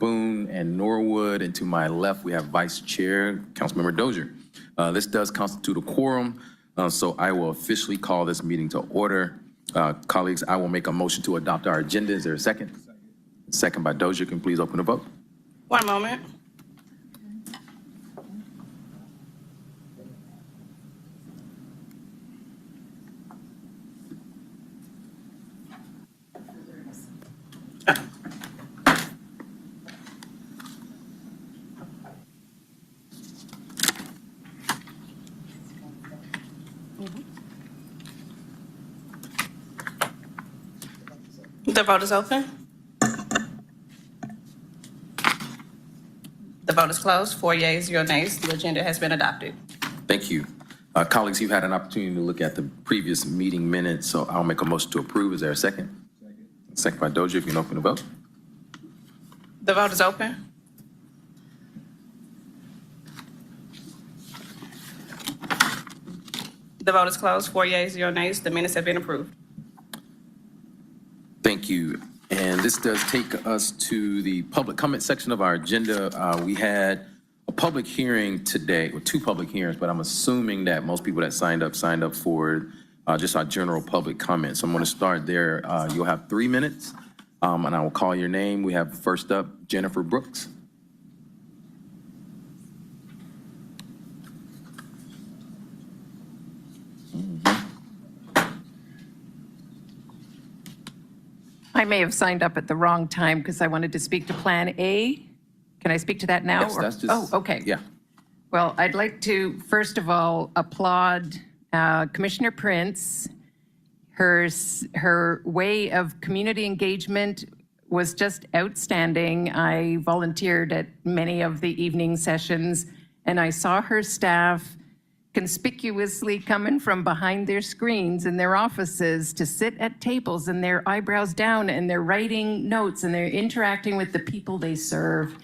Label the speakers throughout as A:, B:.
A: Boone and Norwood, and to my left, we have Vice Chair, Councilmember Dozier. This does constitute a quorum, so I will officially call this meeting to order. Colleagues, I will make a motion to adopt our agenda. Is there a second? Second by Dozier. Can you please open the vote?
B: One moment. The vote is open. The vote is closed. 4 yeas, 0 nays. The agenda has been adopted.
A: Thank you. Colleagues, you've had an opportunity to look at the previous meeting minutes, so I'll make a motion to approve. Is there a second? Second by Dozier. If you can open the vote.
B: The vote is open. The vote is closed. 4 yeas, 0 nays. The minutes have been approved.
A: Thank you. And this does take us to the public comment section of our agenda. We had a public hearing today, or 2 public hearings, but I'm assuming that most people that signed up for just our general public comments. So I'm going to start there. You'll have 3 minutes, and I will call your name. We have first up, Jennifer Brooks.
C: I may have signed up at the wrong time because I wanted to speak to Plan A. Can I speak to that now?
A: Yes, that's just,
C: oh, okay.
A: Yeah.
C: Well, I'd like to, first of all, applaud Commissioner Prince. Her way of community engagement was just outstanding. I volunteered at many of the evening sessions, and I saw her staff conspicuously coming from behind their screens in their offices to sit at tables and their eyebrows down, and they're writing notes and they're interacting with the people they serve.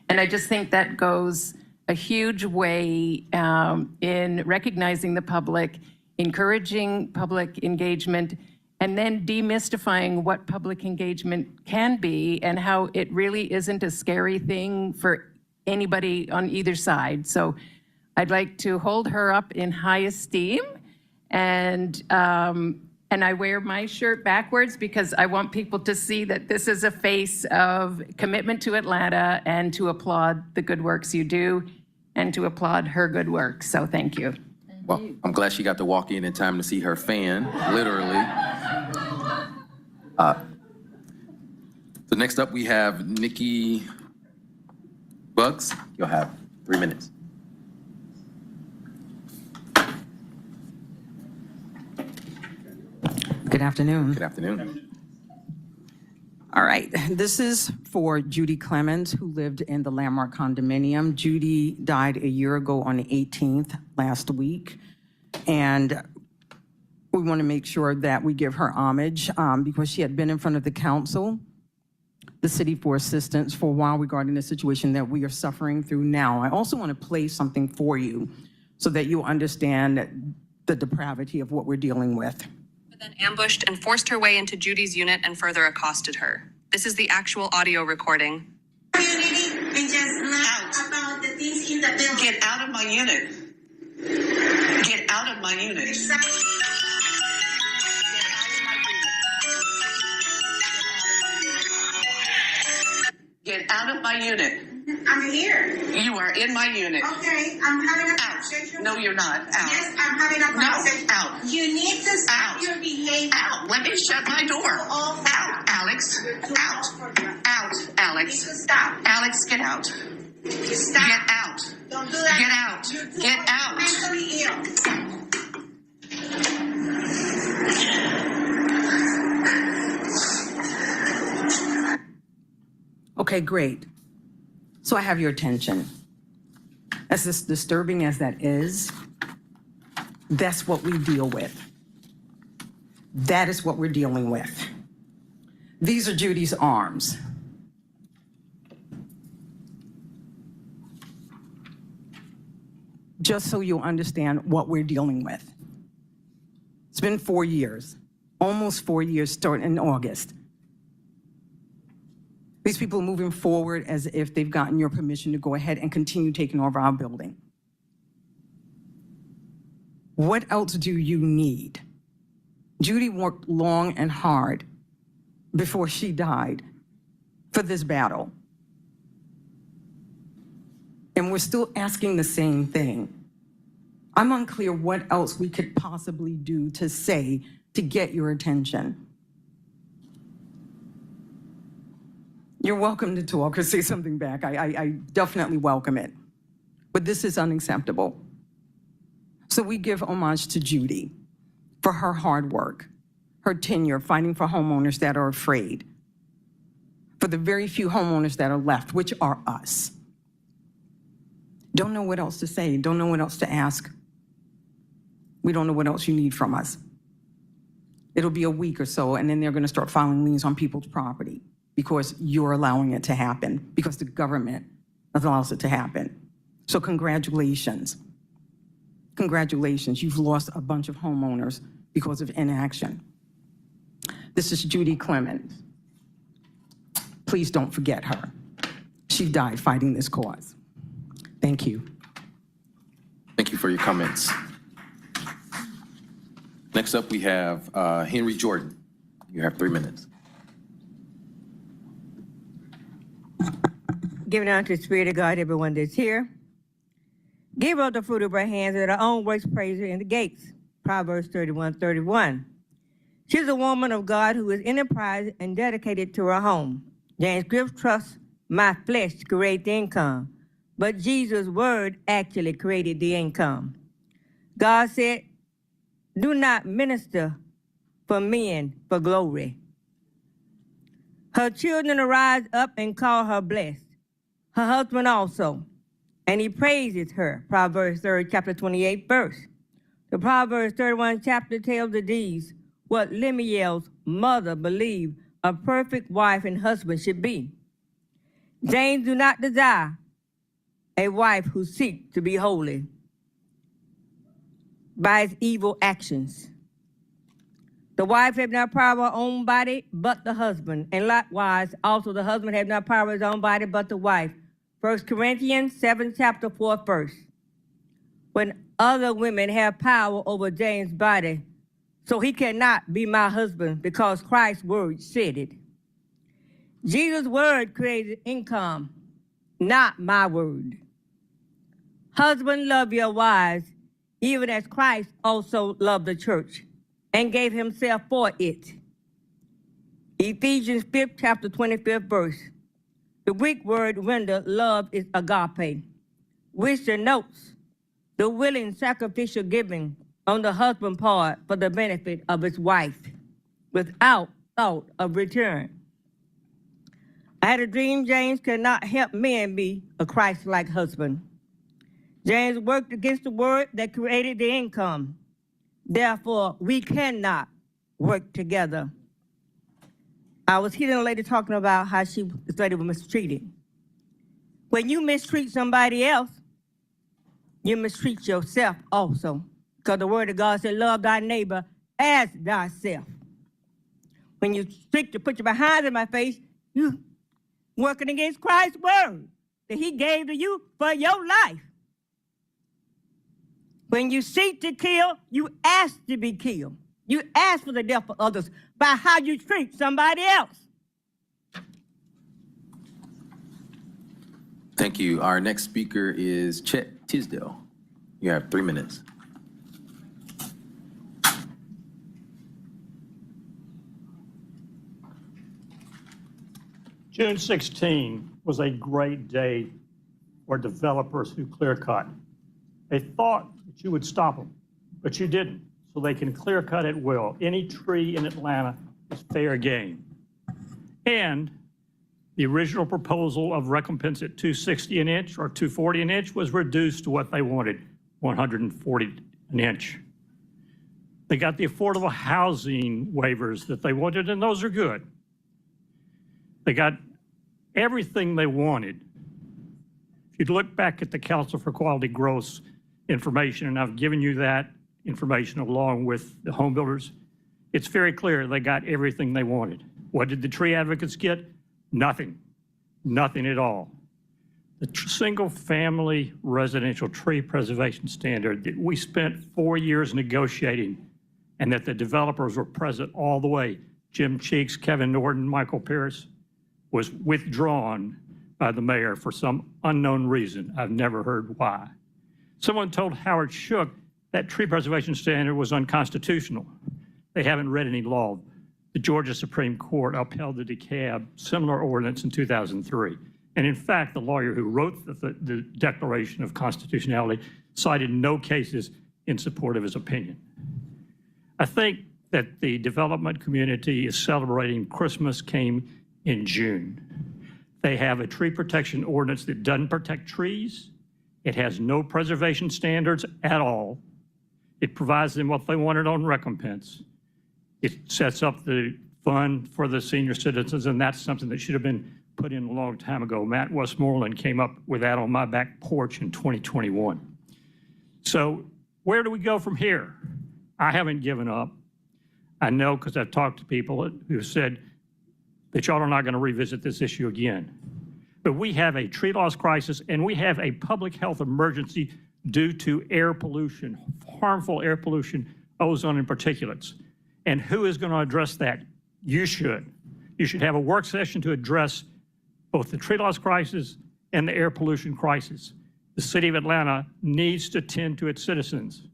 C: And I just think that goes a huge way in recognizing the public, encouraging public engagement, and then demystifying what public engagement can be and how it really isn't a scary thing for anybody on either side. So I'd like to hold her up in high esteem, and I wear my shirt backwards because I want people to see that this is a face of commitment to Atlanta, and to applaud the good works you do and to applaud her good work. So thank you.
A: Well, I'm glad she got to walk in time to see her fan, literally. So next up we have Nikki Bugs. You'll have 3 minutes.
D: Good afternoon.
A: Good afternoon.
D: All right, this is for Judy Clemens, who lived in the Landmark condominium. Judy died a year ago on the 18th, last week, and we want to make sure that we give her homage because she had been in front of the council, the city, for assistance for a while regarding the situation that we are suffering through now. I also want to play something for you so that you'll understand the depravity of what we're dealing with.
E: Then ambushed and forced her way into Judy's unit and further accosted her. This is the actual audio recording.
F: Community and just not about the things in the building.
G: Get out of my unit. Get out of my unit. Get out of my unit.
F: I'm here.
G: You are in my unit.
F: Okay, I'm having a
G: Out.
F: conversation.
G: No, you're not. Out.
F: Yes, I'm having a conversation.
G: No, out.
F: You need to stop
G: Out.
F: your behavior.
G: Out. Let me shut my door.
F: All
G: Out, Alex.
F: You're too
G: Out.
F: old for that.
G: Out,
F: You need
G: Alex.
F: to stop.
G: Alex, get out.
F: You stop.
G: Get out.
F: Don't do that.
G: Get out.
F: You're too
G: Get out.
F: mentally ill.
D: Okay, great. So I have your attention. As disturbing as that is, that's what we deal with. That is what we're dealing with. These are Judy's arms. Just so you'll understand what we're dealing with. It's been 4 years, almost 4 years, starting in August. These people are moving forward as if they've gotten your permission to go ahead and continue taking over our building. What else do you need? Judy worked long and hard before she died for this battle. And we're still asking the same thing. I'm unclear what else we could possibly do to say to get your attention. You're welcome to talk or say something back. I definitely welcome it. But this is unacceptable. So we give homage to Judy for her hard work, her tenure fighting for homeowners that are afraid, for the very few homeowners that are left, which are us. Don't know what else to say, don't know what else to ask. We don't know what else you need from us. It'll be a week or so, and then they're going to start filing liens on people's property because you're allowing it to happen, because the government allows it to happen. So congratulations. Congratulations, you've lost a bunch of homeowners because of inaction. This is Judy Clemens. Please don't forget her. She died fighting this cause. Thank you.
A: Thank you for your comments. Next up, we have Henry Jordan. You have 3 minutes.
H: Giving unto the Spirit of God, everyone that's here. Give up the fruit of her hands, that her own works praise her in the gates. Proverbs 31:31. She's a woman of God who is enterprising and dedicated to her home. James Griff trusts my flesh to create the income, but Jesus' word actually created the income. God said, do not minister for men for glory. Her children arise up and call her blessed. Her husband also, and he praises her. Proverbs 3rd, chapter 28, verse. The Proverbs 31 chapter tells the deeds what Lemuel's mother believed a perfect wife and husband should be. James do not desire a wife who seeks to be holy by his evil actions. The wife has not power of her own body but the husband, and likewise also the husband has not power of his own body but the wife. 1 Corinthians 7 chapter 4 verse. When other women have power over James' body, so he cannot be my husband because Christ's word said it. Jesus' word created income, not my word. Husband, love your wives, even as Christ also loved the church and gave himself for it. Ephesians 5th chapter 25th verse. The Greek word rendered love is agape, which denotes the willing sacrificial giving on the husband's part for the benefit of his wife, without thought of return. I had a dream James could not help men be a Christ-like husband. James worked against the word that created the income. Therefore, we cannot work together. I was hearing a lady talking about how this lady was mistreated. When you mistreat somebody else, you mistreat yourself also. Because the word of God said, love thy neighbor as thyself. When you seek to put your behind in my face, you working against Christ's word that he gave to you for your life. When you seek to kill, you ask to be killed. You ask for the death of others by how you treat somebody else.
A: Thank you. Our next speaker is Chet Tisdale. You have 3 minutes.
I: June 16 was a great day for developers who clear cut. They thought that you would stop them, but you didn't. So they can clear cut at will. Any tree in Atlanta is fair game. And the original proposal of recompense at $260 an inch or $240 an inch was reduced to what they wanted, $140 an inch. They got the affordable housing waivers that they wanted, and those are good. They got everything they wanted. If you look back at the Council for Quality Growth information, and I've given you that information along with the home builders, it's very clear they got everything they wanted. What did the tree advocates get? Nothing. nothing at all. The single-family residential tree preservation standard that we spent 4 years negotiating and that the developers were present all the way, Jim Cheeks, Kevin Norton, Michael Pierce, was withdrawn by the mayor for some unknown reason. I've never heard why. Someone told Howard Shook that tree preservation standard was unconstitutional. They haven't read any law. The Georgia Supreme Court upheld the DeKalb similar ordinance in 2003. And in fact, the lawyer who wrote the Declaration of Constitutionality cited no cases in support of his opinion. I think that the development community is celebrating Christmas came in June. They have a tree protection ordinance that doesn't protect trees. It has no preservation standards at all. It provides them what they wanted on recompense. It sets up the fund for the senior citizens, and that's something that should have been put in a long time ago. Matt Westmoreland came up with that on my back porch in 2021. So where do we go from here? I haven't given up. I know because I've talked to people who said that y'all are not going to revisit this issue again. But we have a tree loss crisis and we have a public health emergency due to air pollution, harmful air pollution, ozone and particulates. And who is going to address that? You should. You should have a work session to address both the tree loss crisis and the air pollution crisis. The city of Atlanta needs to tend to its citizens.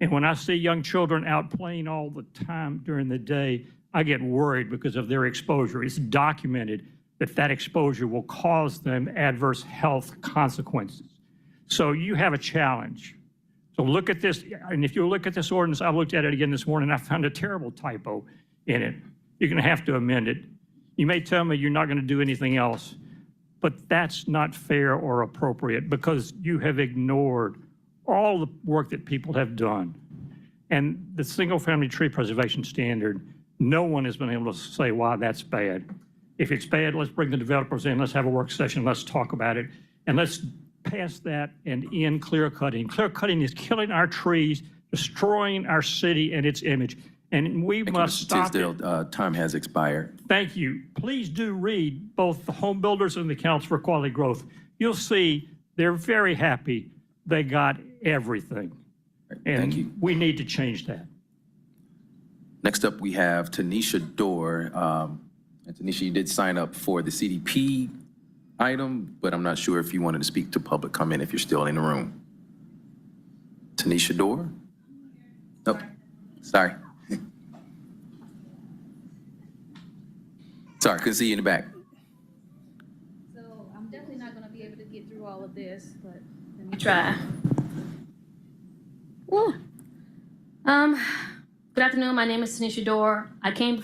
I: And when I see young children out playing all the time during the day, I get worried because of their exposure. It's documented that that exposure will cause them adverse health consequences. So you have a challenge. So look at this, and if you look at this ordinance, I looked at it again this morning, I found a terrible typo in it. You're gonna have to amend it. You may tell me you're not gonna do anything else, but that's not fair or appropriate because you have ignored all the work that people have done. And the single-family tree preservation standard, no one has been able to say why that's bad. If it's bad, let's bring the developers in, let's have a work session, let's talk about it, and let's pass that and end clear cutting. Clear cutting is killing our trees, destroying our city and its image, and we must stop it.
A: Tisdale, time has expired.
I: Thank you. Please do read both the home builders and the Council for Quality Growth. You'll see they're very happy they got everything.
A: Thank you.
I: We need to change that.
A: Next up, we have Tanisha Dorr. And Tanisha, you did sign up for the CDP item, but I'm not sure if you wanted to speak to public comment if you're still in the room. Tanisha Dorr? Nope. Sorry. Sorry, couldn't see you in the back.
J: So I'm definitely not going to be able to get through all of this, but let me try. Woo. Good afternoon. My name is Tanisha Dorr. I came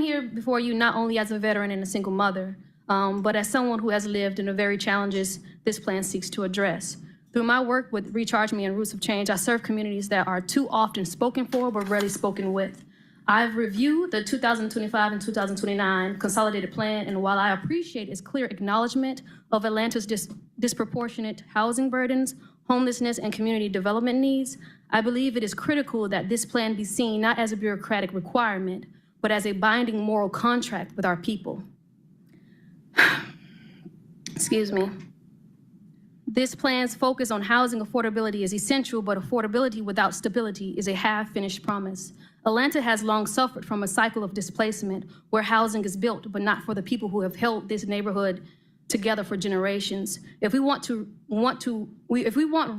J: here before you not only as a veteran and a single mother, but as someone who has lived in the very challenges this plan seeks to address. Through my work with Recharge Me and Roots of Change, I serve communities that are too often spoken for but rarely spoken with. I've reviewed the 2025 and 2029 Consolidated Plan, and while I appreciate its clear acknowledgement of Atlanta's disproportionate housing burdens, homelessness, and community development needs, I believe it is critical that this plan be seen not as a bureaucratic requirement, but as a binding moral contract with our people. Excuse me. This plan's focus on housing affordability is essential, but affordability without stability is a half-finished promise. Atlanta has long suffered from a cycle of displacement where housing is built, but not for the people who have held this neighborhood together for generations. If we want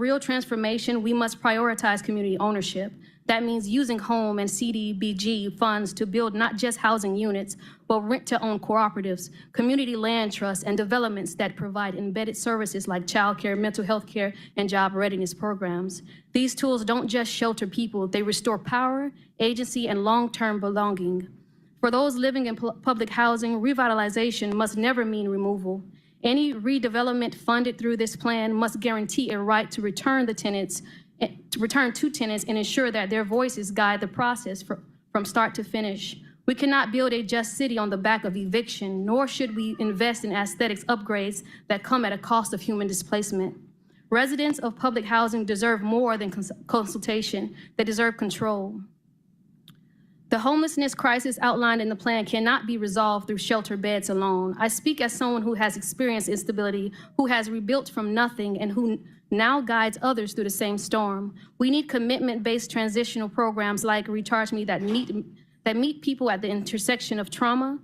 J: real transformation, we must prioritize community ownership. That means using home and CDBG funds to build not just housing units, but rent-to-own cooperatives, community land trusts, and developments that provide embedded services like childcare, mental health care, and job readiness programs. These tools don't just shelter people, they restore power, agency, and long-term belonging. For those living in public housing, revitalization must never mean removal. Any redevelopment funded through this plan must guarantee a right to return to tenants and ensure that their voices guide the process from start to finish. We cannot build a just city on the back of eviction, nor should we invest in aesthetics upgrades that come at a cost of human displacement. Residents of public housing deserve more than consultation. They deserve control. The homelessness crisis outlined in the plan cannot be resolved through shelter beds alone. I speak as someone who has experienced instability, who has rebuilt from nothing, and who now guides others through the same storm. We need commitment-based transitional programs like Recharge Me that meet people at the intersection of trauma,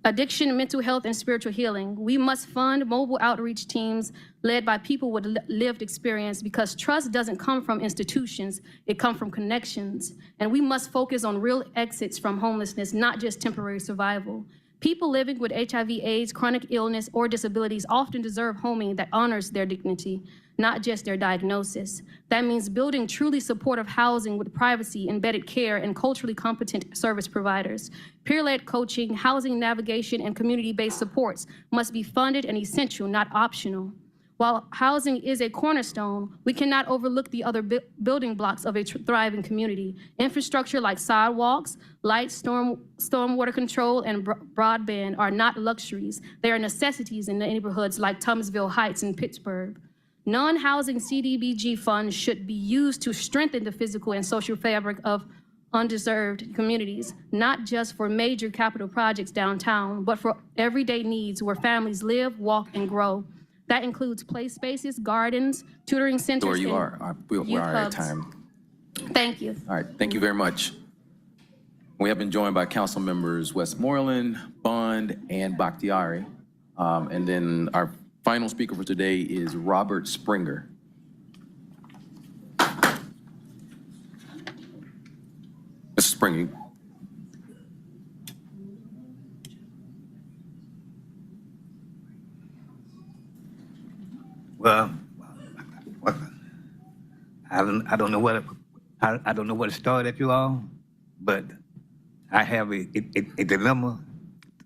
J: addiction, mental health, and spiritual healing. We must fund mobile outreach teams led by people with lived experience, because trust doesn't come from institutions, it comes from connections. And we must focus on real exits from homelessness, not just temporary survival. People living with HIV/AIDS, chronic illness, or disabilities often deserve homing that honors their dignity, not just their diagnosis. That means building truly supportive housing with privacy, embedded care, and culturally competent service providers. Peer-led coaching, housing navigation, and community-based supports must be funded and essential, not optional. While housing is a cornerstone, we cannot overlook the other building blocks of a thriving community. Infrastructure like sidewalks, lights, stormwater control, and broadband are not luxuries. They are necessities in neighborhoods like Thomasville Heights in Pittsburgh. Non-housing CDBG funds should be used to strengthen the physical and social fabric of undeserved communities, not just for major capital projects downtown, but for everyday needs where families live, walk, and grow. That includes play spaces, gardens, tutoring centers,
A: Where you
J: and
A: are, we
J: youth
A: are at
J: hubs.
A: time.
J: Thank you.
A: All right, thank you very much. We have been joined by council members Westmoreland, Bond, and Bakhtiari. And then our final speaker for today is Robert Springer. Mr. Springer.
K: Well, I don't know what I don't know where to start at you all, but I have a dilemma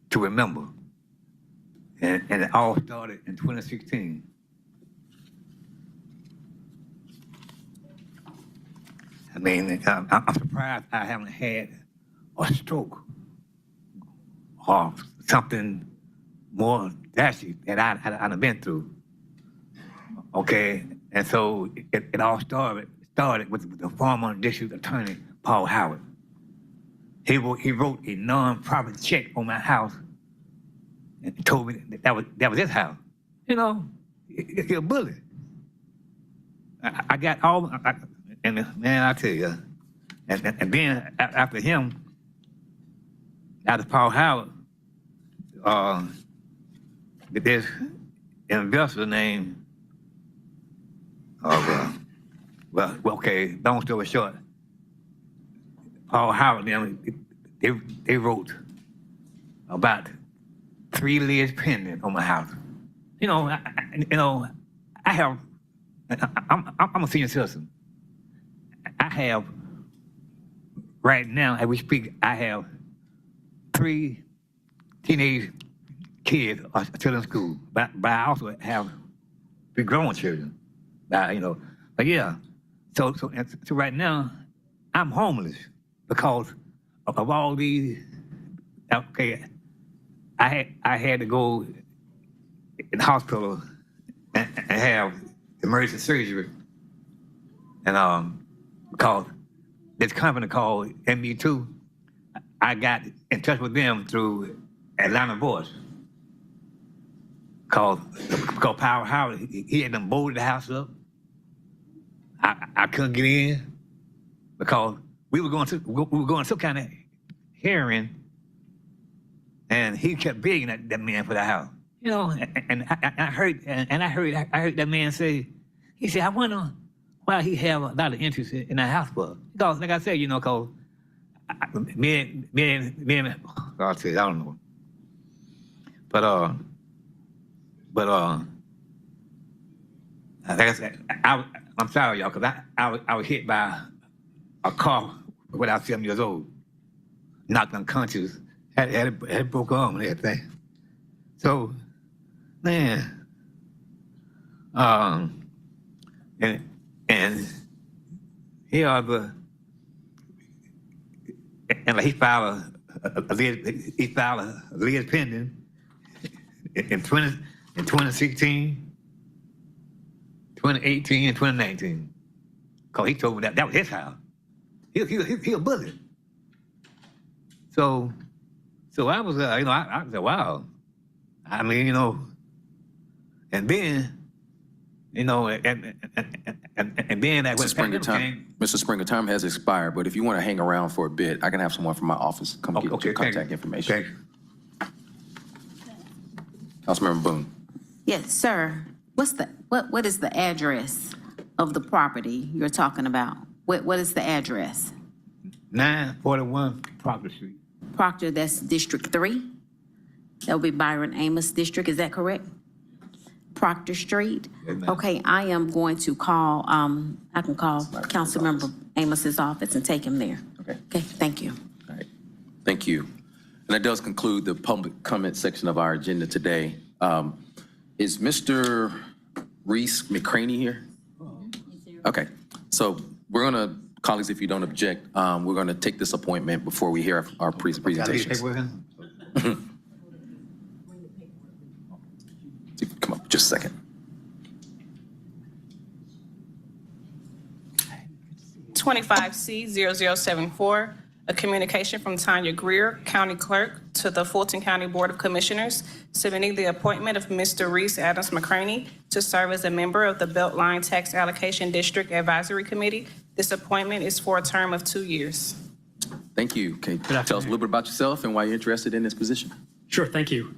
K: to remember, and it all started in 2016. I mean, I'm surprised I haven't had a stroke or something more drastic that I've been through. Okay, and so it all started with the former district attorney, Paul Howard. He wrote a non-profit check on my house and told me that was his house. You know, it's a bully. I got all, and man, I tell you, and then after him, after Paul Howard, there's an investor named, well, okay, long story short, Paul Howard, they wrote about 3 liens pending on my house. You know, I'm a senior citizen. I have, right now, as we speak, I have 3 teenage kids are still in school, but I also have 3 grown children. But yeah, so right now, I'm homeless because of all these. Okay, I had to go in the hospital and have emergency surgery, and because this company called ME2, I got in touch with them through Atlanta Voice. Because Paul Howard, he had them boarded the house up. I couldn't get in because we were going to some kind of hearing, and he kept begging that man for the house. You know, and I heard that man say, he said, I wonder why he have a lot of interest in that house for. Because, like I said, you know, because me and I'll tell you, I don't know. But like I said, I'm sorry, y'all, because I was hit by a car when I was 7 years old, knocked unconscious, had a broken arm and everything. So, man, and here are and he filed a lien pending in 2016, 2018, and 2019. Because he told me that was his house. he a bully. So I was, I said, wow. I mean, and then, and then that
A: Mr. Springer, Mr. Springer, time has expired, but if you want to hang around for a bit, I can have someone from my office come get your contact information.
K: Okay.
A: Councilmember Boone.
L: Yes, sir. What is the address of the property you're talking about? What is the address?
K: 941 Proctor Street.
L: Proctor, that's District 3? That would be Byron Amos District, is that correct? Proctor Street?
K: Yes, ma'am.
L: Okay, I am going to call, I can call Councilmember Amos's office and take him there.
A: Okay.
L: Okay, thank you.
A: All right. Thank you. And that does conclude the public comment section of our agenda today. Is Mr. Reese McCraney here? Okay. So we're going to, colleagues, if you don't object, we're going to take this appointment before we hear our presentations. Come up, just a second.
B: C0074, a communication from Tanya Greer, County Clerk, to the Fulton County Board of Commissioners, submitting the appointment of Mr. Reese Adams McCraney to serve as a member of the Beltline Tax Allocation District Advisory Committee. This appointment is for a term of 2 years.
A: Thank you. Okay, tell us a little bit about yourself and why you're interested in this position.
M: Sure, thank you.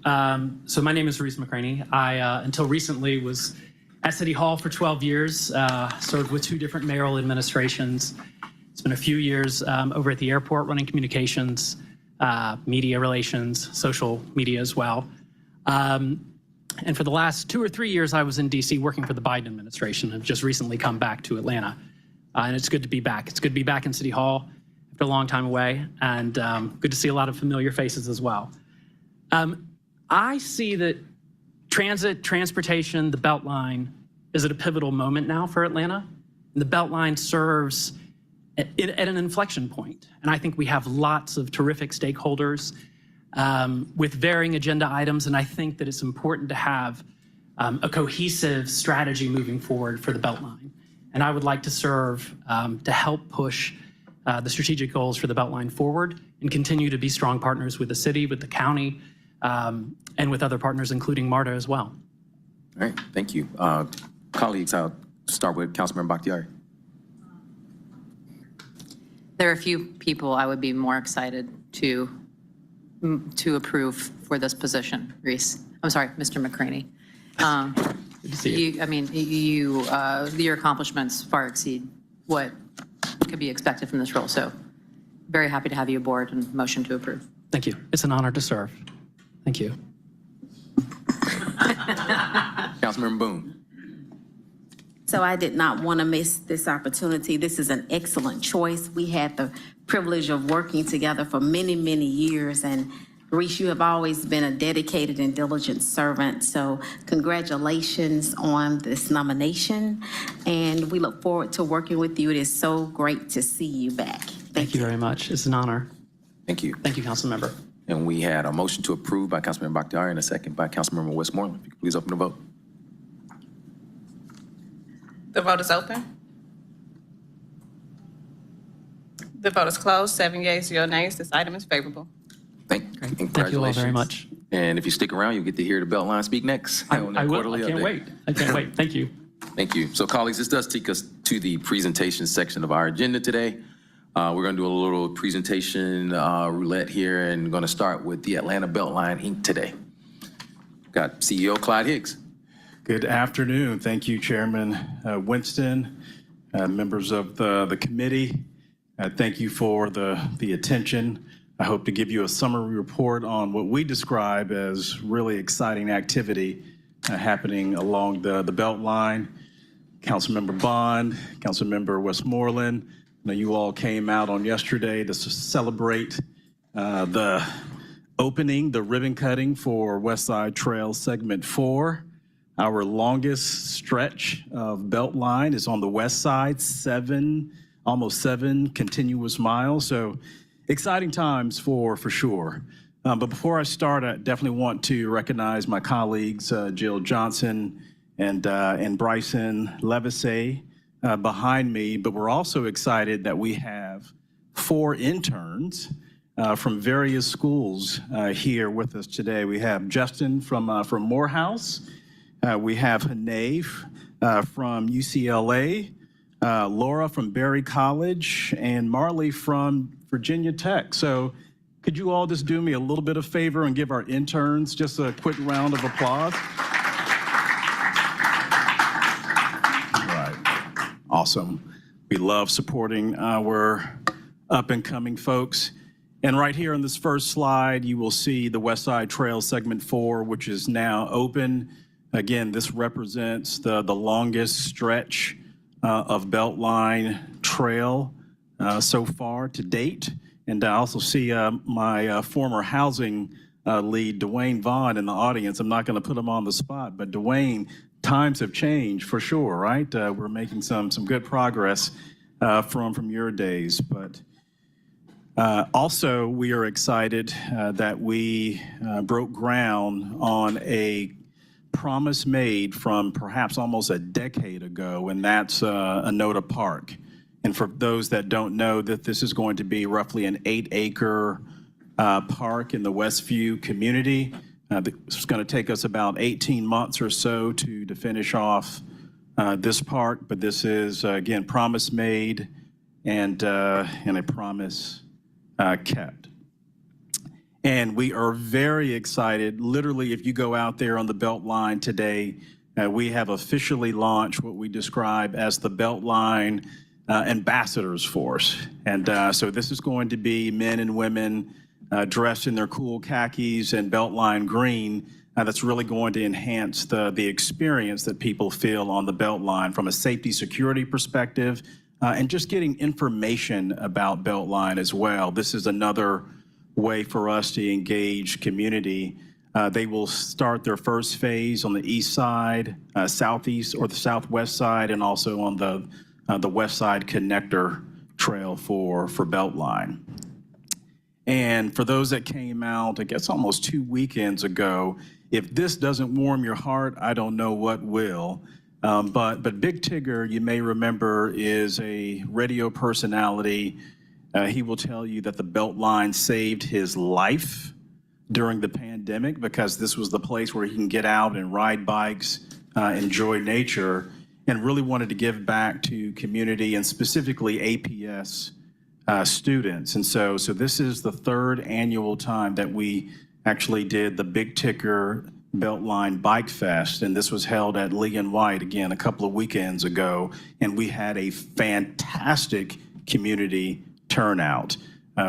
M: So my name is Reese McCraney. I, until recently, was at City Hall for 12 years, served with 2 different mayoral administrations. It's been a few years over at the airport running communications, media relations, social media as well. And for the last 2 or 3 years, I was in DC working for the Biden administration. I've just recently come back to Atlanta. And it's good to be back. It's good to be back in City Hall after a long time away, and good to see a lot of familiar faces as well. I see that transportation, the Beltline, is at a pivotal moment now for Atlanta. And the Beltline serves at an inflection point. And I think we have lots of terrific stakeholders with varying agenda items. And I think that it's important to have a cohesive strategy moving forward for the Beltline. And I would like to serve to help push the strategic goals for the Beltline forward and continue to be strong partners with the city, with the county, and with other partners, including MARTA as well.
A: All right, thank you. Colleagues, I'll start with Councilmember Bakhtiari.
N: There are a few people I would be more excited to approve for this position, Reese. I'm sorry, Mr. McCraney.
M: Good to see you.
N: Your accomplishments far exceed what could be expected from this role. So very happy to have you aboard and motion to approve.
M: Thank you. It's an honor to serve. Thank you.
A: Councilmember Boone.
L: So I did not want to miss this opportunity. This is an excellent choice. We had the privilege of working together for many, many years. And Reese, you have always been a dedicated and diligent servant. So congratulations on this nomination. And we look forward to working with you. It is so great to see you back.
M: Thank you very much. It's an honor.
A: Thank you.
M: Thank you, Councilmember.
A: And we had a motion to approve by Councilmember Bakhtiari and a second by Councilmember Westmoreland. If you could please open the vote.
B: The vote is open. The vote is closed. 7 yeas, 0 nays. This item is favorable.
A: Thank you.
M: Thank you all very much.
A: And if you stick around, you'll get to hear the Beltline speak next.
M: I will. I can't wait. I can't wait. Thank you.
A: Thank you. So colleagues, this does take us to the presentation section of our agenda today. We're going to do a little presentation roulette here, and going to start with the Atlanta Beltline, Inc. today. Got CEO Clyde Higgs.
O: Good afternoon. Thank you, Chairman Winston, members of the committee. Thank you for the attention. I hope to give you a summary report on what we describe as really exciting activity happening along the Beltline. Councilmember Bond, Councilmember Westmoreland, I know you all came out on yesterday to celebrate the opening, the ribbon cutting for West Side Trail Segment 4. Our longest stretch of Beltline is on the west side, almost 7 continuous miles. So exciting times for sure. But before I start, I definitely want to recognize my colleagues, Jill Johnson and Bryson Levisay behind me. But we're also excited that we have 4 interns from various schools here with us today. We have Justin from Morehouse. We have Hanae from UCLA, Laura from Berry College, and Marley from Virginia Tech. So could you all just do me a little bit of favor and give our interns just a quick round of applause? Right. Awesome. We love supporting our up-and-coming folks. And right here on this first slide, you will see the West Side Trail Segment 4, which is now open. Again, this represents the longest stretch of Beltline Trail so far to date. And I also see my former housing lead, Dwayne Vaughn, in the audience. I'm not going to put him on the spot, but Dwayne, times have changed for sure, right? We're making some good progress from your days. But also, we are excited that we broke ground on a promise made from perhaps almost a decade ago, and that's Anota Park. And for those that don't know, that this is going to be roughly an 8-acre park in the Westview community. It's going to take us about 18 months or so to finish off this park, but this is, again, promise made and a promise kept. And we are very excited. Literally, if you go out there on the Beltline today, we have officially launched what we describe as the Beltline Ambassadors Force. And so this is going to be men and women dressed in their cool khakis and Beltline green. That's really going to enhance the experience that people feel on the Beltline from a safety security perspective, and just getting information about Beltline as well. This is another way for us to engage community. They will start their first phase on the east side, southeast or the southwest side, and also on the west side connector trail for Beltline. And for those that came out, I guess almost 2 weekends ago, if this doesn't warm your heart, I don't know what will. But Big Tigger, you may remember, is a radio personality. He will tell you that the Beltline saved his life during the pandemic because this was the place where he can get out and ride bikes, enjoy nature, and really wanted to give back to community and specifically APS students. And so this is the 3rd annual time that we actually did the Big Tigger Beltline Bike Fest, and this was held at Lee and White, again, a couple of weekends ago, and we had a fantastic community turnout.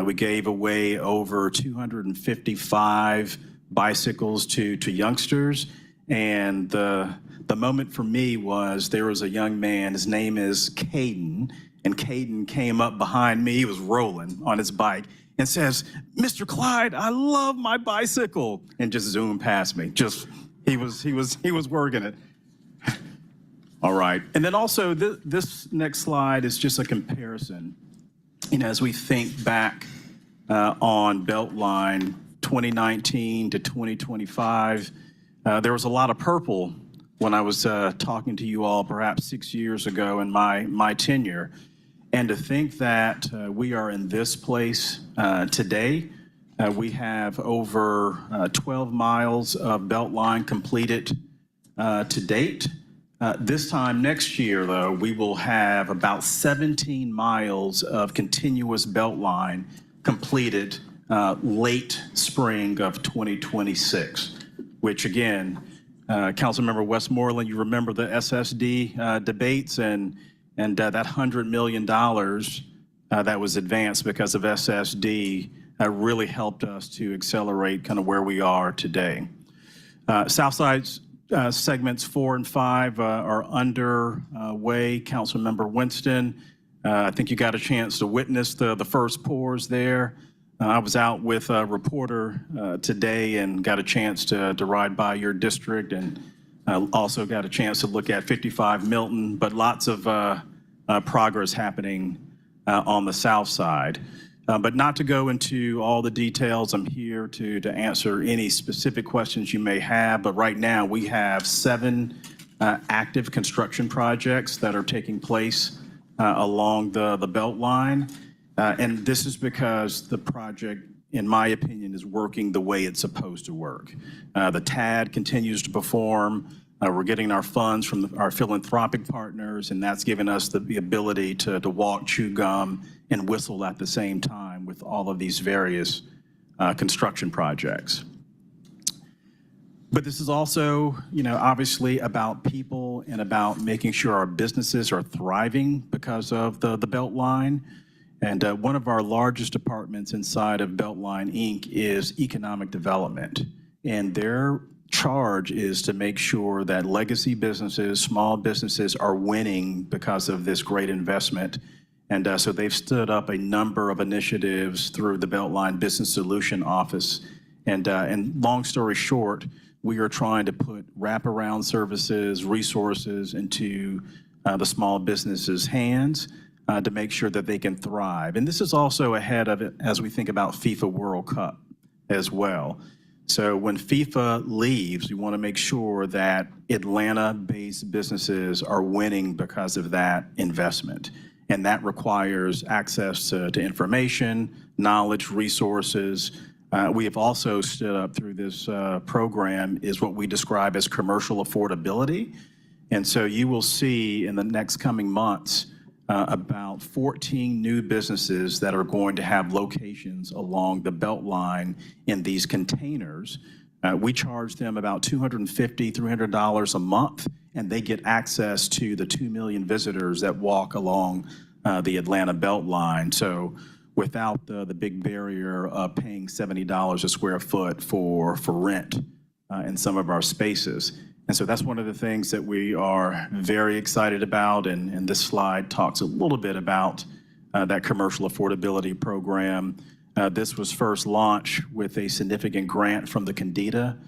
O: We gave away over 255 bicycles to youngsters, and the moment for me was there was a young man, his name is Caden, and Caden came up behind me, he was rolling on his bike, and says, "Mr. Clyde, I love my bicycle," and just zoomed past me. He was working it. All right, and then also this next slide is just a comparison. As we think back on Beltline 2019 to 2025, there was a lot of purple when I was talking to you all perhaps 6 years ago in my tenure. And to think that we are in this place today, we have over 12 miles of Beltline completed to date. This time next year, though, we will have about 17 miles of continuous Beltline completed late spring of 2026, which again, Councilmember Westmoreland, you remember the SSD debates and that $100 million that was advanced because of SSD really helped us to accelerate kind of where we are today. Southside segments 4 and 5 are underway. Councilmember Winston, I think you got a chance to witness the first pours there. I was out with a reporter today and got a chance to ride by your district, and also got a chance to look at 55 Milton, but lots of progress happening on the south side. But not to go into all the details, I'm here to answer any specific questions you may have, but right now we have 7 active construction projects that are taking place along the Beltline. And this is because the project, in my opinion, is working the way it's supposed to work. The TAD continues to perform. We're getting our funds from our philanthropic partners, and that's given us the ability to walk, chew gum, and whistle at the same time with all of these various construction projects. But this is also, obviously about people and about making sure our businesses are thriving because of the Beltline. And one of our largest departments inside of Beltline, Inc. is economic development. And their charge is to make sure that legacy businesses, small businesses are winning because of this great investment. And so they've stood up a number of initiatives through the Beltline Business Solution Office. And long story short, we are trying to put wraparound services, resources into the small businesses' hands to make sure that they can thrive. And this is also ahead of it as we think about FIFA World Cup as well. So when FIFA leaves, we want to make sure that Atlanta-based businesses are winning because of that investment. And that requires access to information, knowledge, resources. We have also stood up through this program is what we describe as commercial affordability. And so you will see in the next coming months about 14 new businesses that are going to have locations along the Beltline in these containers. We charge them about $250, $300 a month, and they get access to the 2 million visitors that walk along the Atlanta Beltline. So without the big barrier of paying $70 a square foot for rent in some of our spaces. And so that's one of the things that we are very excited about, and this slide talks a little bit about that commercial affordability program. This was first launched with a significant grant from the Kendeda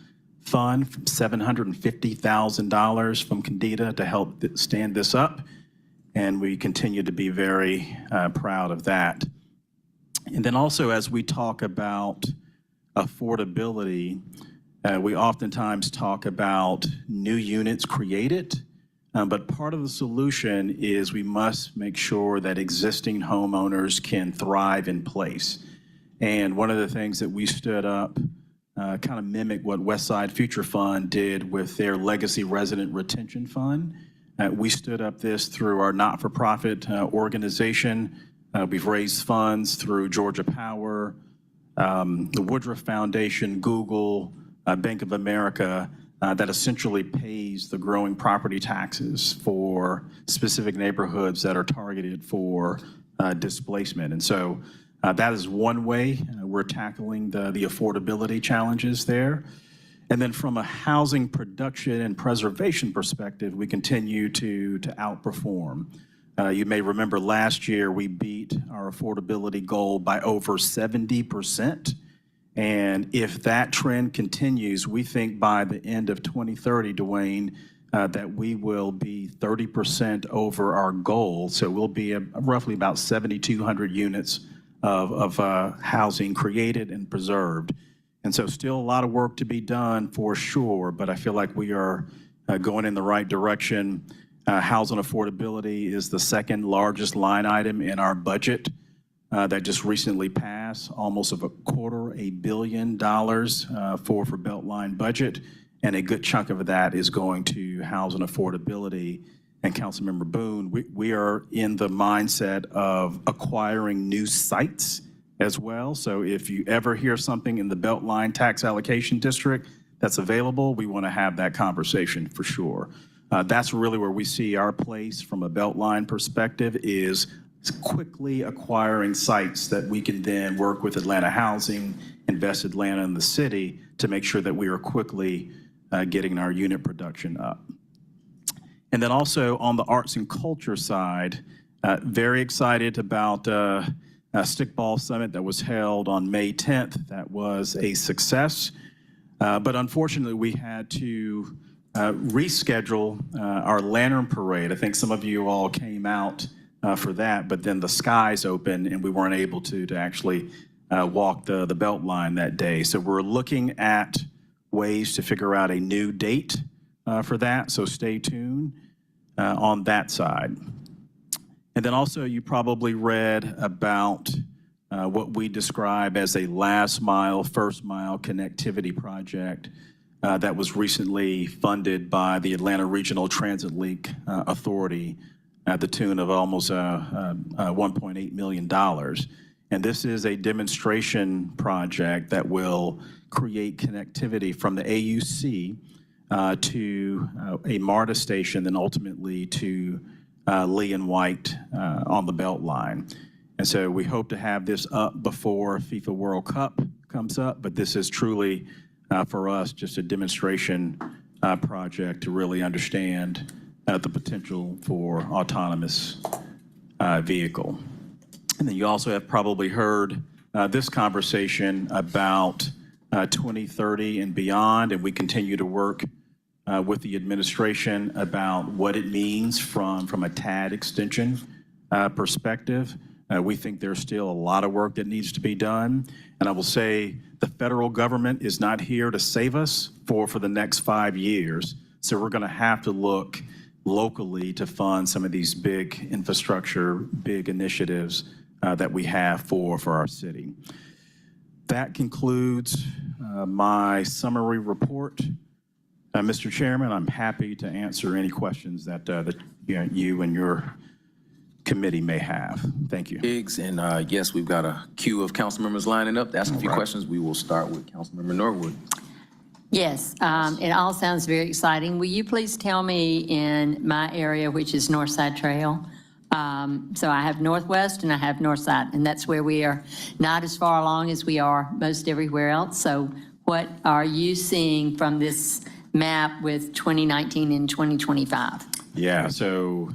O: Fund, $750,000 from Kendeda to help stand this up, and we continue to be very proud of that. And then also, as we talk about affordability, we oftentimes talk about new units created, but part of the solution is we must make sure that existing homeowners can thrive in place. And one of the things that we stood up kind of mimic what Westside Future Fund did with their Legacy Resident Retention Fund. We stood up this through our not-for-profit organization. We've raised funds through Georgia Power, the Woodruff Foundation, Google, Bank of America, that essentially pays the growing property taxes for specific neighborhoods that are targeted for displacement. And so that is one way we're tackling the affordability challenges there. And then from a housing production and preservation perspective, we continue to outperform. You may remember last year we beat our affordability goal by over 70%. And if that trend continues, we think by the end of 2030, Dwayne, that we will be 30% over our goal. So we'll be roughly about 7,200 units of housing created and preserved. And so still a lot of work to be done for sure, but I feel like we are going in the right direction. Housing affordability is the second largest line item in our budget that just recently passed, almost $250 million for Beltline budget, and a good chunk of that is going to housing affordability. And Councilmember Boone, we are in the mindset of acquiring new sites as well. So if you ever hear something in the Beltline tax allocation district that's available, we want to have that conversation for sure. That's really where we see our place from a Beltline perspective is quickly acquiring sites that we can then work with Atlanta Housing, Invest Atlanta in the city to make sure that we are quickly getting our unit production up. And then also on the arts and culture side, very excited about a Stickball Summit that was held on May 10th. That was a success, but unfortunately we had to reschedule our Lantern Parade. I think some of you all came out for that, but then the skies opened and we weren't able to actually walk the Beltline that day. So we're looking at ways to figure out a new date for that, so stay tuned on that side. And then also, you probably read about what we describe as a last mile, first mile connectivity project that was recently funded by the Atlanta Regional Transit Link Authority at the tune of almost $1.8 million. And this is a demonstration project that will create connectivity from the AUC to a MARTA station, then ultimately to Lee and White on the Beltline. And so we hope to have this up before FIFA World Cup comes up, but this is truly, for us, just a demonstration project to really understand the potential for autonomous vehicle. And then you also have probably heard this conversation about 2030 and beyond, and we continue to work with the administration about what it means from a TAD extension perspective. We think there's still a lot of work that needs to be done. And I will say the federal government is not here to save us for the next 5 years. So we're going to have to look locally to fund some of these big infrastructure, big initiatives that we have for our city. That concludes my summary report. Mr. Chairman, I'm happy to answer any questions that, you and your committee may have. Thank you.
A: Biggs, and yes, we've got a queue of council members lining up to ask a few questions. We will start with Councilmember Norwood.
P: Yes, it all sounds very exciting. Will you please tell me in my area, which is Northside Trail? So I have Northwest and I have Northside, and that's where we are not as far along as we are most everywhere else. So what are you seeing from this map with 2019 and 2025?
O: Yeah, so,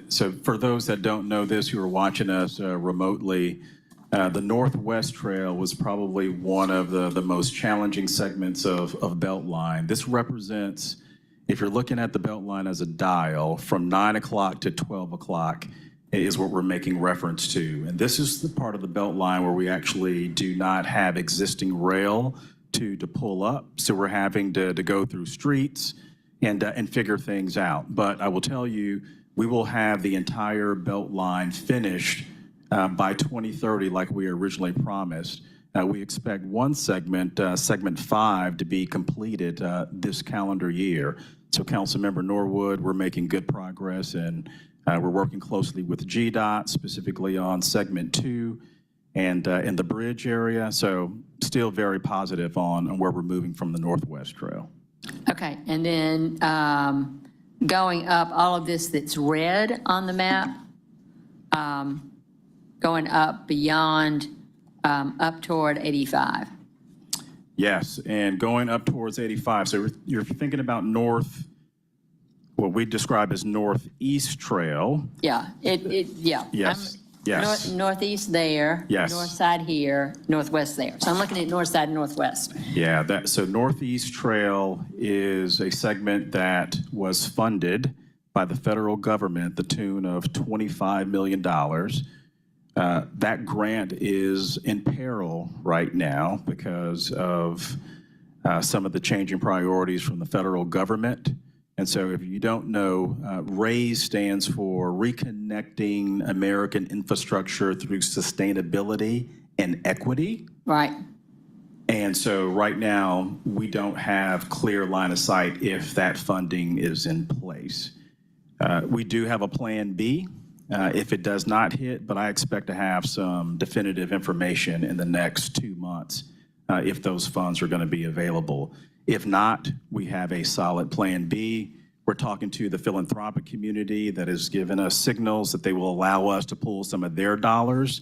O: so for those that don't know this, who are watching us remotely, the Northwest Trail was probably one of the most challenging segments of Beltline. This represents, if you're looking at the Beltline as a dial, from 9 o'clock to 12 o'clock is what we're making reference to. And this is the part of the Beltline where we actually do not have existing rail to pull up. So we're having to go through streets and figure things out. But I will tell you, we will have the entire Beltline finished by 2030 like we originally promised. We expect one segment, segment 5, to be completed this calendar year. So Councilmember Norwood, we're making good progress, and we're working closely with GDOT, specifically on segment 2 and in the bridge area. So still very positive on where we're moving from the Northwest Trail.
P: Okay, and then going up, all of this that's red on the map, going up beyond, up toward 85.
O: Yes, and going up towards 85. So you're thinking about what we describe as Northeast Trail.
P: Yeah, yeah.
O: Yes, yes.
P: Northeast there.
O: Yes.
P: North side here, northwest there. So I'm looking at north side and northwest.
O: Yeah, so Northeast Trail is a segment that was funded by the federal government, the tune of $25 million. That grant is in peril right now because of some of the changing priorities from the federal government. And so if you don't know, RAISE stands for Reconnecting American Infrastructure Through Sustainability and Equity.
P: Right.
O: And so right now, we don't have clear line of sight if that funding is in place. We do have a plan B if it does not hit, but I expect to have some definitive information in the next 2 months if those funds are going to be available. If not, we have a solid plan B. We're talking to the philanthropic community that has given us signals that they will allow us to pull some of their dollars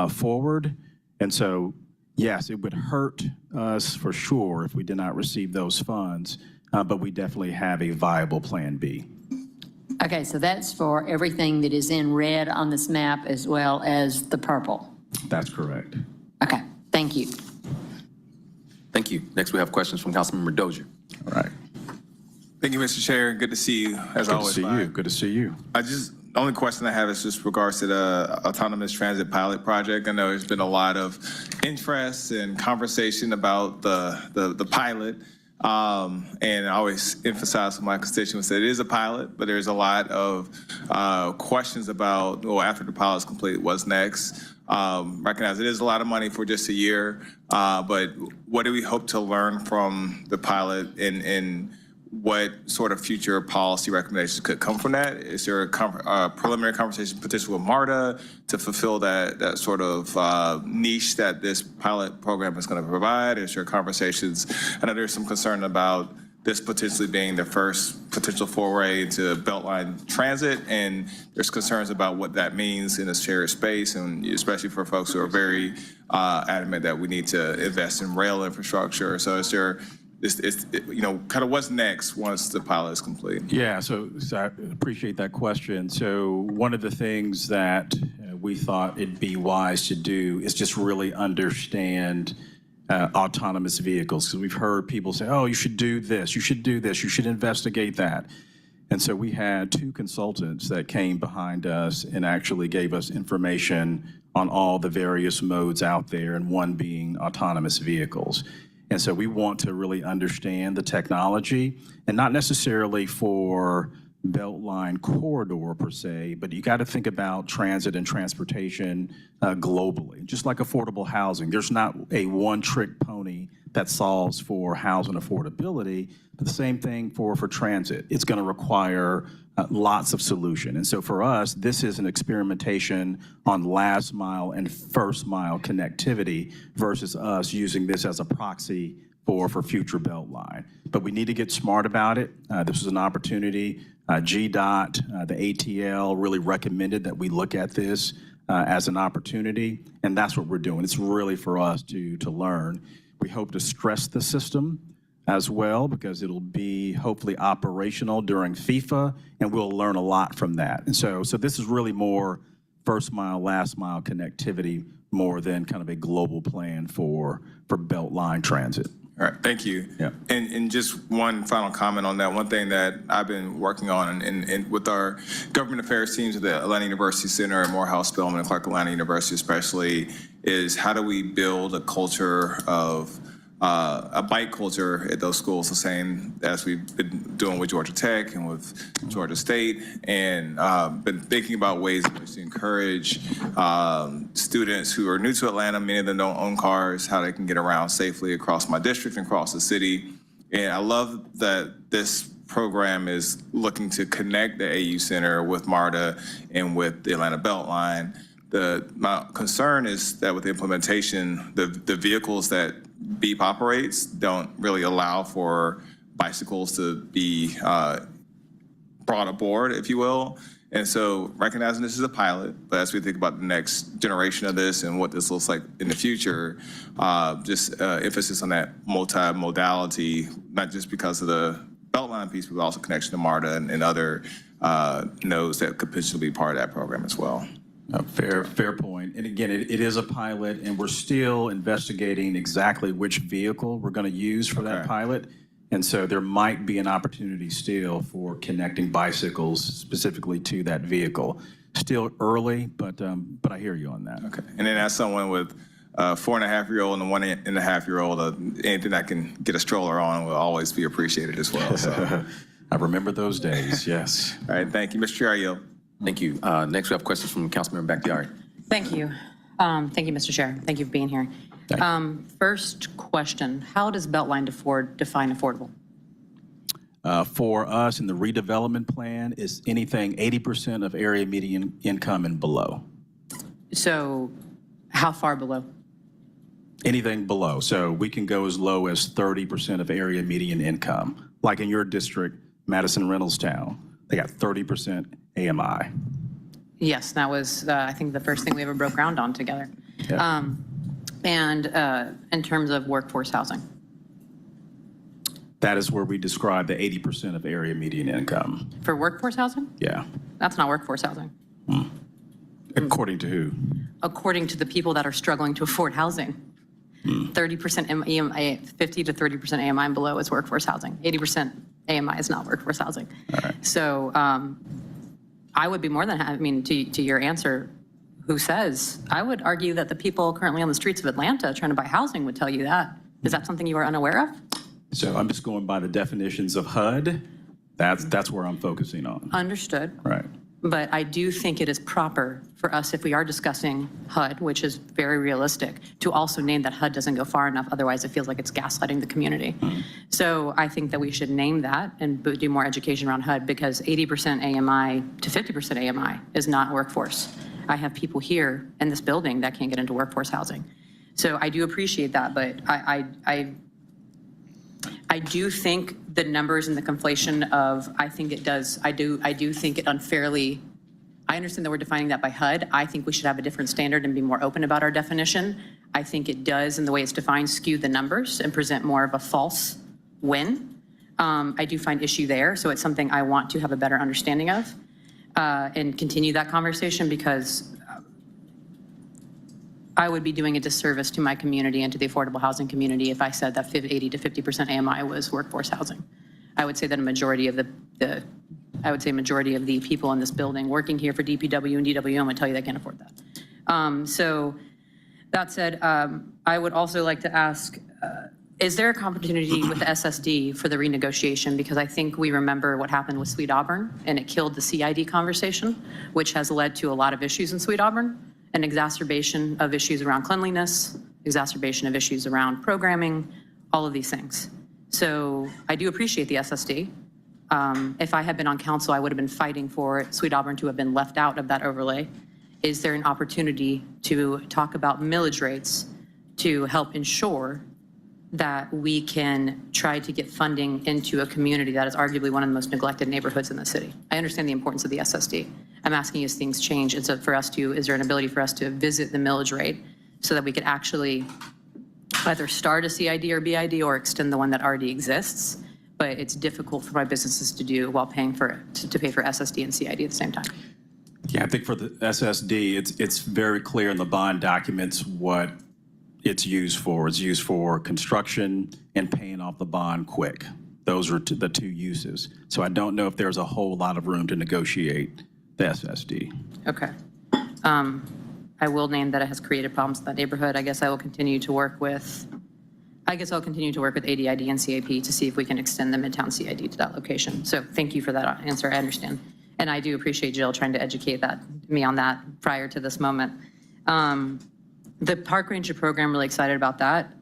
O: forward. And so, yes, it would hurt us for sure if we did not receive those funds, but we definitely have a viable plan B.
P: Okay, so that's for everything that is in red on this map as well as the purple.
O: That's correct.
P: Okay, thank you.
A: Thank you. Next, we have questions from Councilmember Dozier.
O: All right.
Q: Thank you, Mr. Chair. Good to see you, as always.
O: Good to see you. Good to see you.
Q: The only question I have is just regards to the autonomous transit pilot project. I know there's been a lot of interest and conversation about the pilot. And I always emphasize with my constituents that it is a pilot, but there's a lot of questions about, well, after the pilot is complete, what's next? Recognize it is a lot of money for just a year, but what do we hope to learn from the pilot, and what sort of future policy recommendations could come from that? Is there a preliminary conversation potentially with MARTA to fulfill that sort of niche that this pilot program is going to provide? Is there conversations? I know there's some concern about this potentially being the first potential foray into Beltline transit, and there's concerns about what that means in a shared space, and especially for folks who are very adamant that we need to invest in rail infrastructure. So is there, kind of what's next once the pilot is complete?
O: Yeah, so I appreciate that question. So one of the things that we thought it'd be wise to do is just really understand autonomous vehicles. Because we've heard people say, oh, you should do this, you should do this, you should investigate that. And so we had 2 consultants that came behind us and actually gave us information on all the various modes out there, and one being autonomous vehicles. And so we want to really understand the technology, and not necessarily for Beltline corridor per se, but you got to think about transit and transportation globally. Just like affordable housing, there's not a one-trick pony that solves for housing affordability, but the same thing for transit. It's going to require lots of solution. And so for us, this is an experimentation on last mile and first mile connectivity versus us using this as a proxy for future Beltline. But we need to get smart about it. This is an opportunity. GDOT, the ATL really recommended that we look at this as an opportunity, and that's what we're doing. It's really for us to learn. We hope to stress the system as well, because it'll be hopefully operational during FIFA, and we'll learn a lot from that. And so this is really more first mile, last mile connectivity, more than kind of a global plan for Beltline transit.
Q: All right, thank you.
O: Yeah.
Q: And just one final comment on that. One thing that I've been working on and with our government affairs teams at the Atlanta University Center and Morehouse, Spelman, and Clark Atlanta University especially, is how do we build a culture of a bike culture at those schools, the same as we've been doing with Georgia Tech and with Georgia State, and been thinking about ways in which to encourage students who are new to Atlanta, many of them don't own cars, how they can get around safely across my district and across the city. And I love that this program is looking to connect the AU Center with MARTA and with the Atlanta Beltline. My concern is that with the implementation, the vehicles that BEEP operates don't really allow for bicycles to be brought aboard, if you will. And so recognizing this is a pilot, but as we think about the next generation of this and what this looks like in the future, just emphasis on that multi-modality, not just because of the Beltline piece, but also connection to MARTA and other nodes that could potentially be part of that program as well.
O: Fair point. And again, it is a pilot, and we're still investigating exactly which vehicle we're going to use for that pilot. And so there might be an opportunity still for connecting bicycles specifically to that vehicle. Still early, but I hear you on that.
Q: Okay. And then as someone with a 4.5-year-old and a 1.5-year-old, anything that can get a stroller on will always be appreciated as well. So
O: I remember those days, yes.
Q: All right, thank you. Mr. Chair, I yield.
A: Thank you. Next, we have questions from Councilmember Bakhtiari.
N: Thank you. Thank you, Mr. Chair. Thank you for being here. First question, how does Beltline define affordable?
O: For us in the redevelopment plan is anything 80% of area median income and below.
N: So how far below?
O: Anything below. So we can go as low as 30% of area median income. Like in your district, Madison Reynoldstown, they got 30% AMI.
N: Yes, that was, I think, the first thing we ever broke ground on together.
O: Yeah.
N: And in terms of workforce housing?
O: That is where we describe the 80% of area median income.
N: For workforce housing?
O: Yeah.
N: That's not workforce housing.
O: According to who?
N: According to the people that are struggling to afford housing. 30% AMI, 50 to 30% AMI and below is workforce housing. 80% AMI is not workforce housing.
O: All right.
N: So I would be more than happy, I mean, to your answer, who says, I would argue that the people currently on the streets of Atlanta trying to buy housing would tell you that. Is that something you are unaware of?
O: So I'm just going by the definitions of HUD. That's where I'm focusing on.
N: Understood.
O: Right.
N: But I do think it is proper for us, if we are discussing HUD, which is very realistic, to also name that HUD doesn't go far enough. Otherwise, it feels like it's gaslighting the community. So I think that we should name that and do more education around HUD, because 80% AMI to 50% AMI is not workforce. I have people here in this building that can't get into workforce housing. So I do appreciate that, but I do think the numbers and the conflation of, I think it does, I do think it unfairly, I understand that we're defining that by HUD. I think we should have a different standard and be more open about our definition. I think it does, in the way it's defined, skew the numbers and present more of a false win. I do find issue there, so it's something I want to have a better understanding of and continue that conversation, because I would be doing a disservice to my community and to the affordable housing community if I said that 80 to 50% AMI was workforce housing. I would say that a majority of majority of the people in this building working here for DPW and DWM would tell you they can't afford that. So that said, I would also like to ask, is there a opportunity with the SSD for the renegotiation? Because I think we remember what happened with Sweet Auburn, and it killed the CID conversation, which has led to a lot of issues in Sweet Auburn. An exacerbation of issues around cleanliness, exacerbation of issues around programming, all of these things. So I do appreciate the SSD. If I had been on council, I would have been fighting for Sweet Auburn to have been left out of that overlay. Is there an opportunity to talk about millage rates to help ensure that we can try to get funding into a community that is arguably one of the most neglected neighborhoods in the city? I understand the importance of the SSD. I'm asking, as things change, is there an ability for us to visit the millage rate so that we could actually either start a CID or BID or extend the one that already exists? But it's difficult for my businesses to do while paying to pay for SSD and CID at the same time.
O: Yeah, I think for the SSD, it's very clear in the bond documents what it's used for. It's used for construction and paying off the bond quick. Those are the two uses. So I don't know if there's a whole lot of room to negotiate the SSD.
N: Okay. I will name that it has created problems in that neighborhood. I guess I'll continue to work with ADID and CAP to see if we can extend the Midtown CID to that location. So thank you for that answer. I understand. And I do appreciate Jill trying to educate me on that prior to this moment. The Park Ranger program, really excited about that.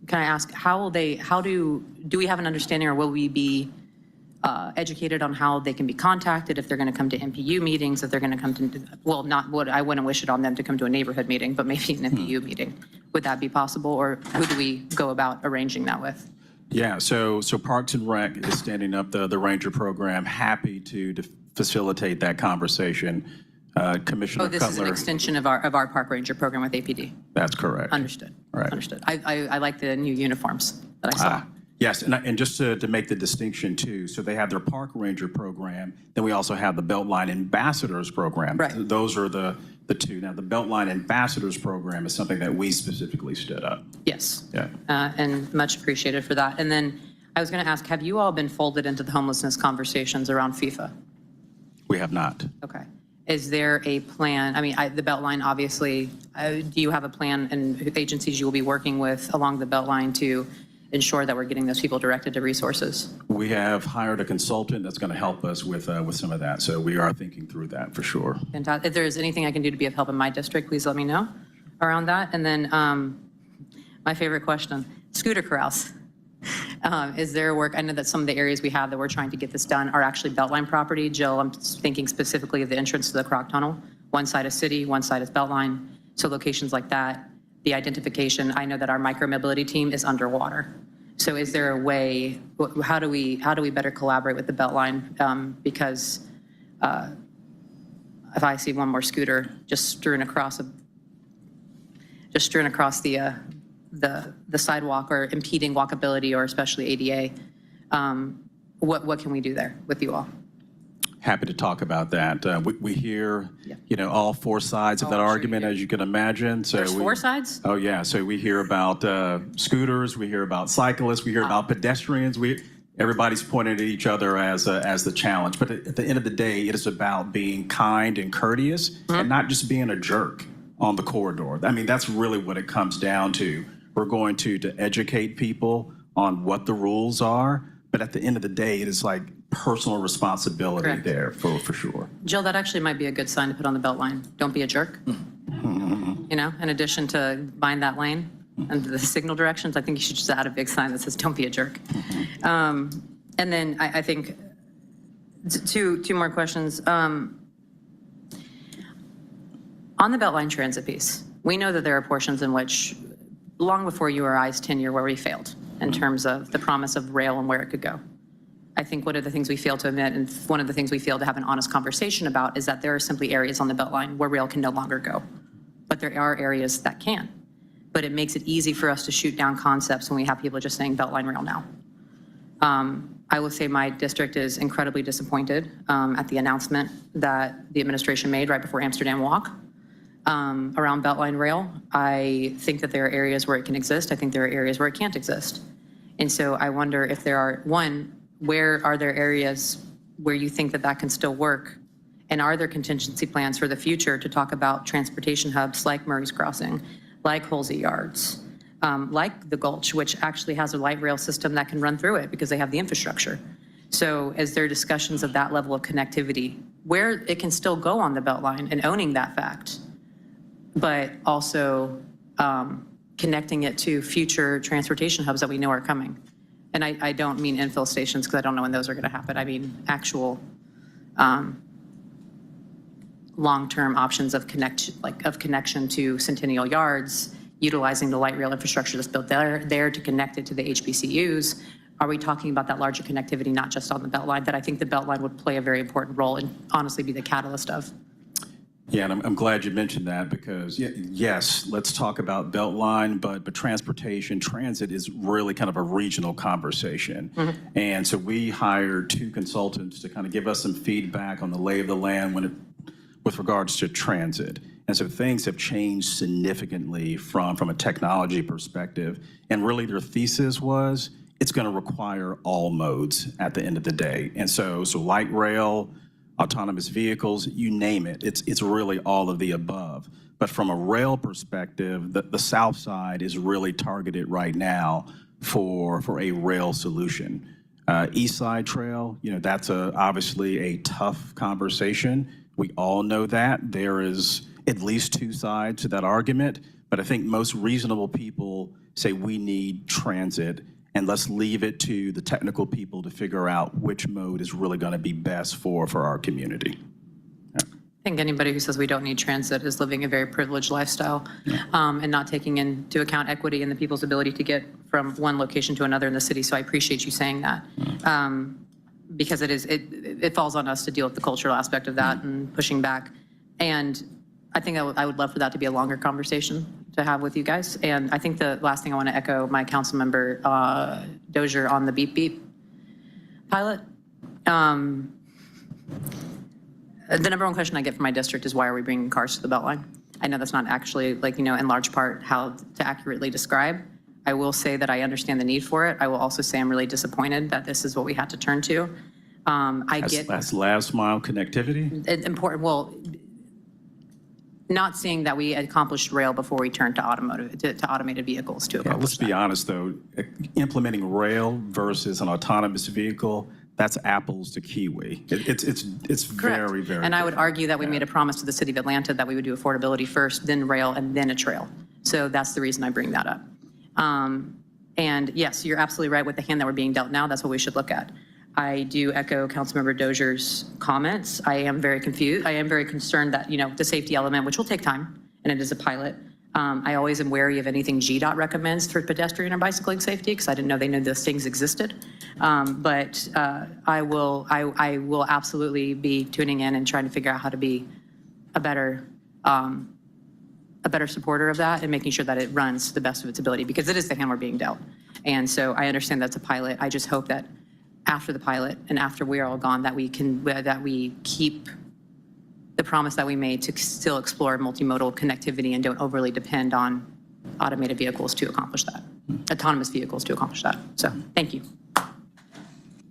N: Can I ask, do we have an understanding, or will we be educated on how they can be contacted if they're going to come to MPU meetings, if they're going to come to, well, I wouldn't wish it on them to come to a neighborhood meeting, but maybe an MPU meeting. Would that be possible, or who do we go about arranging that with?
O: Yeah, so Parks and Rec is standing up the Ranger program, happy to facilitate that conversation. Commissioner Cutler.
N: This is an extension of our Park Ranger program with APD.
O: That's correct.
N: Understood.
O: Right.
N: Understood. I like the new uniforms that I saw.
O: Yes, and just to make the distinction too, so they have their Park Ranger program, then we also have the Beltline Ambassadors program.
N: Right.
O: Those are the two. Now, the Beltline Ambassadors program is something that we specifically stood up.
N: Yes.
O: Yeah.
N: And much appreciated for that. And then I was going to ask, have you all been folded into the homelessness conversations around FIFA?
O: We have not.
N: Okay. Is there a plan? I mean, the Beltline, obviously, do you have a plan and agencies you will be working with along the Beltline to ensure that we're getting those people directed to resources?
O: We have hired a consultant that's going to help us with some of that. So we are thinking through that for sure.
N: Fantastic. If there's anything I can do to be of help in my district, please let me know around that. And then my favorite question, scooter corrals. Is there work? I know that some of the areas we have that we're trying to get this done are actually Beltline property. Jill, I'm thinking specifically of the entrance to the Croc Tunnel. One side is city, one side is Beltline. So locations like that, the identification, I know that our micromobility team is underwater. So is there a way, how do we better collaborate with the Beltline? Because if I see one more scooter just strewn across the sidewalk or impeding walkability, or especially ADA, what can we do there with you all?
O: Happy to talk about that. We hear, all four sides of that argument, as you can imagine. So
N: There's four sides?
O: Oh, yeah. So we hear about scooters, we hear about cyclists, we hear about pedestrians. Everybody's pointing at each other as the challenge. But at the end of the day, it is about being kind and courteous and not just being a jerk on the corridor. I mean, that's really what it comes down to. We're going to educate people on what the rules are, but at the end of the day, it is like personal responsibility
N: Correct.
O: there for sure.
N: Jill, that actually might be a good sign to put on the belt line. Don't be a jerk. You know, in addition to bind that lane and the signal directions, I think you should just add a big sign that says, don't be a jerk. And then I think two more questions. On the Beltline transit piece, we know that there are portions in which, long before you or I's tenure, where we failed in terms of the promise of rail and where it could go. I think one of the things we fail to admit, and one of the things we fail to have an honest conversation about, is that there are simply areas on the Beltline where rail can no longer go. But there are areas that can. But it makes it easy for us to shoot down concepts when we have people just saying Beltline rail now. I will say my district is incredibly disappointed at the announcement that the administration made right before Amsterdam Walk around Beltline rail. I think that there are areas where it can exist. I think there are areas where it can't exist. And so I wonder if there are, one, where are there areas where you think that that can still work? And are there contingency plans for the future to talk about transportation hubs like Murray's Crossing, like Holsey Yards, like the Gulch, which actually has a light rail system that can run through it because they have the infrastructure. So as there are discussions of that level of connectivity, where it can still go on the Beltline and owning that fact, but also connecting it to future transportation hubs that we know are coming. And I don't mean infill stations because I don't know when those are going to happen. I mean actual long-term options of connection to Centennial Yards, utilizing the light rail infrastructure that's built there to connect it to the HBCUs. Are we talking about that larger connectivity, not just on the Beltline, that I think the Beltline would play a very important role and honestly be the catalyst of?
O: Yeah, and I'm glad you mentioned that because, yes, let's talk about Beltline, but transportation, transit is really kind of a regional conversation. And so we hired 2 consultants to kind of give us some feedback on the lay of the land with regards to transit. And so things have changed significantly from a technology perspective. And really their thesis was it's going to require all modes at the end of the day. And so light rail, autonomous vehicles, you name it. It's really all of the above. But from a rail perspective, the South Side is really targeted right now for a rail solution. East Side Trail, that's obviously a tough conversation. We all know that. There is at least 2 sides to that argument, but I think most reasonable people say we need transit, and let's leave it to the technical people to figure out which mode is really going to be best for our community.
N: I think anybody who says we don't need transit is living a very privileged lifestyle and not taking into account equity and the people's ability to get from one location to another in the city. So I appreciate you saying that because it falls on us to deal with the cultural aspect of that and pushing back. And I think I would love for that to be a longer conversation to have with you guys. And I think the last thing I want to echo my council member Dozier on the Beep Beep pilot. The number one question I get from my district is why are we bringing cars to the Beltline? I know that's not actually in large part how to accurately describe. I will say that I understand the need for it. I will also say I'm really disappointed that this is what we had to turn to.
O: That's last mile connectivity?
N: Important. Well, not seeing that we accomplished rail before we turned to automated vehicles to accomplish
O: Let's be honest though, implementing rail versus an autonomous vehicle, that's apples to kiwi. It's very, very
N: And I would
O: different.
N: argue that we made a promise to the city of Atlanta that we would do affordability first, then rail, and then a trail. So that's the reason I bring that up. And yes, you're absolutely right with the hand that we're being dealt now. That's what we should look at. I do echo Councilmember Dozier's comments. I am very confused. I am very concerned that, the safety element, which will take time, and it is a pilot. I always am wary of anything GDOT recommends for pedestrian or bicycling safety because I didn't know they knew those things existed. But I will absolutely be tuning in and trying to figure out how to be a better supporter of that and making sure that it runs to the best of its ability because it is the hand we're being dealt. And so I understand that's a pilot. I just hope that after the pilot and after we're all gone that we keep the promise that we made to still explore multimodal connectivity and don't overly depend on automated vehicles to accomplish that, autonomous vehicles to accomplish that. So thank you.
A: All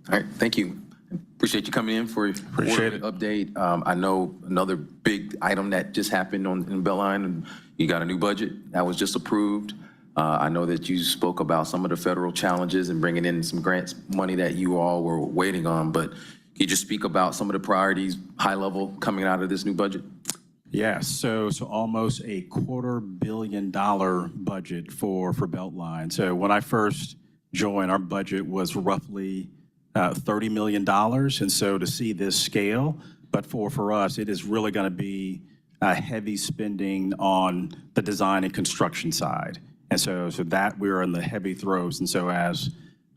A: right, thank you. Appreciate you coming in for
O: Appreciate it.
A: update. I know another big item that just happened in Beltline, and you got a new budget that was just approved. I know that you spoke about some of the federal challenges and bringing in some grants money that you all were waiting on, but can you just speak about some of the priorities, high level, coming out of this new budget?
O: Yeah, so almost a $250 million budget for Beltline. So when I first joined, our budget was roughly $30 million, and so to see this scale, but for us, it is really going to be heavy spending on the design and construction side. And so that we're in the heavy throes. And so as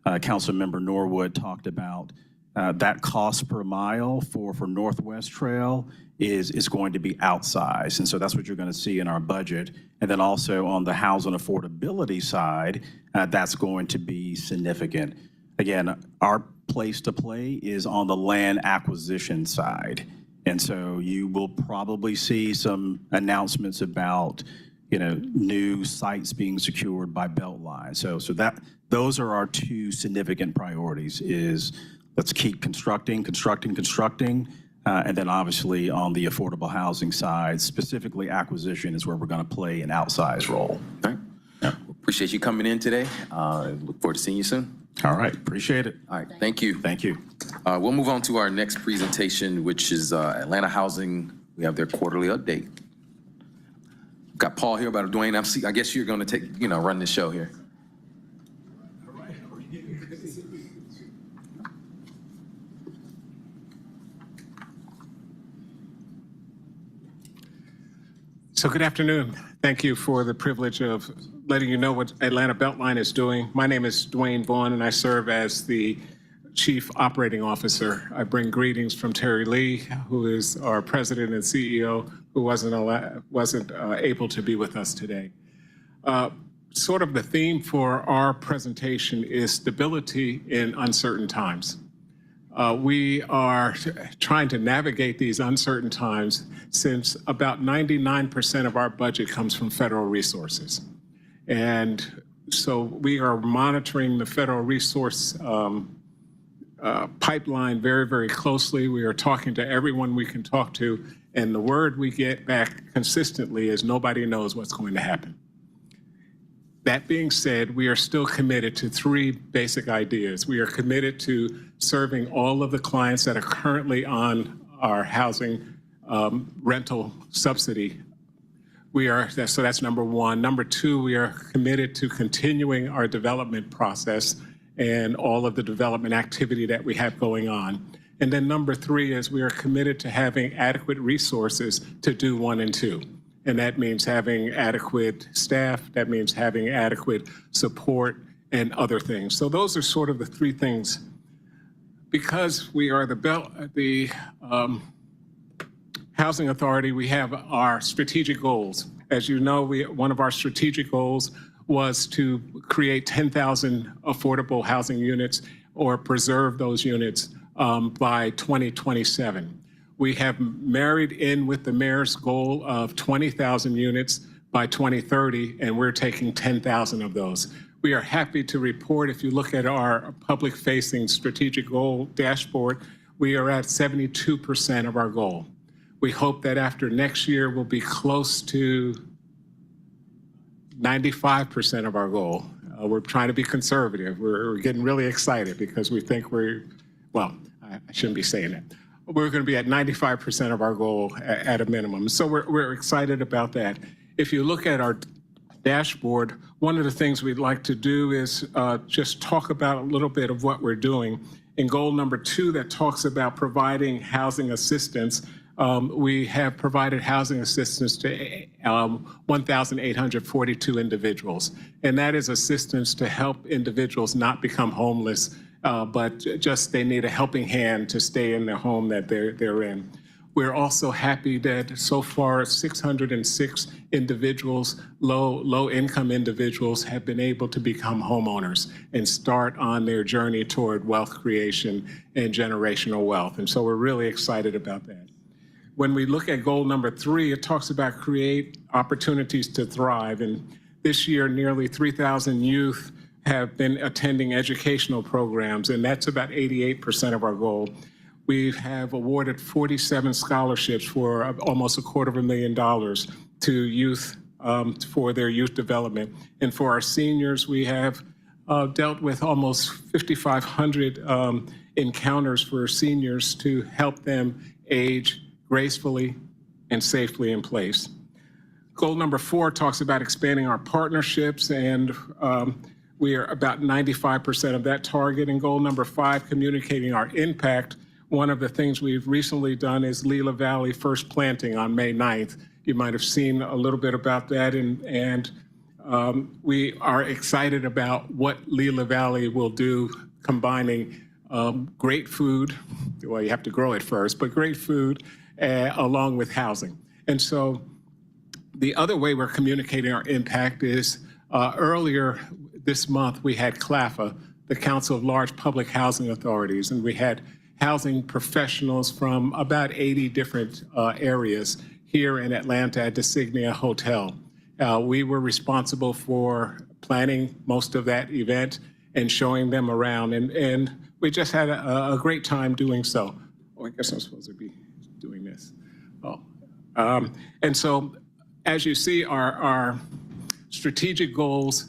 O: Councilmember Norwood talked about, that cost per mile for Northwest Trail is going to be outsized. And so that's what you're going to see in our budget. And then also on the housing affordability side, that's going to be significant. Again, our place to play is on the land acquisition side. And so you will probably see some announcements about new sites being secured by Beltline. So those are our two significant priorities is let's keep constructing, and then obviously on the affordable housing side, specifically acquisition is where we're going to play an outsized role.
A: All right. Yeah. Appreciate you coming in today. Look forward to seeing you soon.
O: All right, appreciate it.
A: All right, thank you.
O: Thank you.
A: We'll move on to our next presentation, which is Atlanta Housing. We have their quarterly update. Got Paul here about Dwayne. I guess you're going to run this show here.
R: So good afternoon. Thank you for the privilege of letting you know what Atlanta Beltline is doing. My name is Dwayne Vaughn, and I serve as the Chief Operating Officer. I bring greetings from Terry Lee, who is our President and CEO, who wasn't able to be with us today. Sort of the theme for our presentation is stability in uncertain times. We are trying to navigate these uncertain times since about 99% of our budget comes from federal resources. And so we are monitoring the federal resource pipeline very, very closely. We are talking to everyone we can talk to, and the word we get back consistently is nobody knows what's going to happen. That being said, we are still committed to three basic ideas. We are committed to serving all of the clients that are currently on our housing rental subsidy. So that's number one. Number two, we are committed to continuing our development process and all of the development activity that we have going on. And then number three is we are committed to having adequate resources to do 1 and 2. And that means having adequate staff, that means having adequate support and other things. So those are sort of the three things. Because we are the Housing Authority, we have our strategic goals. As you know, one of our strategic goals was to create 10,000 affordable housing units or preserve those units by 2027. We have married in with the mayor's goal of 20,000 units by 2030, and we're taking 10,000 of those. We are happy to report, if you look at our public-facing strategic goal dashboard, we are at 72% of our goal. We hope that after next year, we'll be close to 95% of our goal. We're trying to be conservative. We're getting really excited because we think I shouldn't be saying that. We're going to be at 95% of our goal at a minimum. So we're excited about that. If you look at our dashboard, one of the things we'd like to do is just talk about a little bit of what we're doing. In goal number 2 that talks about providing housing assistance, we have provided housing assistance to 1,842 individuals. And that is assistance to help individuals not become homeless, but just they need a helping hand to stay in the home that they're in. We're also happy that so far 606 individuals, low-income individuals, have been able to become homeowners and start on their journey toward wealth creation and generational wealth. And so we're really excited about that. When we look at goal number 3, it talks about create opportunities to thrive. And this year, nearly 3,000 youth have been attending educational programs, and that's about 88% of our goal. We have awarded 47 scholarships for almost $250,000 to youth for their youth development. And for our seniors, we have dealt with almost 5,500 encounters for seniors to help them age gracefully and safely in place. Goal number 4 talks about expanding our partnerships, and we are about 95% of that target. And goal number 5, communicating our impact. One of the things we've recently done is Lila Valley First Planting on May 9th. You might have seen a little bit about that, and we are excited about what Lila Valley will do, combining great food, well, you have to grow it first, but great food along with housing. And so the other way we're communicating our impact is earlier this month, we had CLAFA, the Council of Large Public Housing Authorities, and we had housing professionals from about 80 different areas here in Atlanta at Designia Hotel. We were responsible for planning most of that event and showing them around, and we just had a great time doing so. Oh, I guess I'm supposed to be doing this. Oh, and so as you see, our strategic goals,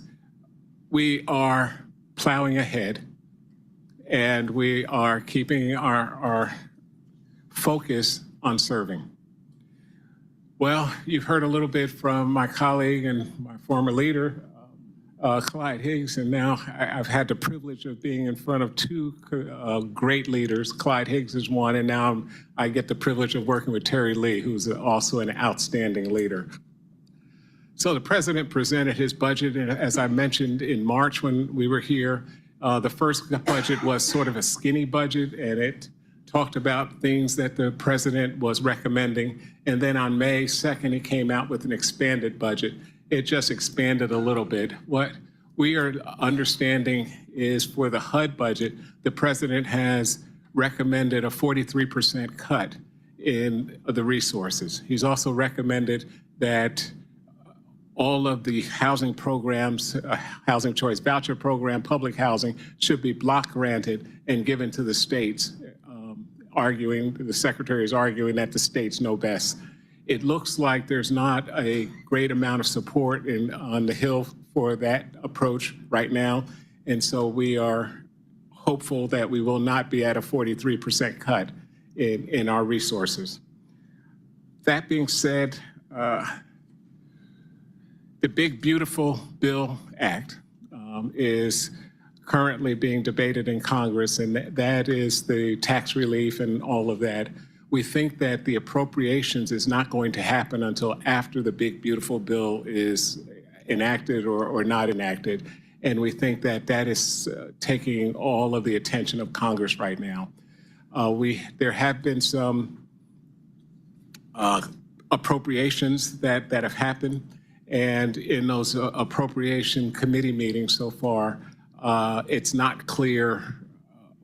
R: we are plowing ahead, and we are keeping our focus on serving. Well, you've heard a little bit from my colleague and my former leader, Clyde Higgs, and now I've had the privilege of being in front of 2 great leaders. Clyde Higgs is one, and now I get the privilege of working with Terry Lee, who's also an outstanding leader. So the president presented his budget, and as I mentioned in March when we were here, the first budget was sort of a skinny budget, and it talked about things that the president was recommending. And then on May 2nd, he came out with an expanded budget. It just expanded a little bit. What we are understanding is for the HUD budget, the president has recommended a 43% cut in the resources. He's also recommended that all of the housing programs, Housing Choice Voucher Program, public housing, should be block granted and given to the states, the secretary is arguing that the states know best. It looks like there's not a great amount of support on the Hill for that approach right now, and so we are hopeful that we will not be at a 43% cut in our resources. That being said, the Big Beautiful Bill Act is currently being debated in Congress, and that is the tax relief and all of that. We think that the appropriations is not going to happen until after the Big Beautiful Bill is enacted or not enacted, and we think that that is taking all of the attention of Congress right now. There have been some appropriations that have happened, and in those appropriation committee meetings so far, it's not clear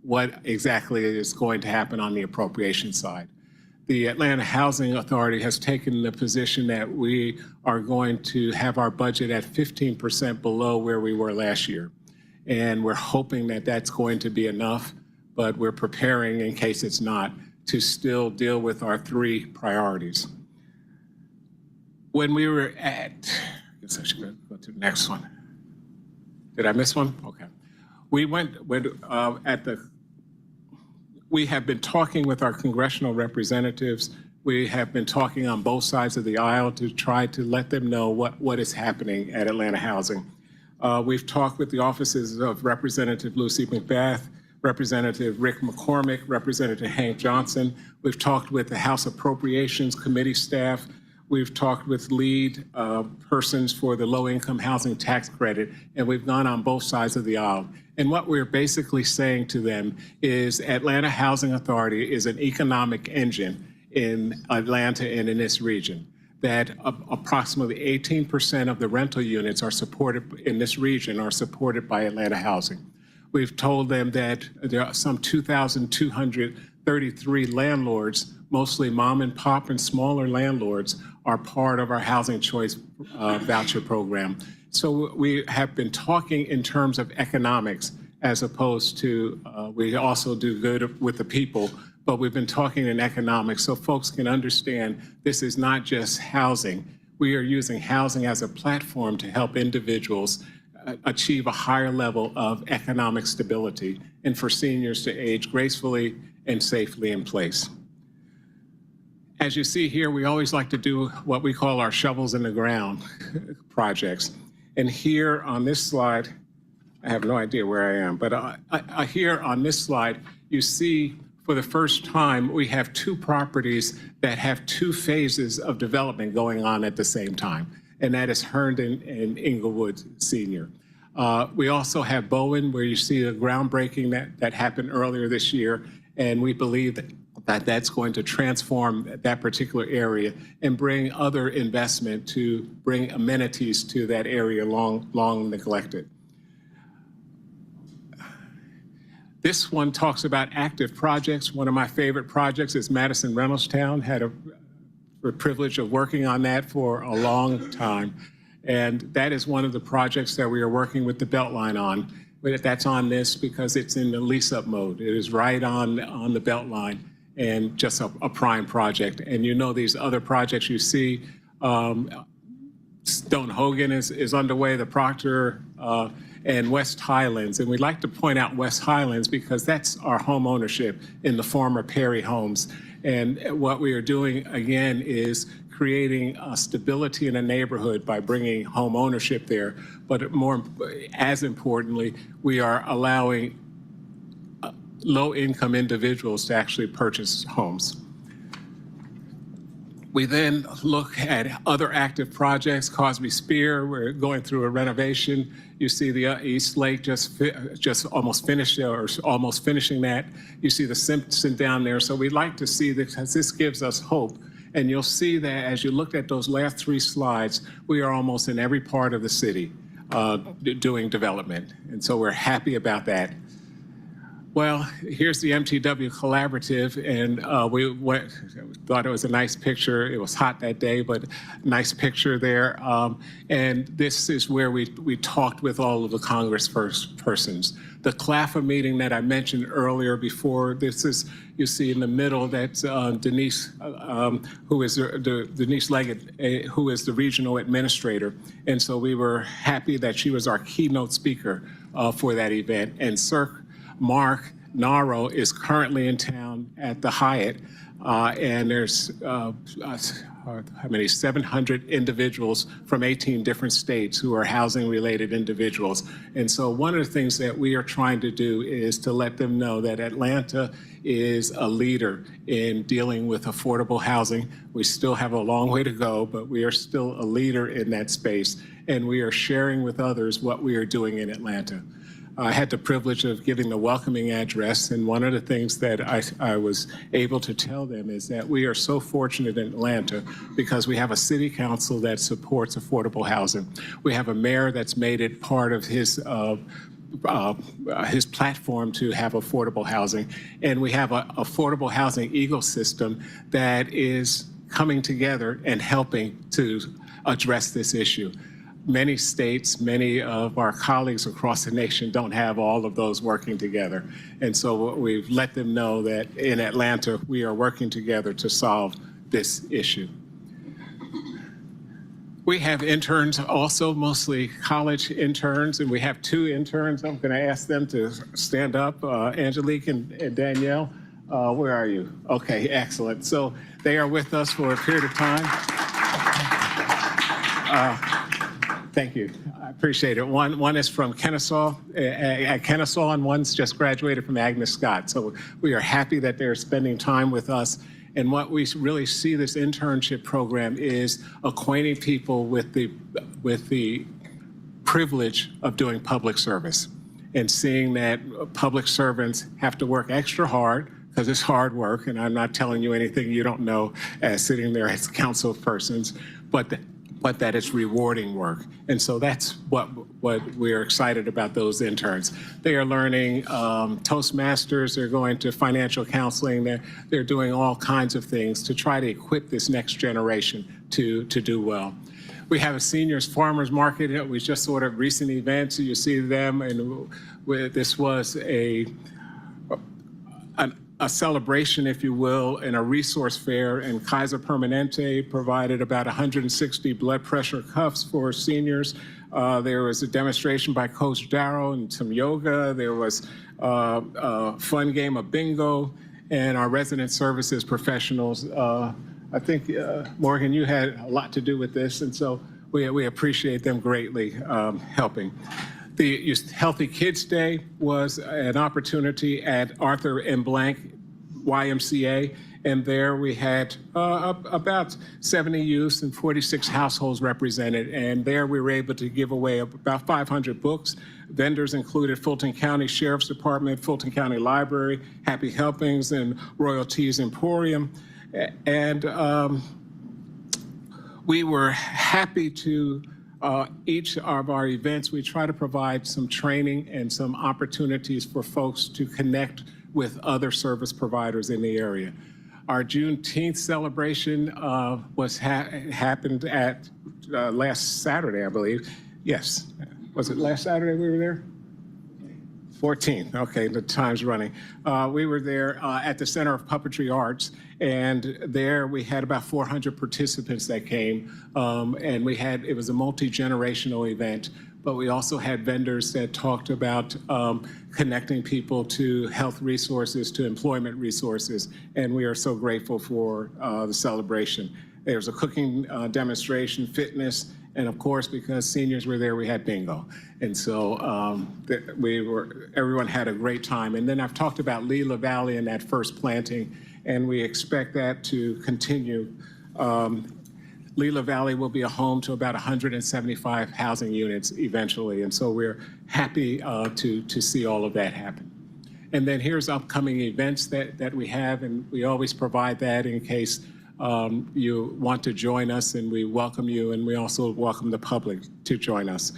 R: what exactly is going to happen on the appropriation side. The Atlanta Housing Authority has taken the position that we are going to have our budget at 15% below where we were last year. And we're hoping that that's going to be enough, but we're preparing in case it's not to still deal with our 3 priorities. When we were at, I guess I should go to the next one. Did I miss one? Okay. We have been talking with our congressional representatives. We have been talking on both sides of the aisle to try to let them know what is happening at Atlanta Housing. We've talked with the offices of Representative Lucy McBath, Representative Rick McCormick, Representative Hank Johnson. We've talked with the House Appropriations Committee staff. We've talked with lead persons for the low-income housing tax credit, and we've gone on both sides of the aisle. And what we're basically saying to them is Atlanta Housing Authority is an economic engine in Atlanta and in this region, that approximately 18% of the rental units are supported in this region are supported by Atlanta Housing. We've told them that there are some 2,233 landlords, mostly mom and pop and smaller landlords, are part of our Housing Choice Voucher Program. So we have been talking in terms of economics as opposed to, we also do good with the people, but we've been talking in economics so folks can understand this is not just housing. we are using housing as a platform to help individuals achieve a higher level of economic stability and for seniors to age gracefully and safely in place. As you see here, we always like to do what we call our shovels in the ground projects. And here on this slide, I have no idea where I am, but here on this slide, you see for the first time, we have two properties that have two phases of development going on at the same time, and that is Herndon and Inglewood Senior. We also have Bowen, where you see the groundbreaking that happened earlier this year, and we believe that that's going to transform that particular area and bring other investment to bring amenities to that area long neglected. This one talks about active projects. One of my favorite projects is Madison Reynoldstown. Had a privilege of working on that for a long time. And that is one of the projects that we are working with the Beltline on. But that's on this because it's in the lease-up mode. It is right on the Beltline and just a prime project. And you know these other projects you see, Stone Hogan is underway, the Proctor, and West Highlands. And we'd like to point out West Highlands because that's our home ownership in the former Perry homes. And what we are doing, again, is creating stability in a neighborhood by bringing home ownership there. But as importantly, we are allowing low-income individuals to actually purchase homes. We then look at other active projects. Cosby Spear, we're going through a renovation. You see the East Lake just almost finished or almost finishing that. You see the Simpson down there. So we'd like to see this, because this gives us hope. And you'll see that as you look at those last three slides, we are almost in every part of the city doing development. And so we're happy about that. Well, here's the MTW Collaborative, and we thought it was a nice picture. It was hot that day, but nice picture there. And this is where we talked with all of the congresspersons. The CLAFA meeting that I mentioned earlier before, this is, you see in the middle, that's Denise, who is Denise Leggett, who is the regional administrator. And so we were happy that she was our keynote speaker for that event. And Sir Mark Naro is currently in town at the Hyatt, and there's how many, 700 individuals from 18 different states who are housing-related individuals. And so one of the things that we are trying to do is to let them know that Atlanta is a leader in dealing with affordable housing. We still have a long way to go, but we are still a leader in that space, and we are sharing with others what we are doing in Atlanta. I had the privilege of giving the welcoming address, and one of the things that I was able to tell them is that we are so fortunate in Atlanta because we have a city council that supports affordable housing. We have a mayor that's made it part of his platform to have affordable housing, and we have an affordable housing ecosystem that is coming together and helping to address this issue. Many states, many of our colleagues across the nation don't have all of those working together. And so we've let them know that in Atlanta, we are working together to solve this issue. We have interns also, mostly college interns, and we have two interns. I'm going to ask them to stand up, Angelique and Danielle. Where are you? Okay, excellent. So they are with us for a period of time. Thank you. I appreciate it. One is from Kennesaw, at Kennesaw, and one's just graduated from Agnes Scott. So we are happy that they're spending time with us. And what we really see this internship program is acquainting people with the privilege of doing public service and seeing that public servants have to work extra hard, because it's hard work, and I'm not telling you anything you don't know as sitting there as council persons, but that it's rewarding work. And so that's what we're excited about those interns. They are learning Toastmasters, they're going to financial counseling, they're doing all kinds of things to try to equip this next generation to do well. We have a seniors farmers market. We just sort of recent events, you see them, and this was a celebration, if you will, and a resource fair, and Kaiser Permanente provided about 160 blood pressure cuffs for seniors. There was a demonstration by Coach Darrow and some yoga. There was a fun game of bingo, and our resident services professionals. I think, Morgan, you had a lot to do with this, and so we appreciate them greatly helping. The Healthy Kids Day was an opportunity at Arthur M. Blank YMCA, and there we had about 70 youths and 46 households represented, and there we were able to give away about 500 books. Vendors included Fulton County Sheriff's Department, Fulton County Library, Happy Helpings, and Royalties Emporium. And we were happy to, each of our events, we try to provide some training and some opportunities for folks to connect with other service providers in the area. Our Juneteenth celebration happened at last Saturday, I believe. Yes, was it last Saturday we were there? 14th, okay, the time's running. We were there at the Center of Puppetry Arts, and there we had about 400 participants that came, and it was a multi-generational event, but we also had vendors that talked about connecting people to health resources, to employment resources, and we are so grateful for the celebration. There was a cooking demonstration, fitness, and of course, because seniors were there, we had bingo. And so everyone had a great time. And then I've talked about Leela Valley and that first planting, and we expect that to continue. Leela Valley will be a home to about 175 housing units eventually. And so we're happy to see all of that happen. And then here's upcoming events that we have, and we always provide that in case you want to join us, and we welcome you, and we also welcome the public to join us.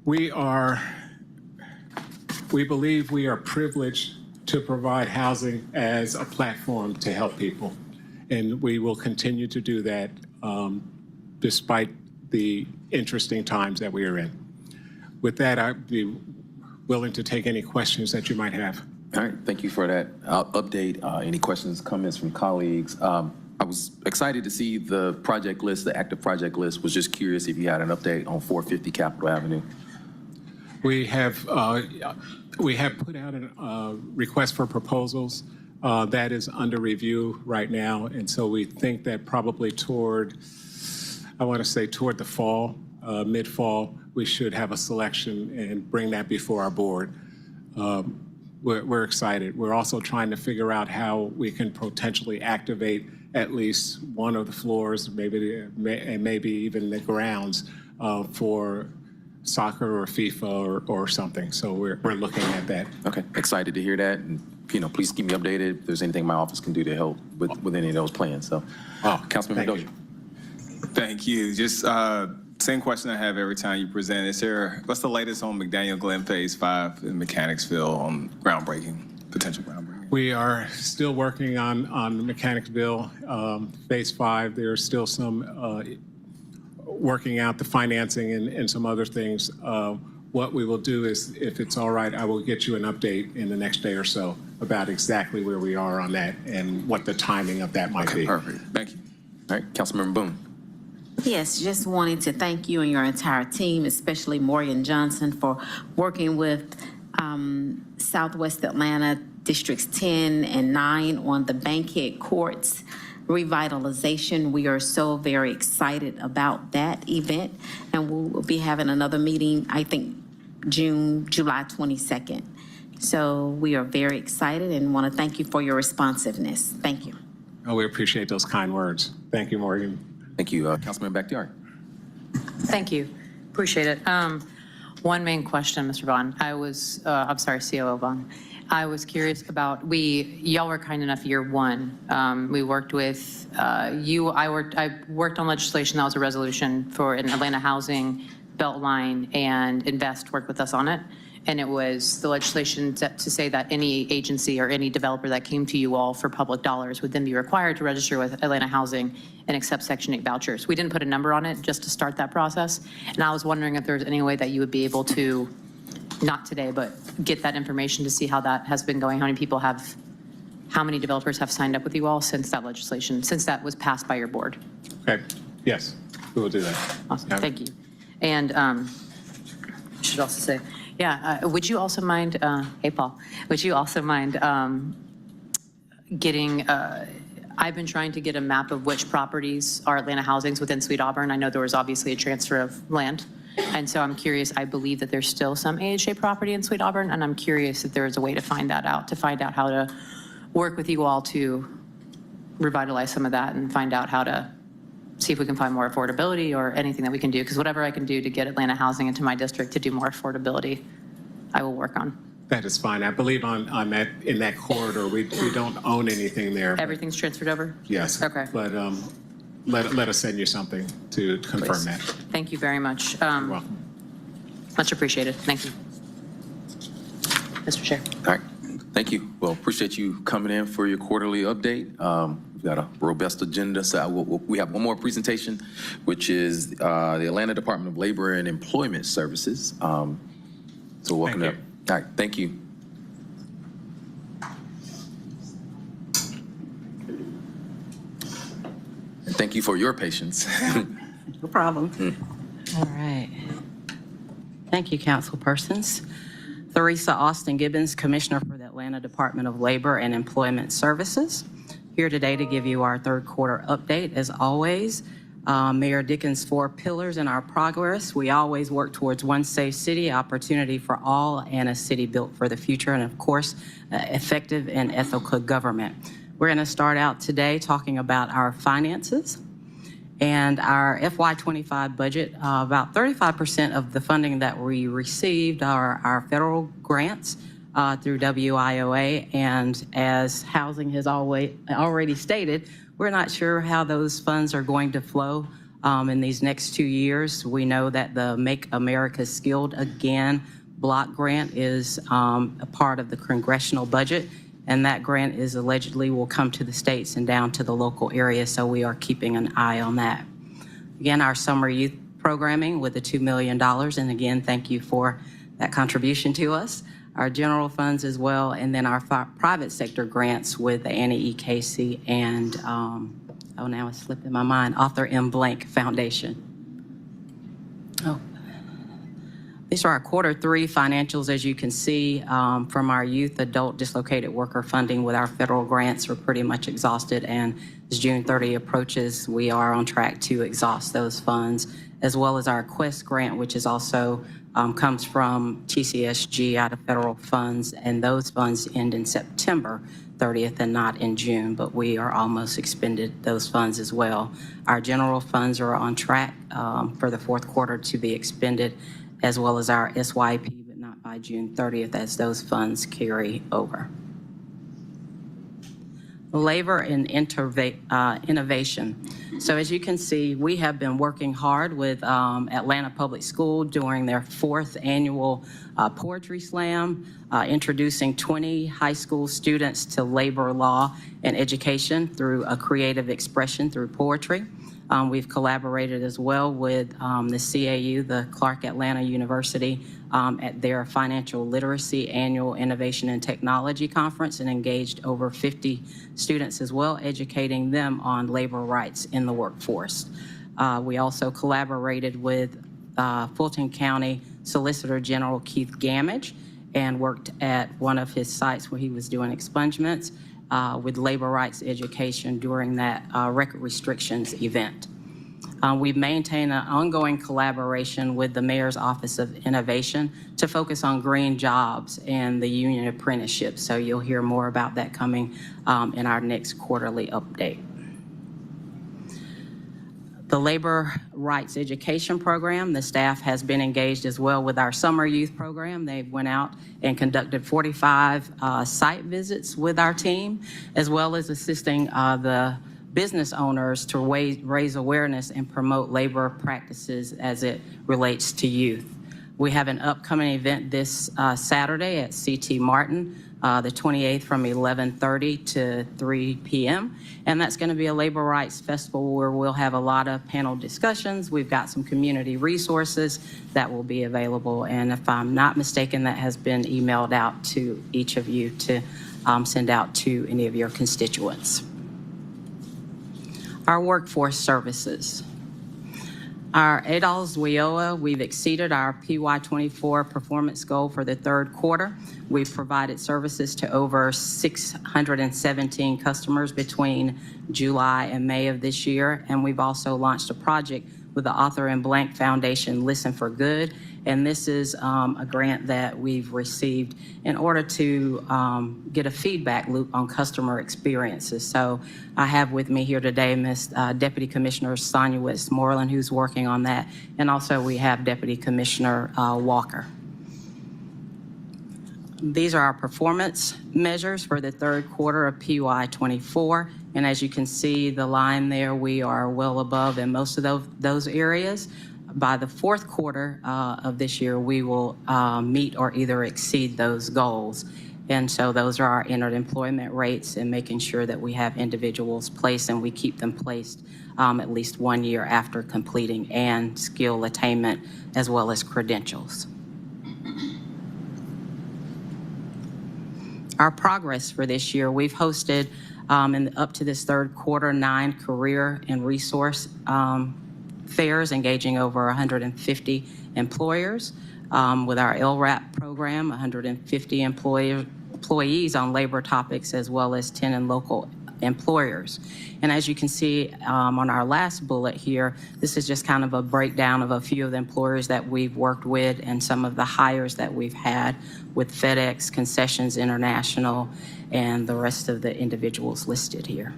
R: We believe we are privileged to provide housing as a platform to help people, and we will continue to do that despite the interesting times that we are in. With that, I'd be willing to take any questions that you might have.
A: All right, thank you for that update. Any questions, comments from colleagues? I was excited to see the project list, the active project list. Was just curious if you had an update on 450 Capitol Avenue.
R: We have put out a request for proposals. That is under review right now, and so we think that probably toward the fall, mid-fall, we should have a selection and bring that before our board. We're excited. We're also trying to figure out how we can potentially activate at least one of the floors, maybe even the grounds for soccer or FIFA or something. So we're looking at that.
A: Okay, excited to hear that. And, please keep me updated if there's anything my office can do to help with any of those plans. So, Councilman Mendoza.
Q: Thank you. Just same question I have every time you present. What's the latest on McDaniel Glen Phase 5 in Mechanicsville on potential groundbreaking?
R: We are still working on Mechanicsville Phase 5. There's still some working out the financing and some other things. What we will do is, if it's all right, I will get you an update in the next day or so about exactly where we are on that and what the timing of that might be.
A: Perfect. Thank you. All right, Councilmember Boone.
L: Yes, just wanting to thank you and your entire team, especially Morgan Johnson, for working with Southwest Atlanta Districts 10 and 9 on the Bankhead Courts revitalization. We are so very excited about that event, and we'll be having another meeting, I think, July 22nd. So we are very excited and want to thank you for your responsiveness. Thank you.
R: Oh, we appreciate those kind words. Thank you, Morgan.
A: Thank you, Councilman Bakhtiari.
N: Thank you. Appreciate it. One main question, Mr. Vaughn. I'm sorry, COO Vaughn. I was curious about, y'all were kind enough year one. We worked with you. I worked on legislation that was a resolution for an Atlanta Housing Beltline, and Invest worked with us on it. And it was the legislation to say that any agency or any developer that came to you all for public dollars would then be required to register with Atlanta Housing and accept Section 8 vouchers. We didn't put a number on it just to start that process. And I was wondering if there's any way that you would be able to, not today, but get that information to see how that has been going, how many people have how many developers have signed up with you all since that legislation, since that was passed by your board?
R: Okay, yes, we will do that.
N: Awesome,
R: Yeah.
N: thank you. And I should also say, would you also mind, hey, Paul, would you also mind getting, I've been trying to get a map of which properties are Atlanta Housings within Sweet Auburn. I know there was obviously a transfer of land. And so I'm curious, I believe that there's still some AHA property in Sweet Auburn, and I'm curious if there is a way to find that out, to find out how to work with you all to revitalize some of that and find out how to see if we can find more affordability or anything that we can do. Because whatever I can do to get Atlanta Housing into my district to do more affordability, I will work on.
R: That is fine. I believe on that, in that corridor, we don't own anything there.
N: Everything's transferred over?
R: Yes.
N: Okay.
R: But let us send you something to confirm
N: Please.
R: that.
N: Thank you very much.
R: You're welcome.
N: Much appreciated. Thank you. Mr. Chair.
A: All right, thank you. Well, appreciate you coming in for your quarterly update. We've got a robust agenda, so we have one more presentation, which is the Atlanta Department of Labor and Employment Services. So welcome up. All right, thank you. And thank you for your patience.
S: No problem. All right. Thank you, council persons. Theresa Austin Gibbons, Commissioner for the Atlanta Department of Labor and Employment Services. Here today to give you our third quarter update. As always, Mayor Dickens' 4 pillars in our progress. We always work towards one safe city, opportunity for all, and a city built for the future, and of course, effective and ethical government. We're going to start out today talking about our finances and our FY25 budget. About 35% of the funding that we received are our federal grants through WIOA, and as Housing has already stated, we're not sure how those funds are going to flow in these next 2 years. We know that the Make America Skilled Again block grant is a part of the congressional budget, and that grant is allegedly will come to the states and down to the local area, so we are keeping an eye on that. Again, our summer youth programming with the $2 million, and again, thank you for that contribution to us. Our general funds as well, and then our private sector grants with the Annie E. Casey and, oh, now it's slipping my mind, Arthur M. Blank Foundation. Oh. These are our Q3 financials, as you can see, from our youth, adult, dislocated worker funding with our federal grants are pretty much exhausted, and as June 30 approaches, we are on track to exhaust those funds, as well as our Quest grant, which is also comes from TCSG out of federal funds, and those funds end in September 30th and not in June, but we are almost expended those funds as well. Our general funds are on track for the fourth quarter to be expended, as well as our SYP, but not by June 30th as those funds carry over. Labor and innovation. So as you can see, we have been working hard with Atlanta Public School during their 4th annual Poetry Slam, introducing 20 high school students to labor law and education through a creative expression through poetry. We've collaborated as well with the CAU, the Clark Atlanta University, at their Financial Literacy Annual Innovation and Technology Conference, and engaged over 50 students as well, educating them on labor rights in the workforce. We also collaborated with Fulton County Solicitor General Keith Gamage and worked at one of his sites where he was doing expungements with labor rights education during that record restrictions event. We've maintained an ongoing collaboration with the Mayor's Office of Innovation to focus on green jobs and the union apprenticeship. So you'll hear more about that coming in our next quarterly update. The Labor Rights Education Program, the staff has been engaged as well with our summer youth program. They went out and conducted 45 site visits with our team, as well as assisting the business owners to raise awareness and promote labor practices as it relates to youth. We have an upcoming event this Saturday at CT Martin, the 28th from 11:30 to 3 p.m. And that's going to be a labor rights festival where we'll have a lot of panel discussions. We've got some community resources that will be available. And if I'm not mistaken, that has been emailed out to each of you to send out to any of your constituents. Our workforce services. Our ADALS WIOA, we've exceeded our PY24 performance goal for the third quarter. We've provided services to over 617 customers between July and May of this year, and we've also launched a project with the Author and Blank Foundation, Listen for Good, and this is a grant that we've received in order to get a feedback loop on customer experiences. So I have with me here today Deputy Commissioner Sonia Westmoreland, who's working on that, and also we have Deputy Commissioner Walker. These are our performance measures for the third quarter of PY24. And as you can see, the line there, we are well above in most of those areas. By the fourth quarter of this year, we will meet or either exceed those goals. And so those are our entered employment rates and making sure that we have individuals placed and we keep them placed at least 1 year after completing, and skill attainment as well as credentials. Our progress for this year, we've hosted up to this third quarter 9 career and resource fairs engaging over 150 employers. With our LRAP program, 150 employees on labor topics, as well as 10 in local employers. And as you can see on our last bullet here, this is just kind of a breakdown of a few of the employers that we've worked with and some of the hires that we've had with FedEx, Concessions International, and the rest of the individuals listed here.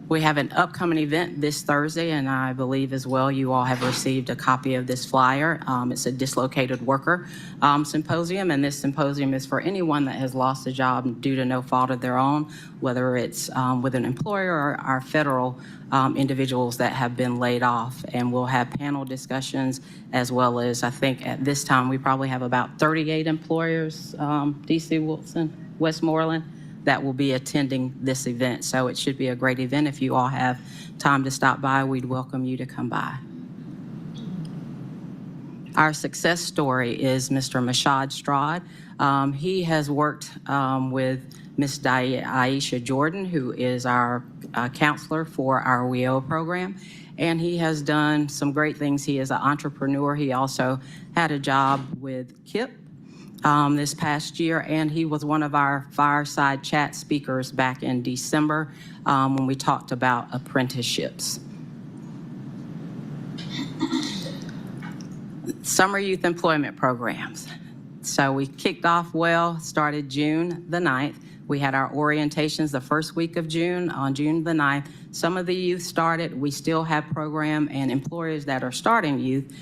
S: We have an upcoming event this Thursday, and I believe as well you all have received a copy of this flyer. It's a dislocated worker symposium, and this symposium is for anyone that has lost a job due to no fault of their own, whether it's with an employer or our federal individuals that have been laid off. And we'll have panel discussions, as well as, I think at this time we probably have about 38 employers, DC Wilson, Westmoreland, that will be attending this event. So it should be a great event. If you all have time to stop by, we'd welcome you to come by. Our success story is Mr. Mashad Strad. He has worked with Ms. Aisha Jordan, who is our counselor for our WIO program. And he has done some great things. He is an entrepreneur. He also had a job with KIP this past year, and he was one of our fireside chat speakers back in December when we talked about apprenticeships. Summer youth employment programs. So we kicked off well, started June the 9th. We had our orientations the first week of June, on June the 9th. Some of the youth started. We still have program and employers that are starting youth.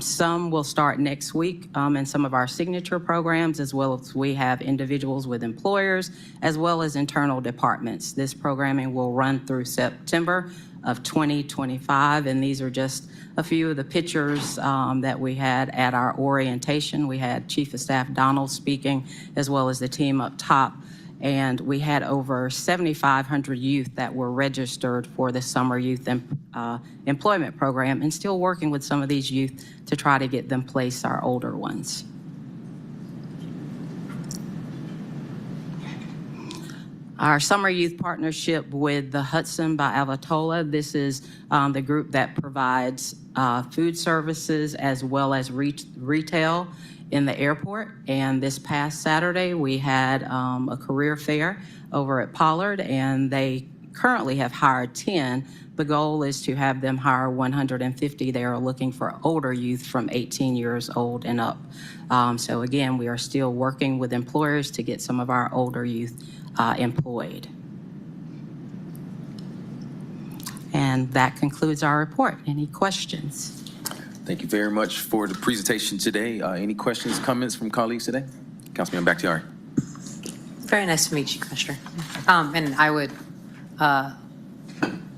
S: Some will start next week in some of our signature programs, as well as we have individuals with employers, as well as internal departments. This programming will run through September of 2025, and these are just a few of the pictures that we had at our orientation. We had Chief of Staff Donald speaking, as well as the team up top. And we had over 7,500 youth that were registered for the Summer Youth Employment Program, and still working with some of these youth to try to get them placed, our older ones. Our Summer Youth Partnership with the Hudson by Avatola. This is the group that provides food services as well as retail in the airport. And this past Saturday, we had a career fair over at Pollard, and they currently have hired 10. The goal is to have them hire 150. They are looking for older youth from 18 years old and up. So again, we are still working with employers to get some of our older youth employed. And that concludes our report. Any questions?
A: Thank you very much for the presentation today. Any questions, comments from colleagues today? Councilman, back to you, Ari.
N: Very nice to meet you, Commissioner. And I would,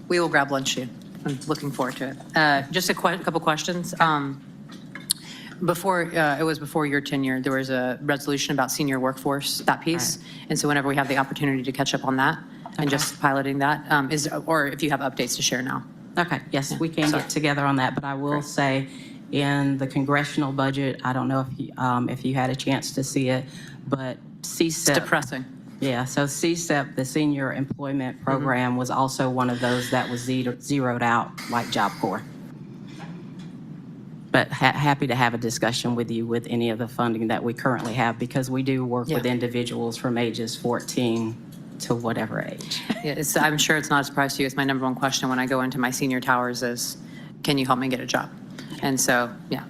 N: we will grab lunch soon. I'm looking forward to it. Just a couple questions. Before, it was before your tenure, there was a resolution about senior workforce, that piece. Right. And so whenever we have the opportunity to catch up on that, and just piloting that, or if you have updates to share now.
S: Okay, yes, we can get together on that, but I will say in the congressional budget. I don't know if you had a chance to see it, but CSEP.
N: It's depressing.
S: Yeah, so CSEP, the Senior Employment Program, was also one of those that was zeroed out like Job Corps. But happy to have a discussion with you with any of the funding that we currently have, because we do work with individuals from ages 14 to whatever age.
N: Yeah, I'm sure it's not a surprise to you. It's my number one question when I go into my senior towers is, can you help me get a job? And so, yeah,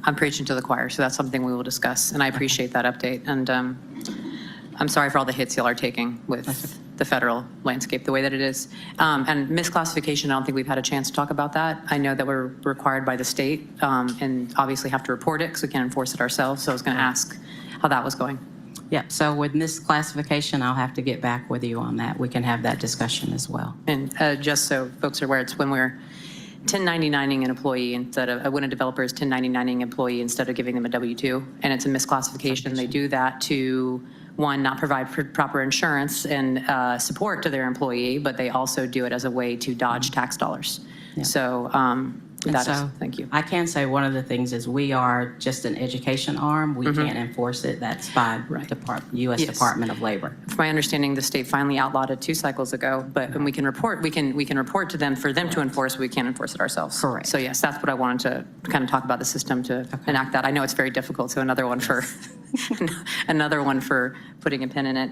N: I'm preaching to the choir, so that's something we will discuss, and I appreciate that update. And I'm sorry for all the hits y'all are taking with the federal landscape the way that it is. And misclassification, I don't think we've had a chance to talk about that. I know that we're required by the state and obviously have to report it because we can't enforce it ourselves. So I was going to ask how that was going.
S: Yeah, so with misclassification, I'll have to get back with you on that. We can have that discussion as well.
N: And just so folks are aware, it's when we're 1099ing an employee instead of, when a developer is 1099ing an employee instead of giving them a W-2, and it's a misclassification. They do that to, one, not provide proper insurance and support to their employee, but they also do it as a way to dodge tax dollars.
S: Yeah.
N: So thank you.
S: I can say one of the things is we are just an education arm. We can't enforce it. That's by U.S. Department of Labor.
N: From my understanding, the state finally outlawed it 2 cycles ago, but when we can report to them for them to enforce, we can't enforce it ourselves.
S: Correct.
N: So yes, that's what I wanted to kind of talk about the system to enact that. I know it's very difficult, so another one for putting a pin in it.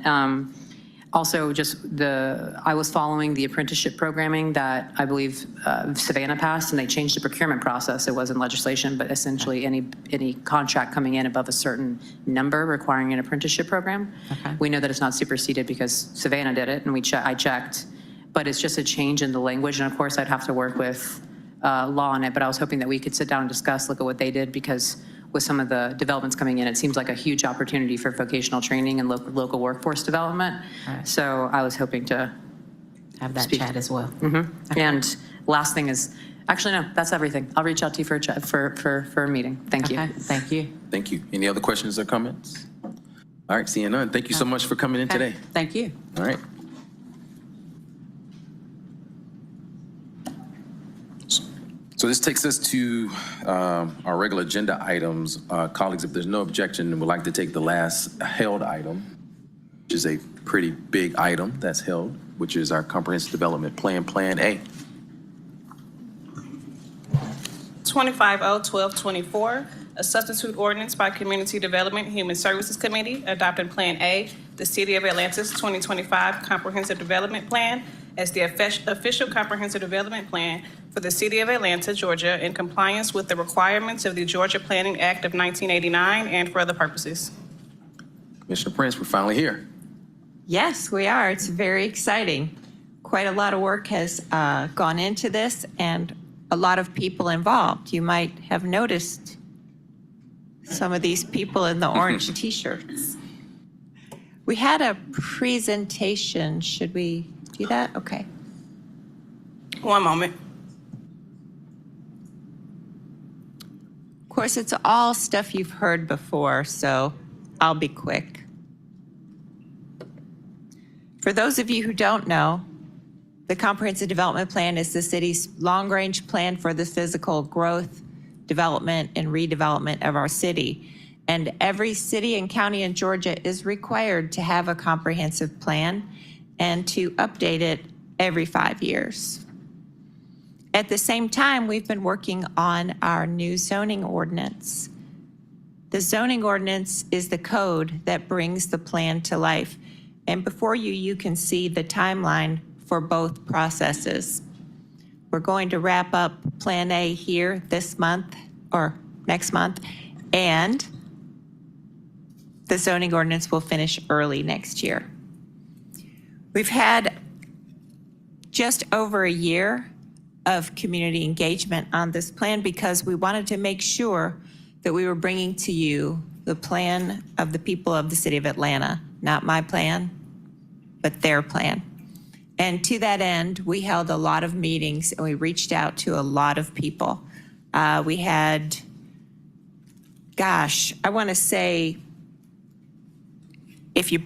N: Also, I was following the apprenticeship programming that I believe Savannah passed, and they changed the procurement process. It wasn't legislation, but essentially any contract coming in above a certain number requiring an apprenticeship program. We know that it's not superseded because Savannah did it, and I checked, but it's just a change in the language. And of course, I'd have to work with law on it, but I was hoping that we could sit down and discuss, look at what they did, because with some of the developments coming in, it seems like a huge opportunity for vocational training and local workforce development. So I was hoping to
S: have that chat as well.
N: And last thing is, actually, no, that's everything. I'll reach out to you for a meeting. Thank you.
S: Thank you.
A: Thank you. Any other questions or comments? All right, seeing none. Thank you so much for coming in today.
S: Thank you.
A: All right. So this takes us to our regular agenda items. Colleagues, if there's no objection, we'd like to take the last held item, which is a pretty big item that's held, which is our Comprehensive Development Plan, Plan A.
B: 25-0-12-24, a substitute ordinance by Community Development and Human Services Committee adopting Plan A, the City of Atlanta's 2025 Comprehensive Development Plan, as the official comprehensive development plan for the City of Atlanta, Georgia, in compliance with the requirements of the Georgia Planning Act of 1989 and for other purposes.
A: Commissioner Prince, we're finally here.
T: Yes, we are. It's very exciting. Quite a lot of work has gone into this and a lot of people involved. You might have noticed some of these people in the orange t-shirts. We had a presentation. Should we do that? Okay.
B: One moment.
T: Of course, it's all stuff you've heard before, so I'll be quick. For those of you who don't know, the Comprehensive Development Plan is the city's long-range plan for the physical growth, development, and redevelopment of our city. And every city and county in Georgia is required to have a comprehensive plan and to update it every 5 years. At the same time, we've been working on our new zoning ordinance. The zoning ordinance is the code that brings the plan to life. And before you, you can see the timeline for both processes. We're going to wrap up Plan A here this month or next month, and the zoning ordinance will finish early next year. We've had just over a year of community engagement on this plan because we wanted to make sure that we were bringing to you the plan of the people of the City of Atlanta, not my plan, but their plan. And to that end, we held a lot of meetings and we reached out to a lot of people. We had, gosh, I want to say, if you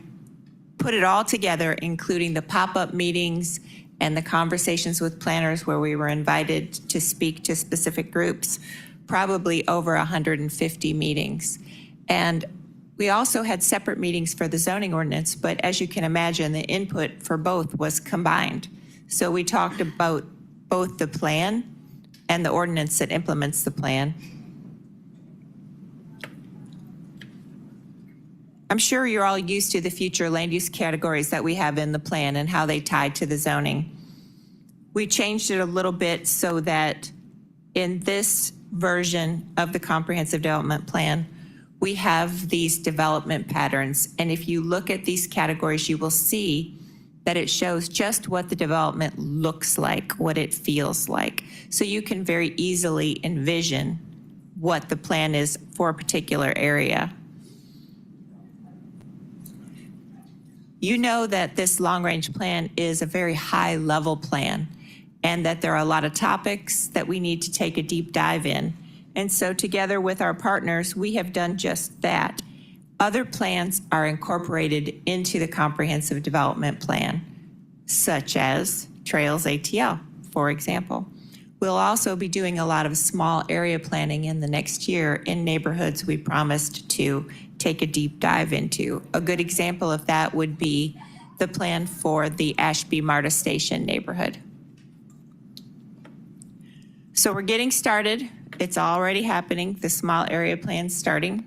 T: put it all together, including the pop-up meetings and the conversations with planners where we were invited to speak to specific groups, probably over 150 meetings. And we also had separate meetings for the zoning ordinance, but as you can imagine, the input for both was combined. So we talked about both the plan and the ordinance that implements the plan. I'm sure you're all used to the future land use categories that we have in the plan and how they tie to the zoning. We changed it a little bit so that in this version of the comprehensive development plan, we have these development patterns. And if you look at these categories, you will see that it shows just what the development looks like, what it feels like. So you can very easily envision what the plan is for a particular area. You know that this long-range plan is a very high-level plan and that there are a lot of topics that we need to take a deep dive in. And so together with our partners, we have done just that. Other plans are incorporated into the comprehensive development plan, such as Trails ATL, for example. We'll also be doing a lot of small area planning in the next year in neighborhoods we promised to take a deep dive into. A good example of that would be the plan for the Ashby-Marta Station neighborhood. So we're getting started. It's already happening. The small area plan's starting.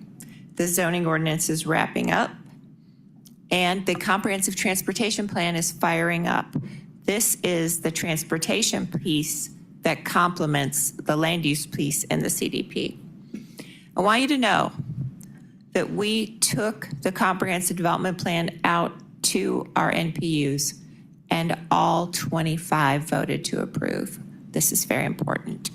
T: The zoning ordinance is wrapping up. And the comprehensive transportation plan is firing up. This is the transportation piece that complements the land use piece in the CDP. I want you to know that we took the comprehensive development plan out to our NPUs and all 25 voted to approve. This is very important.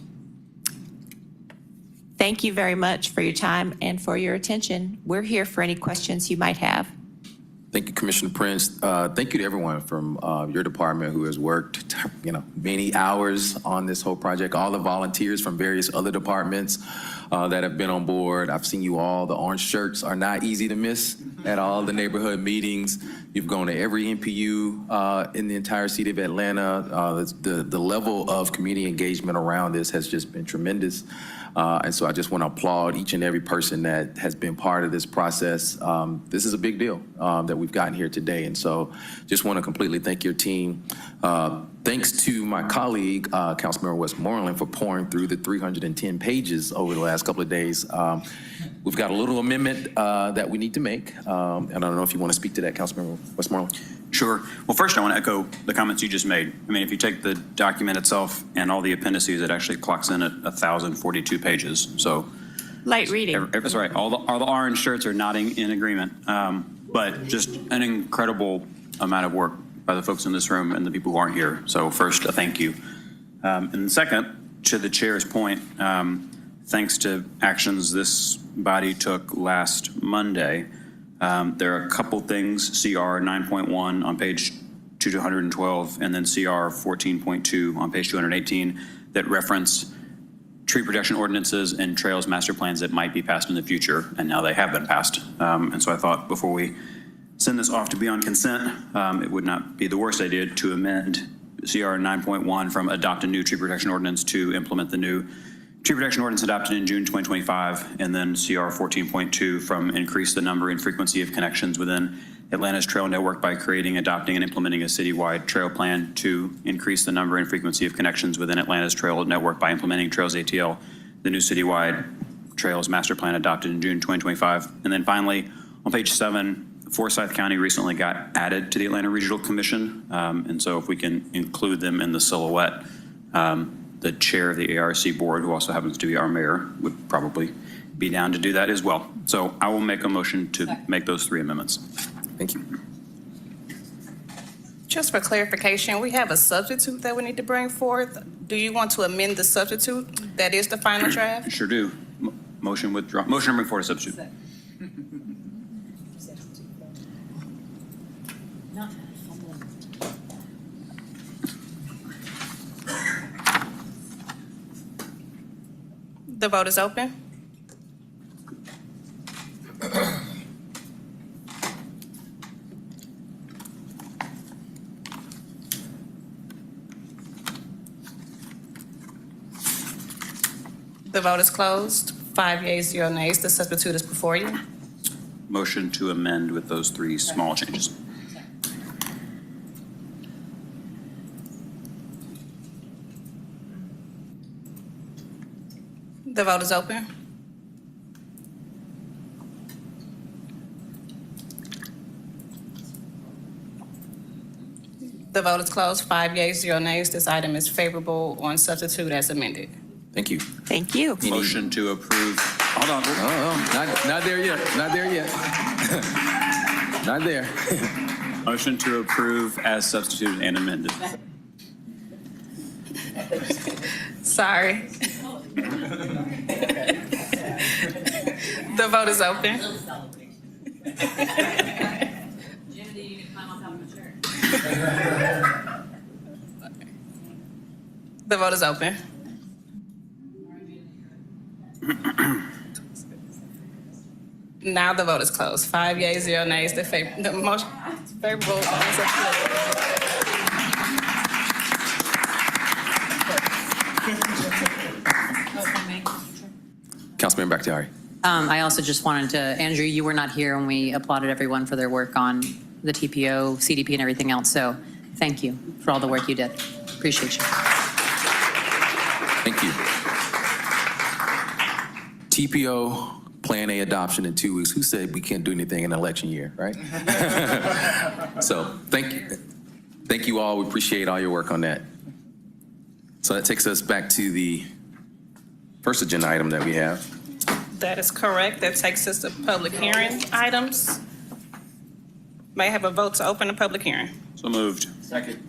T: Thank you very much for your time and for your attention. We're here for any questions you might have.
A: Thank you, Commissioner Prince. Thank you to everyone from your department who has worked, many hours on this whole project, all the volunteers from various other departments that have been on board. I've seen you all. The orange shirts are not easy to miss at all the neighborhood meetings. You've gone to every NPU in the entire city of Atlanta. The level of community engagement around this has just been tremendous. And so I just want to applaud each and every person that has been part of this process. This is a big deal that we've gotten here today. And so just want to completely thank your team. Thanks to my colleague, Councilmember Westmoreland, for pouring through the 310 pages over the last couple of days. We've got a little amendment that we need to make. And I don't know if you want to speak to that, Councilmember Westmoreland.
U: Sure. Well, first I want to echo the comments you just made. I mean, if you take the document itself and all the appendices, it actually clocks in at 1,042 pages. So
T: light reading.
U: That's right. All the orange shirts are nodding in agreement. But just an incredible amount of work by the folks in this room and the people who aren't here. So first, a thank you. And second, to the chair's point, thanks to actions this body took last Monday, there are a couple things, CR 9.1 on page 212 and then CR 14.2 on page 218 that reference tree protection ordinances and trails master plans that might be passed in the future, and now they have been passed. And so I thought before we send this off to be on consent, it would not be the worst idea to amend CR 9.1 from adopt a new tree protection ordinance to implement the new tree protection ordinance adopted in June 2025, and then CR 14.2 from increase the number and frequency of connections within Atlanta's trail network by creating, adopting, and implementing a citywide trail plan to increase the number and frequency of connections within Atlanta's trail network by implementing Trails ATL, the new citywide trails master plan adopted in June 2025. And then finally, on page 7, Forsyth County recently got added to the Atlanta Regional Commission. And so if we can include them in the silhouette, the chair of the ARC board, who also happens to be our mayor, would probably be down to do that as well. So I will make a motion to make those 3 amendments.
A: Thank you.
B: Just for clarification, we have a substitute that we need to bring forth. Do you want to amend the substitute that is the final draft?
U: Sure do. Motion withdraw. Motion to bring forward a substitute.
B: The vote is open. The vote is closed. 5 yeas, 0 nays. The substitute is before you.
U: Motion to amend with those 3 small changes.
B: The vote is open. The vote is closed. 5 yeas, 0 nays. This item is favorable on substitute as amended.
A: Thank you.
T: Thank you.
U: Motion to approve. Hold on.
A: Not there yet. Not there yet. Not there.
U: Motion to approve as substituted and amended.
B: Sorry. The vote is open. The vote is open. Now the vote is closed. 5 yeas, 0 nays. The motion is favorable.
A: Councilman Bakhtiari.
N: I also just wanted to, Andrew, you were not here when we applauded everyone for their work on the TPO, CDP, and everything else. So thank you for all the work you did. Appreciate you.
A: Thank you. TPO Plan A adoption in 2 weeks. Who said we can't do anything in an election year, right? So thank you. Thank you all. We appreciate all your work on that. So that takes us back to the first agenda item that we have.
B: That is correct. That takes us to public hearing items. May I have a vote to open the public hearing?
U: So moved. Second.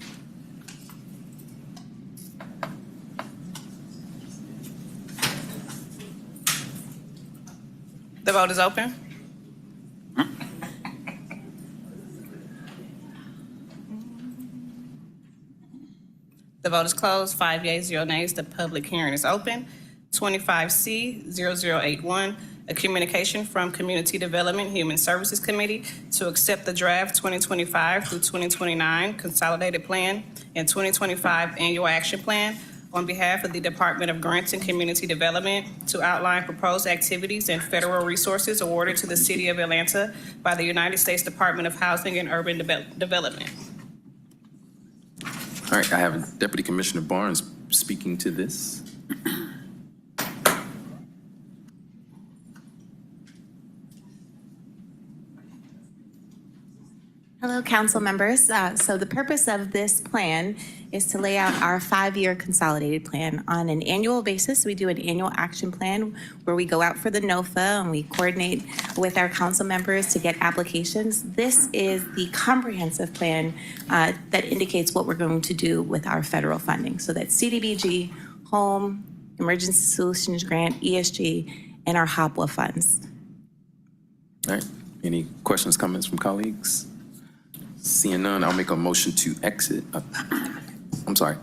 B: The vote is open. The vote is closed. 5 yeas, 0 nays. The public hearing is open. 25C0081, a communication from Community Development Human Services Committee to accept the draft 2025 through 2029 Consolidated Plan and 2025 Annual Action Plan on behalf of the Department of Grants and Community Development to outline proposed activities and federal resources awarded to the City of Atlanta by the United States Department of Housing and Urban Development.
A: All right, I have Deputy Commissioner Barnes speaking to this.
C: Hello, council members. So the purpose of this plan is to lay out our 5-year consolidated plan. On an annual basis, we do an annual action plan where we go out for the NOFA and we coordinate with our council members to get applications. This is the comprehensive plan that indicates what we're going to do with our federal funding. So that's CDBG, Home, Emergency Solutions Grant, ESG, and our HOPWA funds.
A: All right, any questions, comments from colleagues? Seeing none, I'll make a motion to exit. I'm sorry.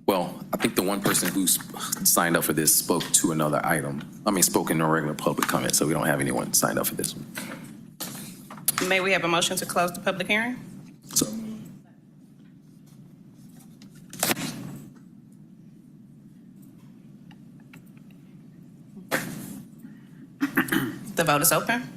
A: Well, I think the one person who signed up for this spoke to another item. Spoke in a regular public comment, so we don't have anyone signed up for this one.
B: May we have a motion to close the public hearing?
A: So,
B: the vote is open.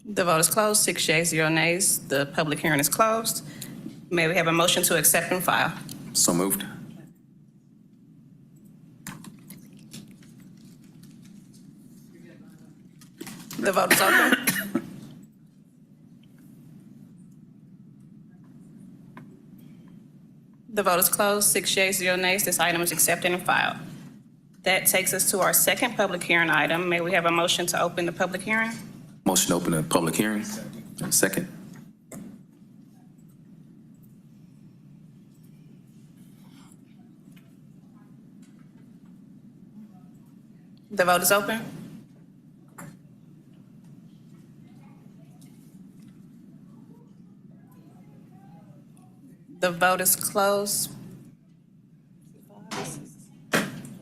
B: The vote is closed. 6 yeas, 0 nays. The public hearing is closed. May we have a motion to accept and file?
A: so moved.
B: The vote is open. The vote is closed. 6 yeas, 0 nays. This item is accepted and filed. That takes us to our second public hearing item. May we have a motion to open the public hearing?
A: Motion to open a public hearing. Second.
B: The vote is open. The vote is closed.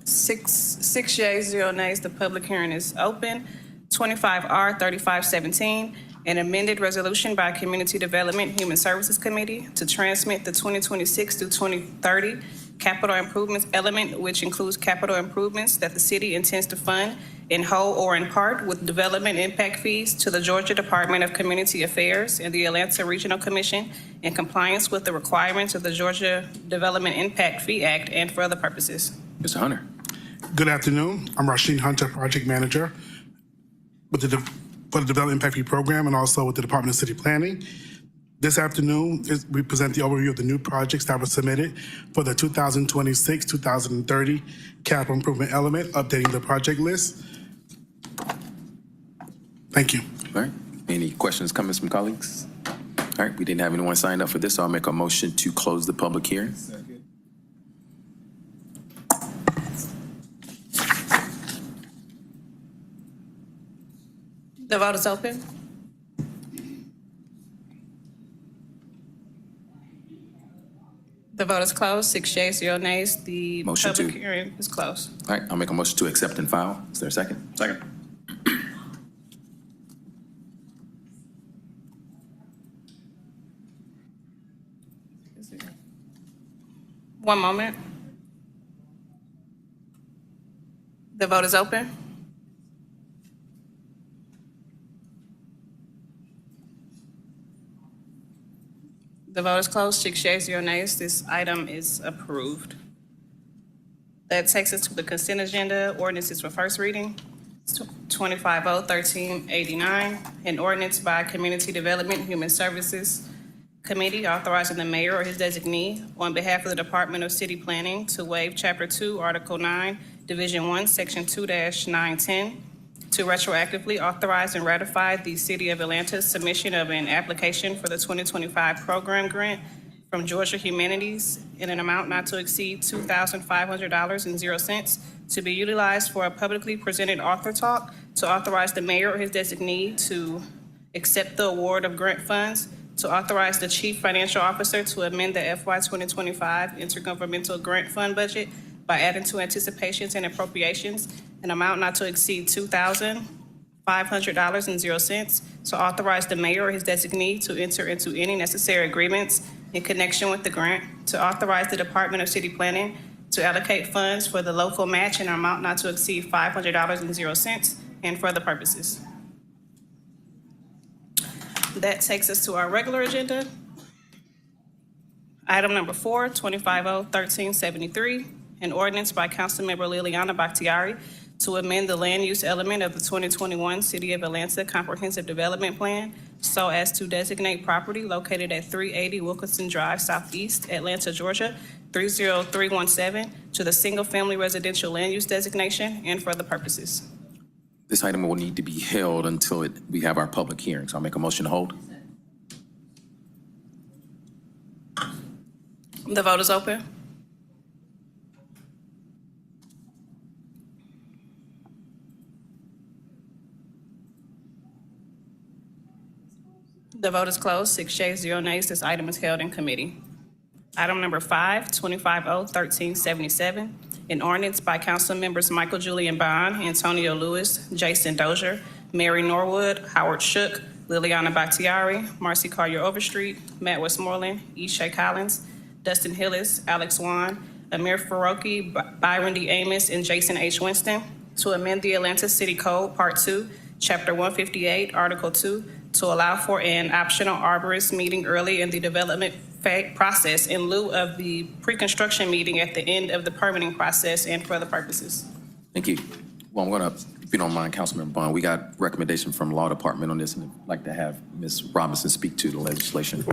B: 6 yeas, 0 nays. The public hearing is open. 25R 3517, An amended resolution by Community Development and Human Services Committee to transmit the 2026 through 2030 capital improvements element, which includes capital improvements that the city intends to fund in whole or in part with development impact fees to the Georgia Department of Community Affairs and the Atlanta Regional Commission in compliance with the requirements of the Georgia Development Impact Fee Act and for other purposes.
A: Mr. Hunter.
E: Good afternoon. I'm Rasheen Hunter, Project Manager for the Development Impact Fee Program and also with the Department of City Planning. This afternoon, we present the overview of the new projects that were submitted for the 2026-2030 capital improvement element, updating the project list. Thank you.
A: All right. Any questions, comments from colleagues? All right. We didn't have anyone signed up for this, so I'll make a motion to close the public hearing.
B: The vote is open. The vote is closed. 6 yeas, 0 nays. The
A: Motion
B: public
A: to-
B: hearing is closed.
A: All right. I'll make a motion to accept and file. Is there a second?
U: Second.
B: One moment. The vote is open. The vote is closed. 6 yeas, 0 nays. This item is approved. That takes us to the consent agenda. Ordinances for first reading. 25-0-1389, an ordinance by Community Development and Human Services Committee authorizing the mayor or his designee on behalf of the Department of City Planning to waive Chapter 2, Article 9, Division 1, Section 2-910, to retroactively authorize and ratify the City of Atlanta's submission of an application for the 2025 program grant from Georgia Humanities in an amount not to exceed $2,500.00 to be utilized for a publicly presented author talk, to authorize the mayor or his designee to accept the award of grant funds, to authorize the chief financial officer to amend the FY 2025 intergovernmental grant fund budget by adding to anticipations and appropriations an amount not to exceed $2,500.00, to authorize the mayor or his designee to enter into any necessary agreements in connection with the grant, to authorize the Department of City Planning to allocate funds for the local match in an amount not to exceed $500.00 and for other purposes. That takes us to our regular agenda. Item number 4, 25-0-1373, an ordinance by Councilmember Liliana Bakhtiari to amend the land use element of the 2021 City of Atlanta Comprehensive Development Plan so as to designate property located at 380 Wilkinson Drive Southeast, Atlanta, Georgia, 30317 to the single-family residential land use designation and for other purposes.
A: This item will need to be held until we have our public hearing, so I'll make a motion to hold.
B: The vote is open. The vote is closed. 6 yeas, 0 nays. This item is held in committee. Item number 5, 25-0-1377, an ordinance by council members Michael Julian Bond, Antonio Lewis, Jason Dozier, Mary Norwood, Howard Shook, Liliana Bakhtiari, Marcy Collier Overstreet, Matt Westmoreland, Ishay Collins, Dustin Hillis, Alex Wan, Amir Faroki, Byron D. Amos, and Jason H. Winston to amend the Atlanta City Code, Part 2, Chapter 158, Article 2, to allow for an optional arborist meeting early in the development process in lieu of the pre-construction meeting at the end of the permitting process and for other purposes.
A: Thank you. Well, I'm going to, if you don't mind, Councilmember Bond, we got recommendation from Law Department on this, and I'd like to have Ms. Robinson speak to the legislation.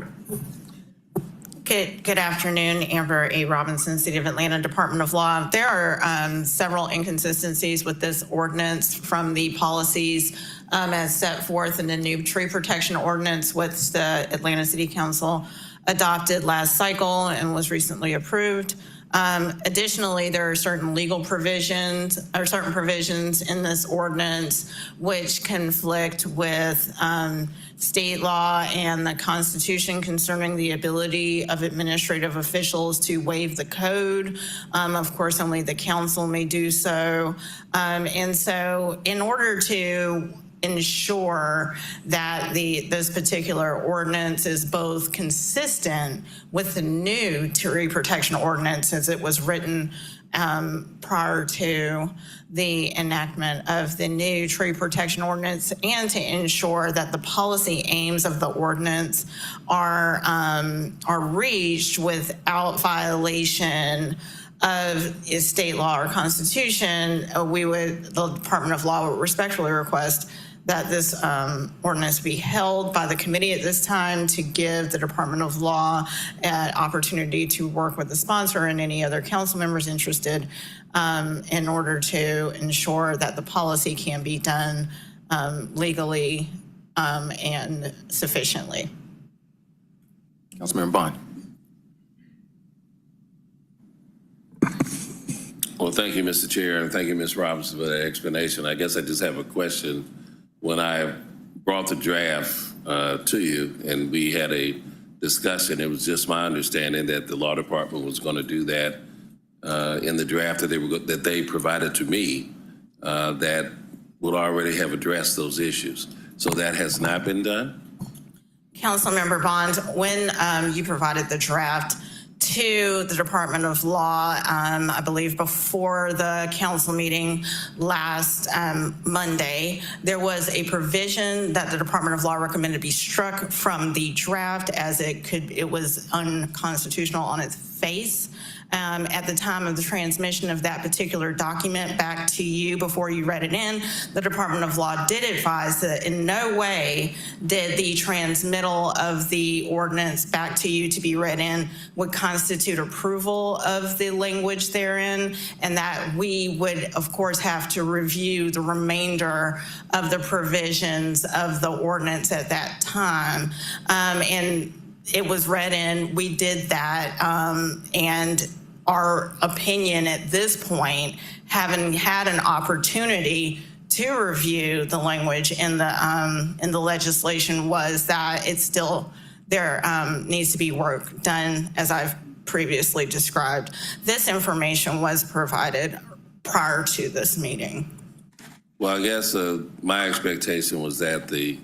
G: Good afternoon, Amber A. Robinson, City of Atlanta Department of Law. There are several inconsistencies with this ordinance from the policies as set forth in the new tree protection ordinance, which the Atlanta City Council adopted last cycle and was recently approved. Additionally, there are certain legal provisions or certain provisions in this ordinance which conflict with state law and the Constitution concerning the ability of administrative officials to waive the code. Of course, only the council may do so. And so in order to ensure that this particular ordinance is both consistent with the new tree protection ordinance as it was written prior to the enactment of the new tree protection ordinance, and to ensure that the policy aims of the ordinance are reached without violation of state law or constitution. The Department of Law would respectfully request that this ordinance be held by the committee at this time to give the Department of Law an opportunity to work with the sponsor and any other council members interested in order to ensure that the policy can be done legally and sufficiently.
A: Councilmember Bond.
F: Well, thank you, Mr. Chair, and thank you, Ms. Robinson, for that explanation. I guess I just have a question. When I brought the draft to you and we had a discussion, it was just my understanding that the law department was going to do that in the draft that they provided to me that would already have addressed those issues. So that has not been done?
G: Councilmember Bond, when you provided the draft to the Department of Law, I believe before the council meeting last Monday, there was a provision that the Department of Law recommended be struck from the draft as it was unconstitutional on its face. At the time of the transmission of that particular document back to you before you read it in, the Department of Law did advise that in no way did the transmittal of the ordinance back to you to be read in would constitute approval of the language therein, and that we would, of course, have to review the remainder of the provisions of the ordinance at that time. And it was read in, we did that, and our opinion at this point, having had an opportunity to review the language in the legislation, was that it's still, there needs to be work done as I've previously described. This information was provided prior to this meeting.
F: Well, I guess my expectation was that the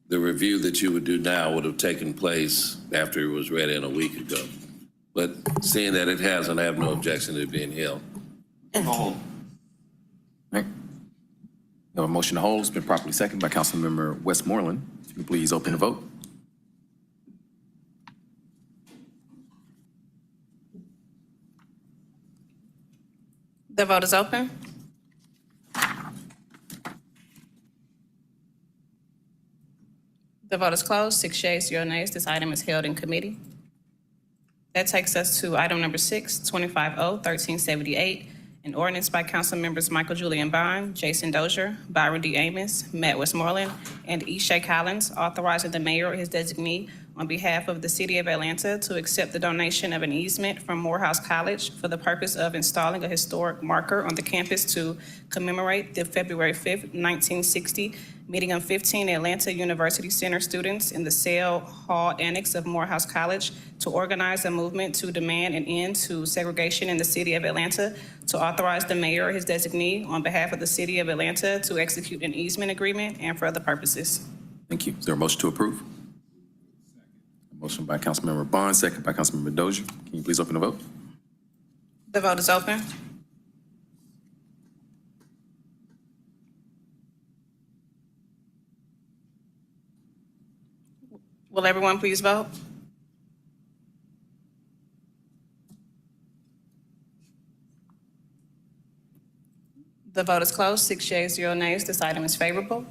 F: review that you would do now would have taken place after it was read in a week ago. But seeing that it hasn't, I have no objection to it being held.
A: Hold. Right. We have a motion to hold. It's been properly seconded by Councilmember Westmoreland. If you please open the vote.
B: The vote is open. The vote is closed. 6 yeas, 0 nays. This item is held in committee. That takes us to item number 6, 2050-1378, an ordinance by council members Michael Julian Bond, Jason Dozier, Byron D. Amos, Matt Westmoreland, and Ishay Collins, authorizing the mayor or his designee on behalf of the city of Atlanta to accept the donation of an easement from Morehouse College for the purpose of installing a historic marker on the campus to commemorate the February 5th, 1960 meeting of 15 Atlanta University Center students in the Sale Hall Annex of Morehouse College to organize a movement to demand an end to segregation in the city of Atlanta, to authorize the mayor or his designee on behalf of the city of Atlanta to execute an easement agreement and for other purposes.
A: Thank you. Is there a motion to approve? Motion by Councilmember Bond, second by Councilmember Dozier. Can you please open the vote?
B: The vote is open. Will everyone please vote? The vote is closed. 6 yeas, 0 nays. This item is favorable.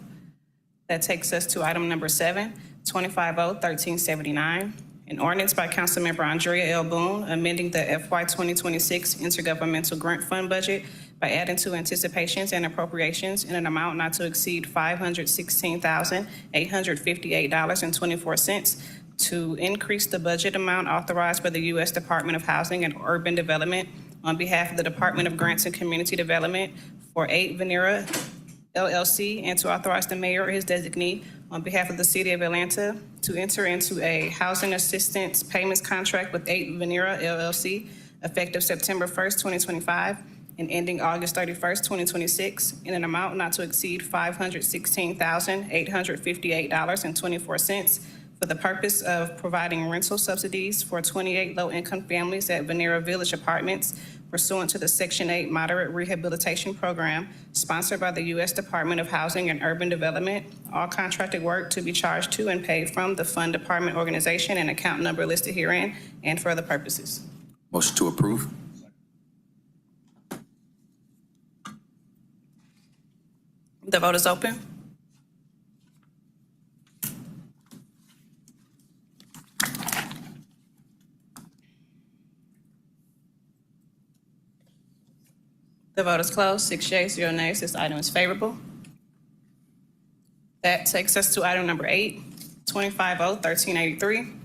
B: That takes us to item number 7, 2050-1379, an ordinance by Councilmember Andrea L. Boone amending the FY 2026 intergovernmental grant fund budget by adding to anticipations and appropriations in an amount not to exceed $516,858.24 to increase the budget amount authorized by the U.S. Department of Housing and Urban Development on behalf of the Department of Grants and Community Development for 8 Venera LLC, and to authorize the mayor or his designee on behalf of the city of Atlanta to enter into a housing assistance payments contract with 8 Venera LLC effective September 1st, 2025, and ending August 31st, 2026, in an amount not to exceed $516,858.24 for the purpose of providing rental subsidies for 28 low-income families at Venera Village Apartments pursuant to the Section 8 Moderate Rehabilitation Program sponsored by the U.S. Department of Housing and Urban Development. All contracted work to be charged to and paid from the Fund Department organization and account number listed herein and for other purposes.
A: Motion to approve.
B: The vote is open. The vote is closed. 6 yeas, 0 nays. This item is favorable. That takes us to item number 8, 25-0-1383.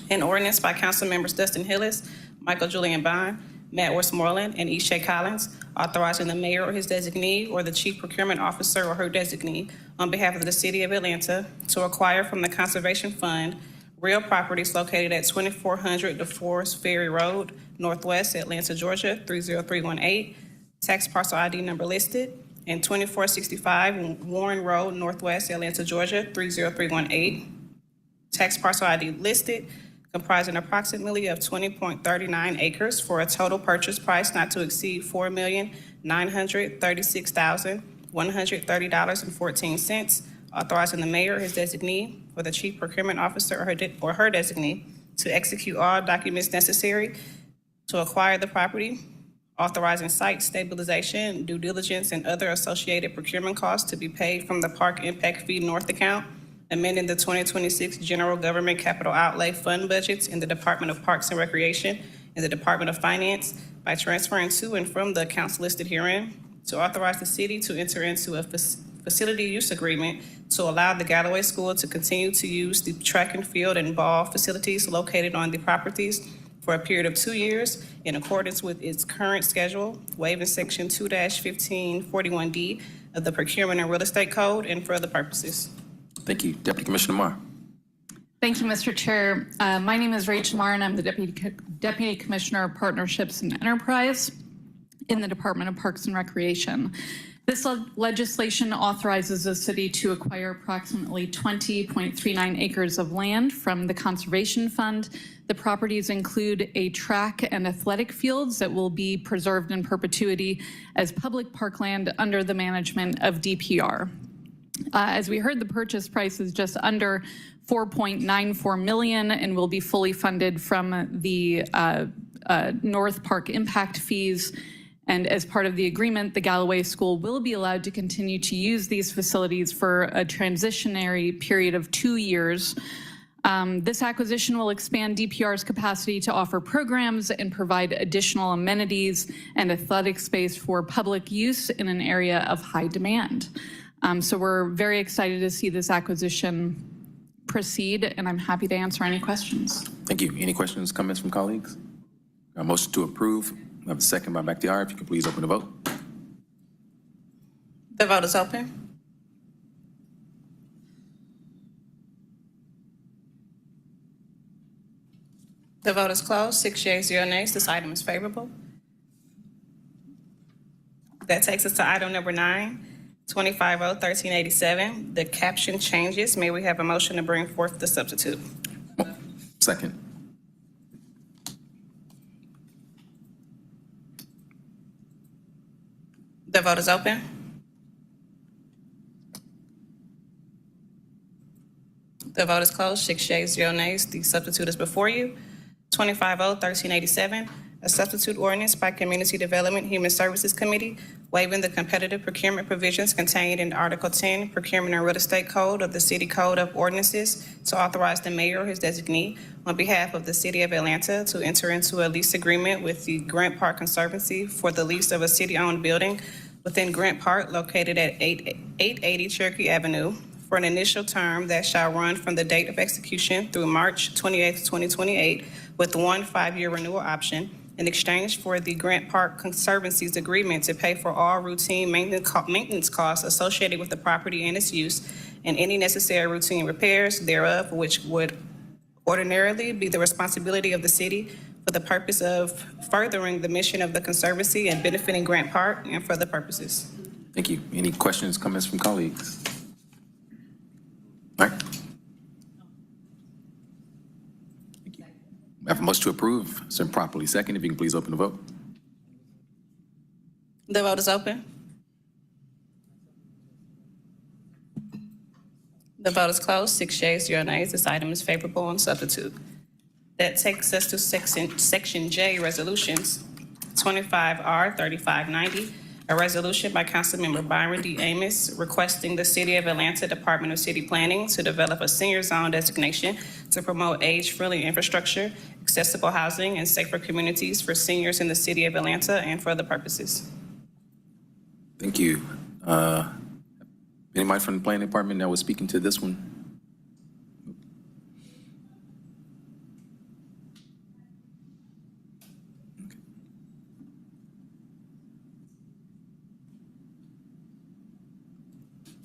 B: An ordinance by council members Dustin Hillis, Michael Julian Bond, Matt Westmoreland, and Ishay Collins, authorizing the mayor or his designee or the chief procurement officer or her designee on behalf of the city of Atlanta to acquire from the Conservation Fund real properties located at 2400 DeForest Ferry Road, Northwest, Atlanta, Georgia, 30318, tax parcel ID number listed, and 2465 Warren Road, Northwest, Atlanta, Georgia, 30318, tax parcel ID listed, comprising approximately of 20.39 acres for a total purchase price not to exceed $4,936,130.14, authorizing the mayor, his designee, or the chief procurement officer or her designee to execute all documents necessary to acquire the property, authorizing site stabilization, due diligence, and other associated procurement costs to be paid from the Park Impact Fee North account, amending the 2026 General Government Capital Outlay Fund budgets in the Department of Parks and Recreation and the Department of Finance by transferring to and from the accounts listed herein, to authorize the city to enter into a facility use agreement to allow the Galloway School to continue to use the track and field and ball facilities located on the properties for a period of 2 years in accordance with its current schedule, waiving Section 2-1541D of the Procurement and Real Estate Code and for other purposes.
A: Thank you. Deputy Commissioner Marr.
D: Thank you, Mr. Chair. My name is Rachel Marr, and I'm the Deputy Commissioner of Partnerships and Enterprise in the Department of Parks and Recreation. This legislation authorizes the city to acquire approximately 20.39 acres of land from the Conservation Fund. The properties include a track and athletic fields that will be preserved in perpetuity as public parkland under the management of DPR. As we heard, the purchase price is just under $4.94 million and will be fully funded from the North Park impact fees. And as part of the agreement, the Galloway School will be allowed to continue to use these facilities for a transitionary period of 2 years. This acquisition will expand DPR's capacity to offer programs and provide additional amenities and athletic space for public use in an area of high demand. So we're very excited to see this acquisition proceed, and I'm happy to answer any questions.
A: Thank you. Any questions, comments from colleagues? A motion to approve. We have a second by Bakhtiar. If you can please open the vote.
B: The vote is open. The vote is closed. 6 yeas, 0 nays. This item is favorable. That takes us to item number 9, 25-0-1387. The caption changes. May we have a motion to bring forth the substitute?
A: Second.
B: The vote is open. The vote is closed. 6 yeas, 0 nays. The substitute is before you. 25-0-1387, a substitute ordinance by Community Development Human Services Committee waiving the competitive procurement provisions contained in Article 10 Procurement and Real Estate Code of the City Code of Ordinances to authorize the mayor or his designee on behalf of the City of Atlanta to enter into a lease agreement with the Grant Park Conservancy for the lease of a city-owned building within Grant Park located at 880 Cherokee Avenue for an initial term that shall run from the date of execution through March 28, 2028, with one 5-year renewal option in exchange for the Grant Park Conservancy's agreement to pay for all routine maintenance costs associated with the property and its use and any necessary routine repairs thereof, which would ordinarily be the responsibility of the city for the purpose of furthering the mission of the Conservancy and benefiting Grant Park and for other purposes.
A: Thank you. Any questions, comments from colleagues? All right. Thank you. I have a motion to approve. It's been properly second. If you can please open the vote.
B: The vote is open. The vote is closed. 6 yeas, 0 nays. This item is favorable on substitute. That takes us to Section J, Resolutions. 25R 3590, a resolution by Councilmember Byron D. Amos requesting the City of Atlanta Department of City Planning to develop a senior zone designation to promote age-friendly infrastructure, accessible housing, and safer communities for seniors in the City of Atlanta and for other purposes.
A: Thank you. Anybody from the planning department that was speaking to this one?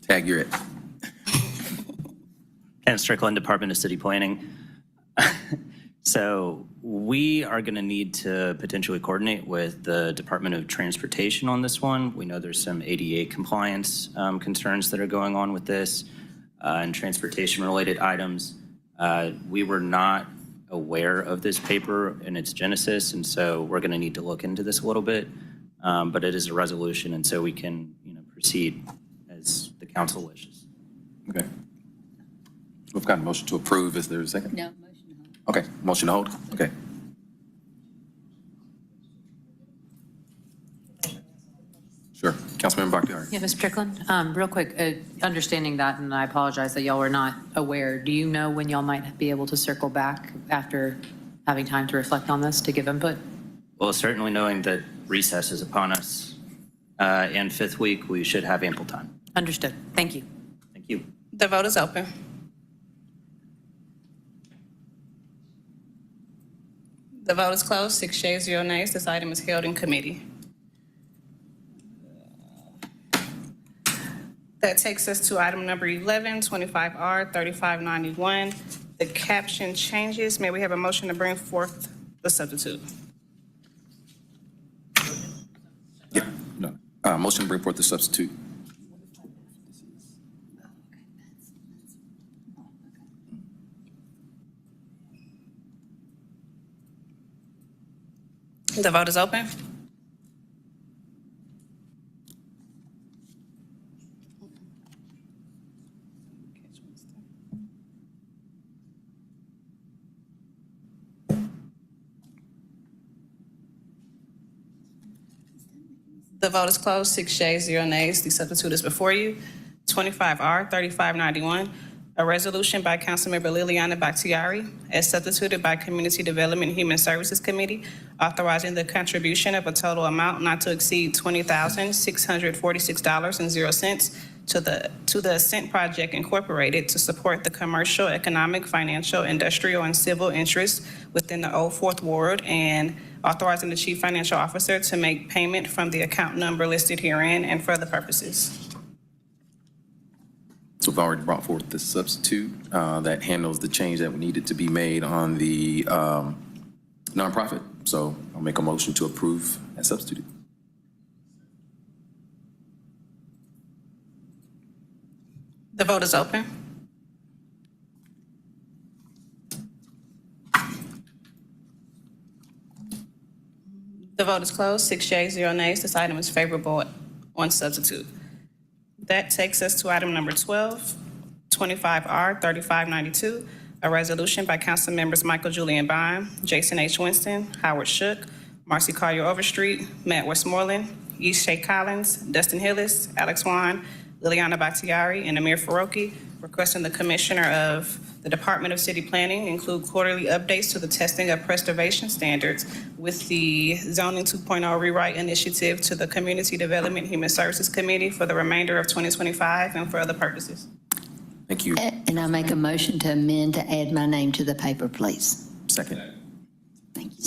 A: Tag, you're it.
H: Ken Strickland, Department of City Planning. So we are going to need to potentially coordinate with the Department of Transportation on this one. We know there's some ADA compliance concerns that are going on with this and transportation-related items. We were not aware of this paper and its genesis, and so we're going to need to look into this a little bit. But it is a resolution, and so we can, proceed as the council wishes.
A: Okay. We've got a motion to approve. Is there a second?
P: No.
A: Okay, motion to hold. Okay. Sure. Councilmember Bakhtiari.
N: Yeah, Ms. Strickland, real quick, understanding that, and I apologize that y'all were not aware, do you know when y'all might be able to circle back after having time to reflect on this to give input?
H: Well, certainly knowing that recess is upon us and fifth week, we should have ample time.
N: Understood. Thank you.
H: Thank you.
B: The vote is open. The vote is closed. 6 yeas, 0 nays. This item is held in committee. That takes us to item number 11, 25R 3591. The caption changes. May we have a motion to bring forth the substitute?
A: Yeah. No. Motion to bring forth the substitute.
B: The vote is open. The vote is closed. 6 yeas, 0 nays. The substitute is before you. 25R 3591, a resolution by Councilmember Liliana Bakhtiari, as substituted by Community Development and Human Services Committee, authorizing the contribution of a total amount not to exceed $20,646.00 to the Ascent Project Incorporated to support the commercial, economic, financial, industrial, and civil interests within the Old Fourth Ward, and authorizing the Chief Financial Officer to make payment from the account number listed herein and for other purposes.
A: So we've already brought forth the substitute that handles the change that needed to be made on the nonprofit. So I'll make a motion to approve as substituted.
B: The vote is open. The vote is closed. 6 yeas, 0 nays. This item is favorable on substitute. That takes us to item number 12, 25R 3592, a resolution by council members Michael Julian Bond, Jason H. Winston, Howard Shook, Marcy Collier Overstreet, Matt Westmoreland, Yishay Collins, Dustin Hillis, Alex Wan, Liliana Bakhtiari, and Amir Faroki, requesting the Commissioner of the Department of City Planning include quarterly updates to the testing of preservation standards with the Zoning 2.0 Rewrite Initiative to the Community Development and Human Services Committee for the remainder of 2025 and for other purposes.
A: Thank you.
P: And I make a motion to amend to add my name to the paper, please.
A: Second.
P: Thank you.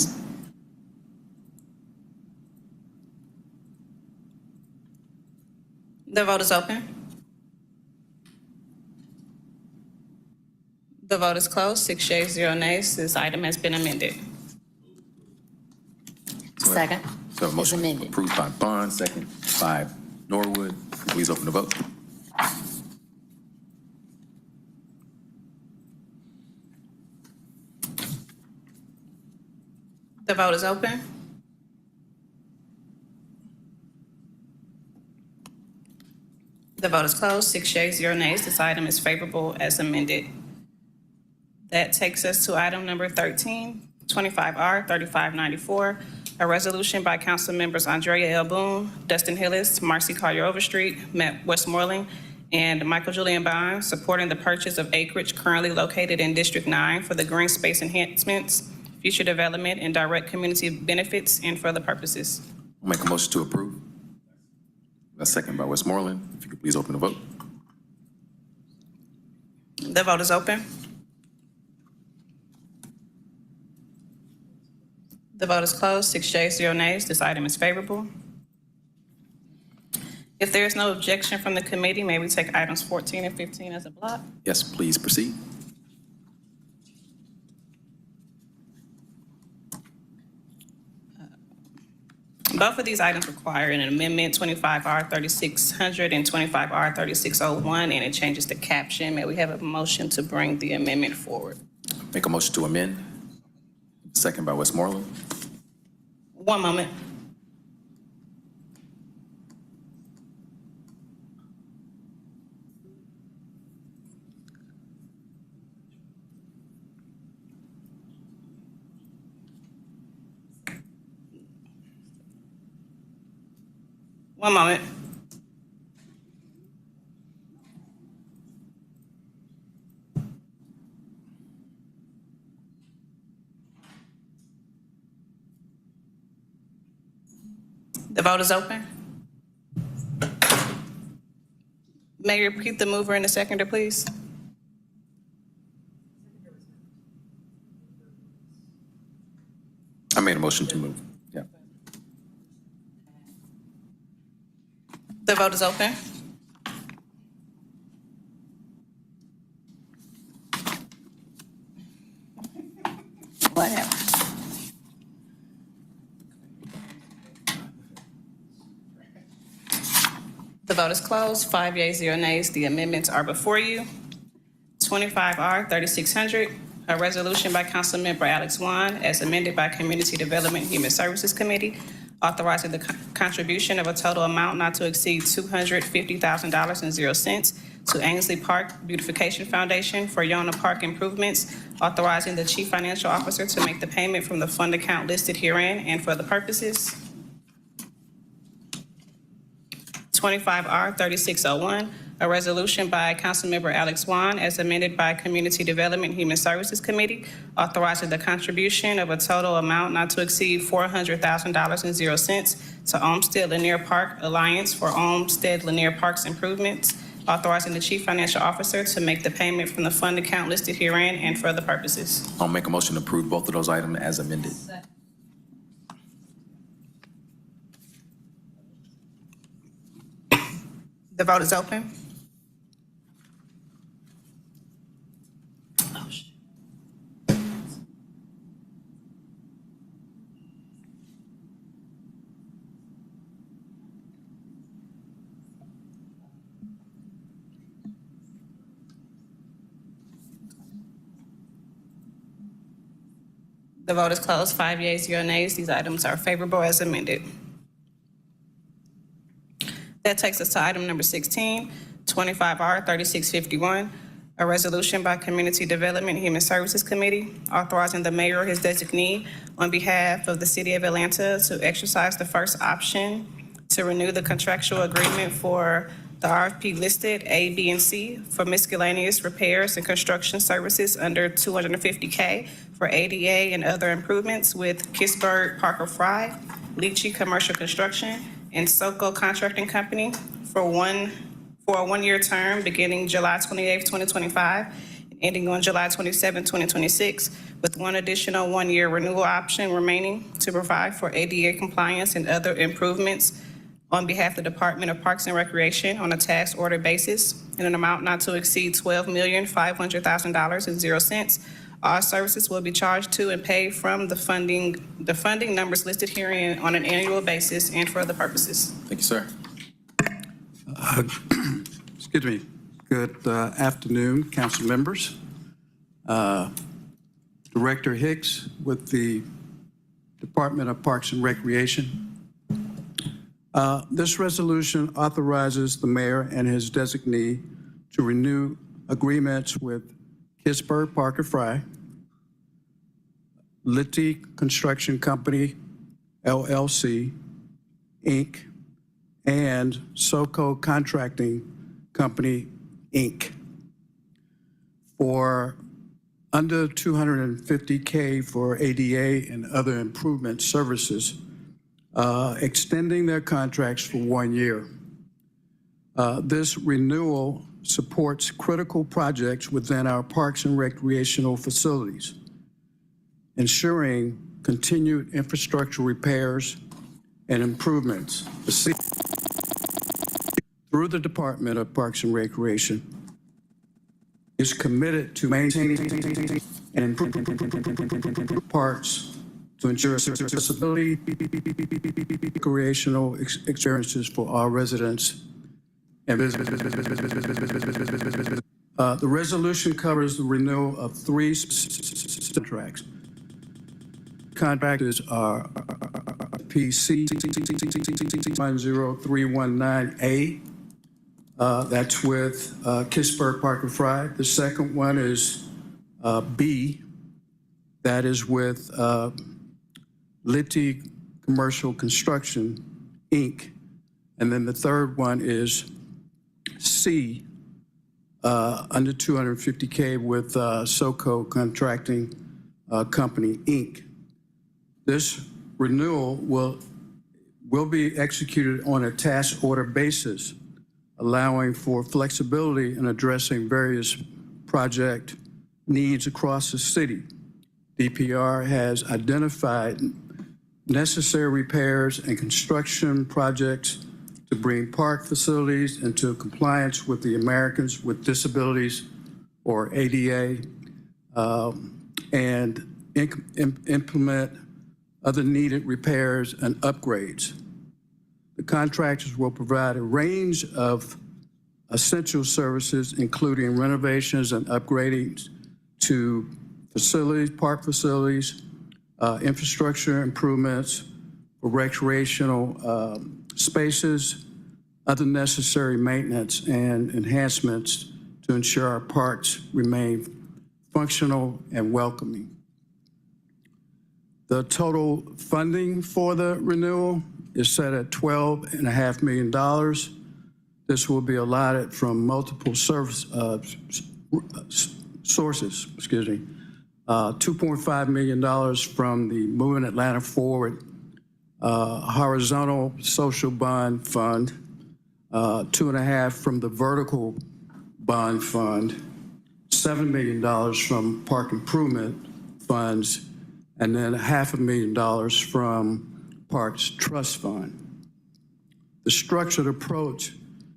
B: The vote is open. The vote is closed. 6 yeas, 0 nays. This item has been amended.
P: Second.
A: So a motion
P: amended.
A: approved by Bond, second by Norwood. Please open the vote.
B: The vote is open. The vote is closed. 6 yeas, 0 nays. This item is favorable as amended. That takes us to item number 13, 25R 3594, a resolution by council members Andrea L. Boone, Dustin Hillis, Marcy Collier Overstreet, Matt Westmoreland, and Michael Julian Bond, supporting the purchase of acreage currently located in District 9 for the green space enhancements, future development, and direct community benefits and for the purposes.
A: I'll make a motion to approve. That's second by Westmoreland. If you could please open the vote.
B: The vote is open. The vote is closed. 6 yeas, 0 nays. This item is favorable. If there is no objection from the committee, may we take items 14 and 15 as a block?
A: Yes, please proceed.
B: Both of these items require an amendment, 25R 3600 and 25R 3601, and it changes the caption. May we have a motion to bring the amendment forward?
A: Make a motion to amend. Second by Westmoreland.
B: One moment. One moment. The vote is open. May you repeat the mover and the seconder, please?
A: I made a motion to move. Yeah.
B: The vote is open.
P: Whatever.
B: The vote is closed. 5 yeas, 0 nays. The amendments are before you. 25R 3600, a resolution by Councilmember Alex Wan as amended by Community Development and Human Services Committee, authorizing the contribution of a total amount not to exceed $250,000.00 to Ainsley Park Beautification Foundation for Yona Park improvements, authorizing the Chief Financial Officer to make the payment from the fund account listed herein and for the purposes. 25R 3601, a resolution by Councilmember Alex Wan as amended by Community Development and Human Services Committee, authorizing the contribution of a total amount not to exceed $400,000.00 to Olmsted Lanier Park Alliance for Olmsted Lanier Parks improvements, authorizing the Chief Financial Officer to make the payment from the fund account listed herein and for the purposes.
A: I'll make a motion to approve both of those items as amended.
B: The vote is open. The vote is closed. 5 yeas, 0 nays. These items are favorable as amended. That takes us to item number 16, 25R 3651, a resolution by Community Development and Human Services Committee authorizing the mayor or his designee on behalf of the city of Atlanta to exercise the first option to renew the contractual agreement for the RFP listed A, B, and C for miscellaneous repairs and construction services under $250K for ADA and other improvements with Kissburg Parker Fry, Leachy Commercial Construction, and Soko Contracting Company for a one-year term beginning July 28, 2025, and ending on July 27, 2026, with one additional one-year renewal option remaining to provide for ADA compliance and other improvements on behalf of the Department of Parks and Recreation on a task order basis in an amount not to exceed $12,500,000.00, All services will be charged to and paid from the funding numbers listed herein on an annual basis and for other purposes.
A: Thank you, sir.
I: Excuse me. Good afternoon, council members. Director Hicks with the Department of Parks and Recreation. This resolution authorizes the mayor and his designee to renew agreements with Kittsburg Parker Fry, Litty Construction Company, LLC, Inc., and SoCo Contracting Company, Inc. for under $250K for ADA and other improvement services, extending their contracts for 1 year. This renewal supports critical projects within our parks and recreational facilities, ensuring continued infrastructure repairs and improvements. Through the Department of Parks and Recreation, is committed to maintaining and improving parks to ensure accessibility, recreational experiences for all residents and visitors. The resolution covers the renewal of 3 contracts. Contractors are PC 10319A. That's with Kittsburg Parker Fry. The second one is B. That is with Litty Commercial Construction, Inc. And then the third one is C, under $250K with SoCo Contracting Company, Inc. This renewal will be executed on a task order basis, allowing for flexibility in addressing various project needs across the city. DPR has identified necessary repairs and construction projects to bring park facilities into compliance with the Americans with Disabilities, or ADA, and implement other needed repairs and upgrades. The contractors will provide a range of essential services, including renovations and upgrading to facilities, park facilities, infrastructure improvements for recreational spaces, other necessary maintenance and enhancements to ensure our parks remain functional and welcoming. The total funding for the renewal is set at $12.5 million. This will be allotted from multiple sources, $2.5 million from the Moving Atlanta Forward Horizontal Social Bond Fund, $2.5 from the Vertical Bond Fund, $7 million from Park Improvement Funds, and then $500,000 from Parks Trust Fund. The structured approach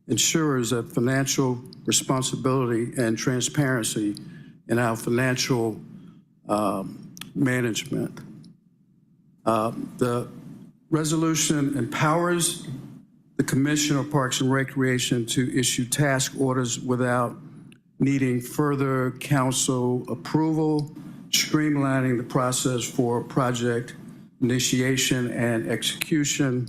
I: ensures that financial responsibility and transparency in our financial management. The resolution empowers the Commissioner of Parks and Recreation to issue task orders without needing further council approval, streamlining the process for project initiation and execution.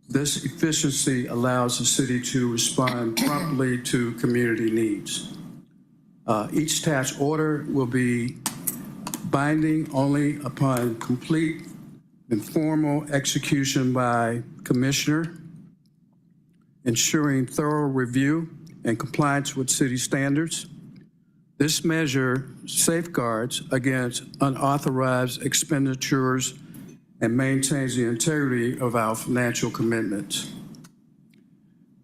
I: This efficiency allows the city to respond promptly to community needs. Each task order will be binding only upon complete and formal execution by Commissioner, ensuring thorough review and compliance with city standards. This measure safeguards against unauthorized expenditures and maintains the integrity of our financial commitments.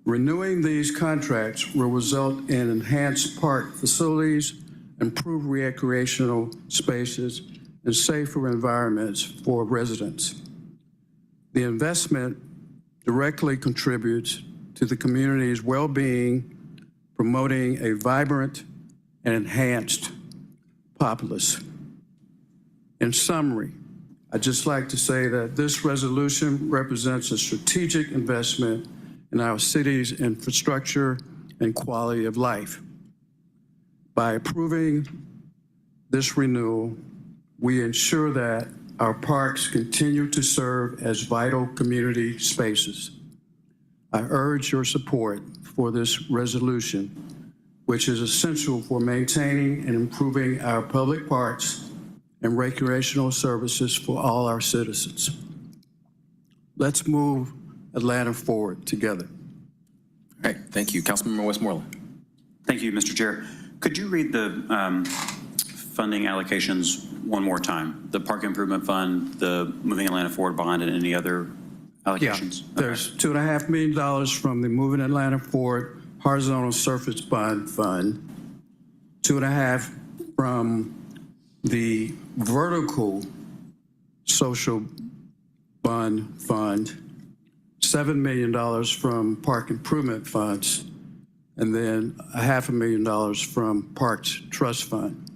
I: Renewing these contracts will result in enhanced park facilities, improved recreational spaces, and safer environments for residents. The investment directly contributes to the community's well-being, promoting a vibrant and enhanced populace. In summary, I'd just like to say that this resolution represents a strategic investment in our city's infrastructure and quality of life. By approving this renewal, we ensure that our parks continue to serve as vital community spaces. I urge your support for this resolution, which is essential for maintaining and improving our public parks and recreational services for all our citizens. Let's move Atlanta forward together.
A: All right, thank you. Councilmember Westmoreland.
U: Thank you, Mr. Chair. Could you read the funding allocations one more time? The Park Improvement Fund, the Moving Atlanta Forward Bond, and any other allocations?
I: Yeah, there's $2.5 million from the Moving Atlanta Forward Horizontal Surface Bond Fund, 2.5 from the Vertical Social Bond Fund, $7 million from Park Improvement Funds, and then $500,000 from Parks Trust Fund.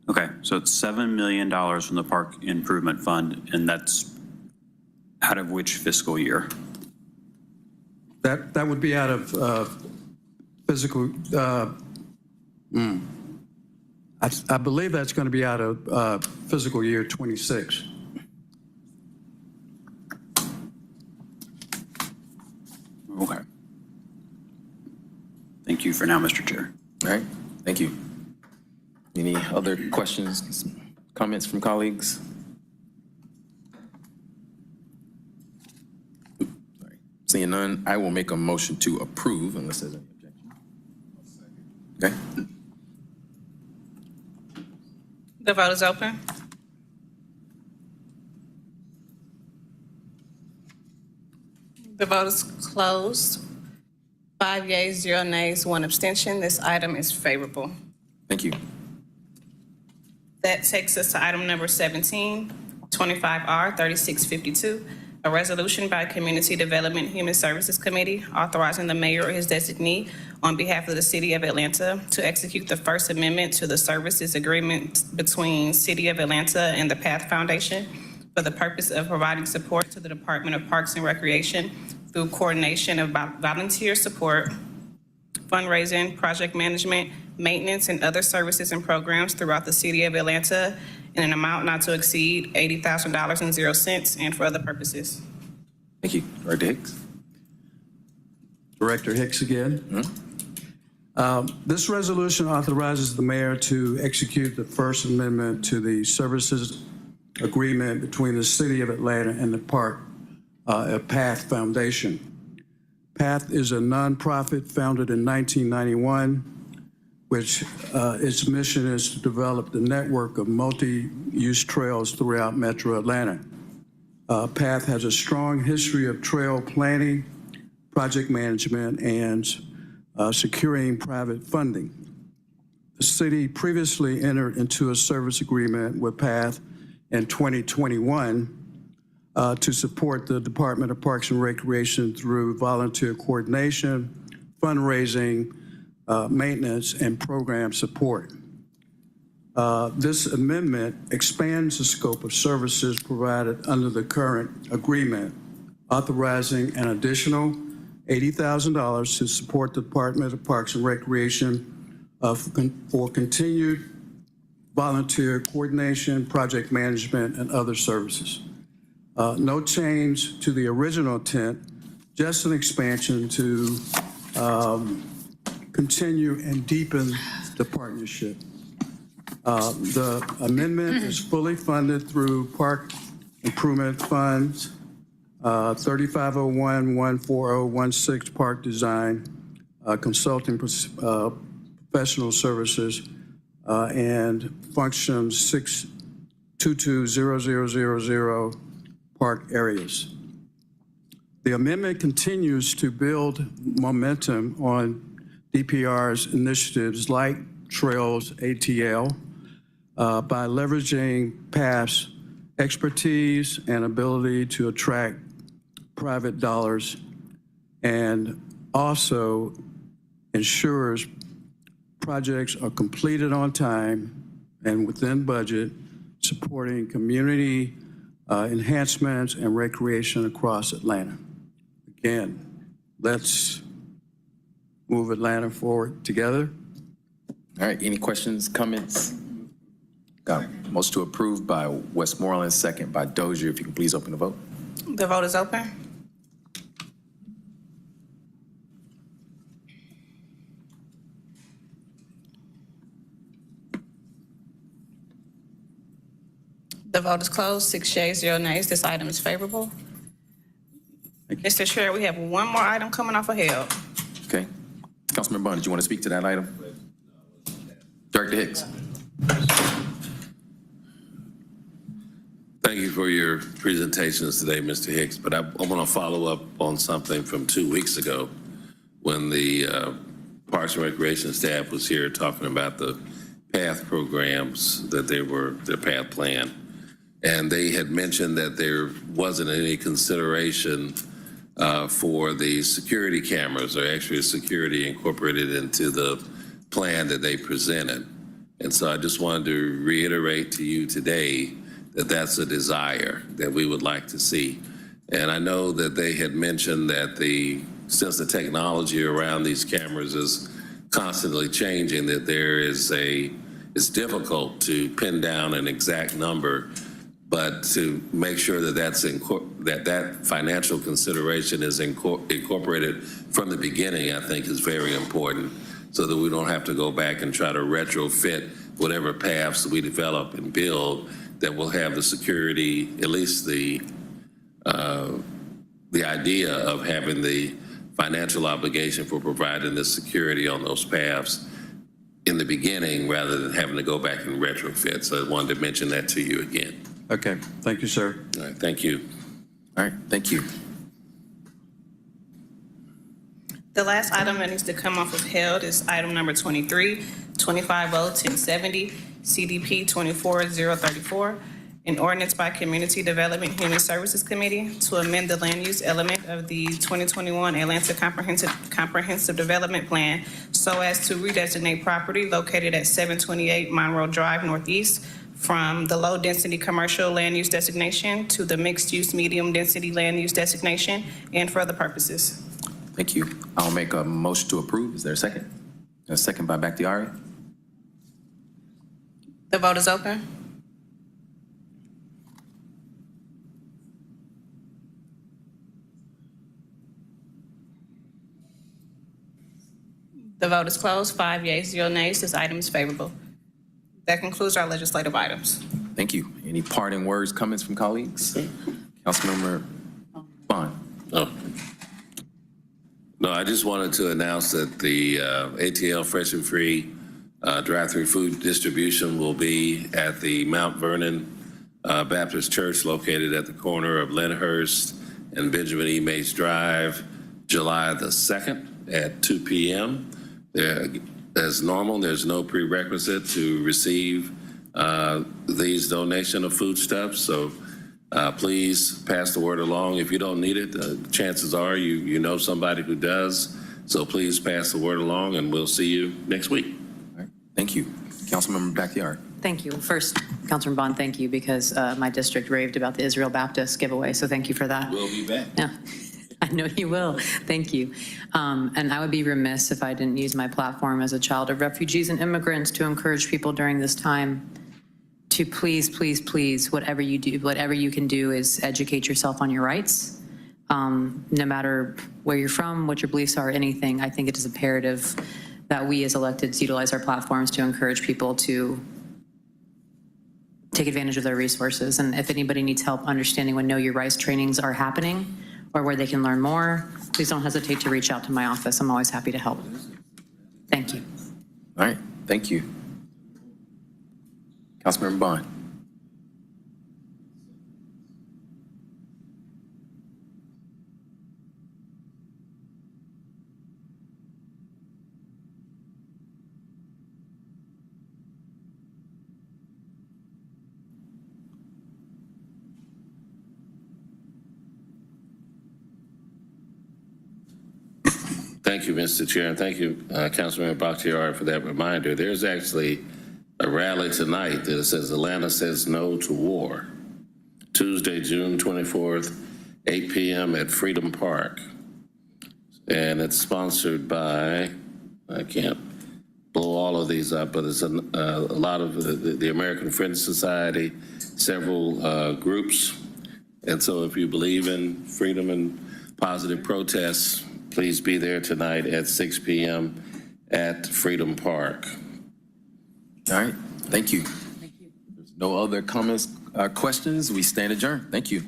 U: Okay, so it's $7 million from the Park Improvement Fund, and that's out of which fiscal year?
I: That would be out of physical, I believe that's going to be out of fiscal year 26.
U: Okay. Thank you for now, Mr. Chair.
A: All right, thank you. Any other questions, comments from colleagues? Sorry. Seeing none, I will make a motion to approve unless there's any objection. Okay.
B: The vote is open. The vote is closed. 5 yeas, 0 nays, 1 abstention. This item is favorable.
A: Thank you.
B: That takes us to item number 17, 25R 3652, a resolution by Community Development Human Services Committee authorizing the mayor or his designee on behalf of the City of Atlanta to execute the First Amendment to the Services Agreement between City of Atlanta and the Path Foundation for the purpose of providing support to the Department of Parks and Recreation through coordination of volunteer support, fundraising, project management, maintenance, and other services and programs throughout the City of Atlanta in an amount not to exceed $80,000.00 and for other purposes.
A: Thank you. Director Hicks.
I: Director Hicks again. This resolution authorizes the mayor to execute the First Amendment to the Services Agreement between the City of Atlanta and the Path Foundation. Path is a nonprofit founded in 1991, which its mission is to develop the network of multi-use trails throughout Metro Atlanta. Path has a strong history of trail planning, project management, and securing private funding. The city previously entered into a service agreement with Path in 2021 to support the Department of Parks and Recreation through volunteer coordination, fundraising, maintenance, and program support. This amendment expands the scope of services provided under the current agreement, authorizing an additional $80,000 to support the Department of Parks and Recreation for continued volunteer coordination, project management, and other services. No change to the original intent, just an expansion to continue and deepen the partnership. The amendment is fully funded through Park Improvement Funds, 3501-14016 Park Design, Consulting Professional Services, and Functions 6220000 Park Areas. The amendment continues to build momentum on DPR's initiatives like Trails ATL by leveraging Path's expertise and ability to attract private dollars, and also ensures projects are completed on time and within budget, supporting community enhancements and recreation across Atlanta. Again, let's move Atlanta forward together.
A: All right, any questions, comments? Got a motion to approve by Westmoreland, second by Dozier. If you can please open the vote.
B: The vote is open. The vote is closed. 6 yeas, 0 nays. This item is favorable. Mr. Chair, we have one more item coming off of held.
A: Okay. Councilman Bond, did you want to speak to that item? Director Hicks.
F: Thank you for your presentations today, Mr. Hicks, but I want to follow up on something from 2 weeks ago when the Parks and Recreation staff was here talking about the PATH programs, that their PATH plan. And they had mentioned that there wasn't any consideration for the security cameras or extra security incorporated into the plan that they presented. And so I just wanted to reiterate to you today that that's a desire that we would like to see. And I know that they had mentioned that since the technology around these cameras is constantly changing, that it's difficult to pin down an exact number, but to make sure that that financial consideration is incorporated from the beginning, I think is very important, so that we don't have to go back and try to retrofit whatever paths we develop and build that will have the security, at least the idea of having the financial obligation for providing the security on those paths in the beginning rather than having to go back and retrofit. So I wanted to mention that to you again.
I: Okay, thank you, sir.
F: All right, thank you.
A: All right, thank you.
B: The last item that needs to come off of held is item number 23, 250-1070, CDP 24034, an ordinance by Community Development Human Services Committee to amend the land use element of the 2021 Atlanta Comprehensive Development Plan so as to redesignate property located at 728 Monroe Drive Northeast from the low-density commercial land use designation to the mixed-use medium-density land use designation and for other purposes.
A: Thank you. I'll make a motion to approve. Is there a second? A second by Bakhtiari.
B: The vote is open. The vote is closed. 5 yeas, 0 nays. This item is favorable. That concludes our legislative items.
A: Thank you. Any parting words, comments from colleagues? Councilmember Bond.
F: No, I just wanted to announce that the ATL Fresh and Free drive-through food distribution will be at the Mount Vernon Baptist Church located at the corner of Lyndhurst and Benjamin E. Mays Drive, July the 2nd at 2 p.m. As normal, there's no prerequisite to receive these donation of foodstuffs, so please pass the word along. If you don't need it, chances are you know somebody who does, so please pass the word along, and we'll see you next week.
A: All right. Thank you. Councilmember Bakhtiari.
N: Thank you. First, Councilman Bond, thank you, because my district raved about the Israel Baptist giveaway, so thank you for that.
F: We'll be back.
N: Yeah, I know you will. Thank you. And I would be remiss if I didn't use my platform as a child of refugees and immigrants to encourage people during this time to please, please, please, whatever you do, whatever you can do is educate yourself on your rights. No matter where you're from, what your beliefs are, anything, I think it is imperative that we as electeds utilize our platforms to encourage people to take advantage of their resources. And if anybody needs help understanding when Know Your Rights trainings are happening or where they can learn more, please don't hesitate to reach out to my office. I'm always happy to help. Thank you.
A: All right. Thank you. Councilmember Bond.
F: Thank you, Mr. Chair, and thank you, Councilman Bakhtiari, for that reminder. There's actually a rally tonight that says Atlanta says no to war. Tuesday, June 24th, 8 p.m. at Freedom Park. And it's sponsored by, I can't blow all of these up, but it's a lot of the American Friends Society, several groups. And so if you believe in freedom and positive protests, please be there tonight at 6 p.m. at Freedom Park.
A: All right, thank you. Thank you. There's no other comments, questions. We stand adjourned. Thank you.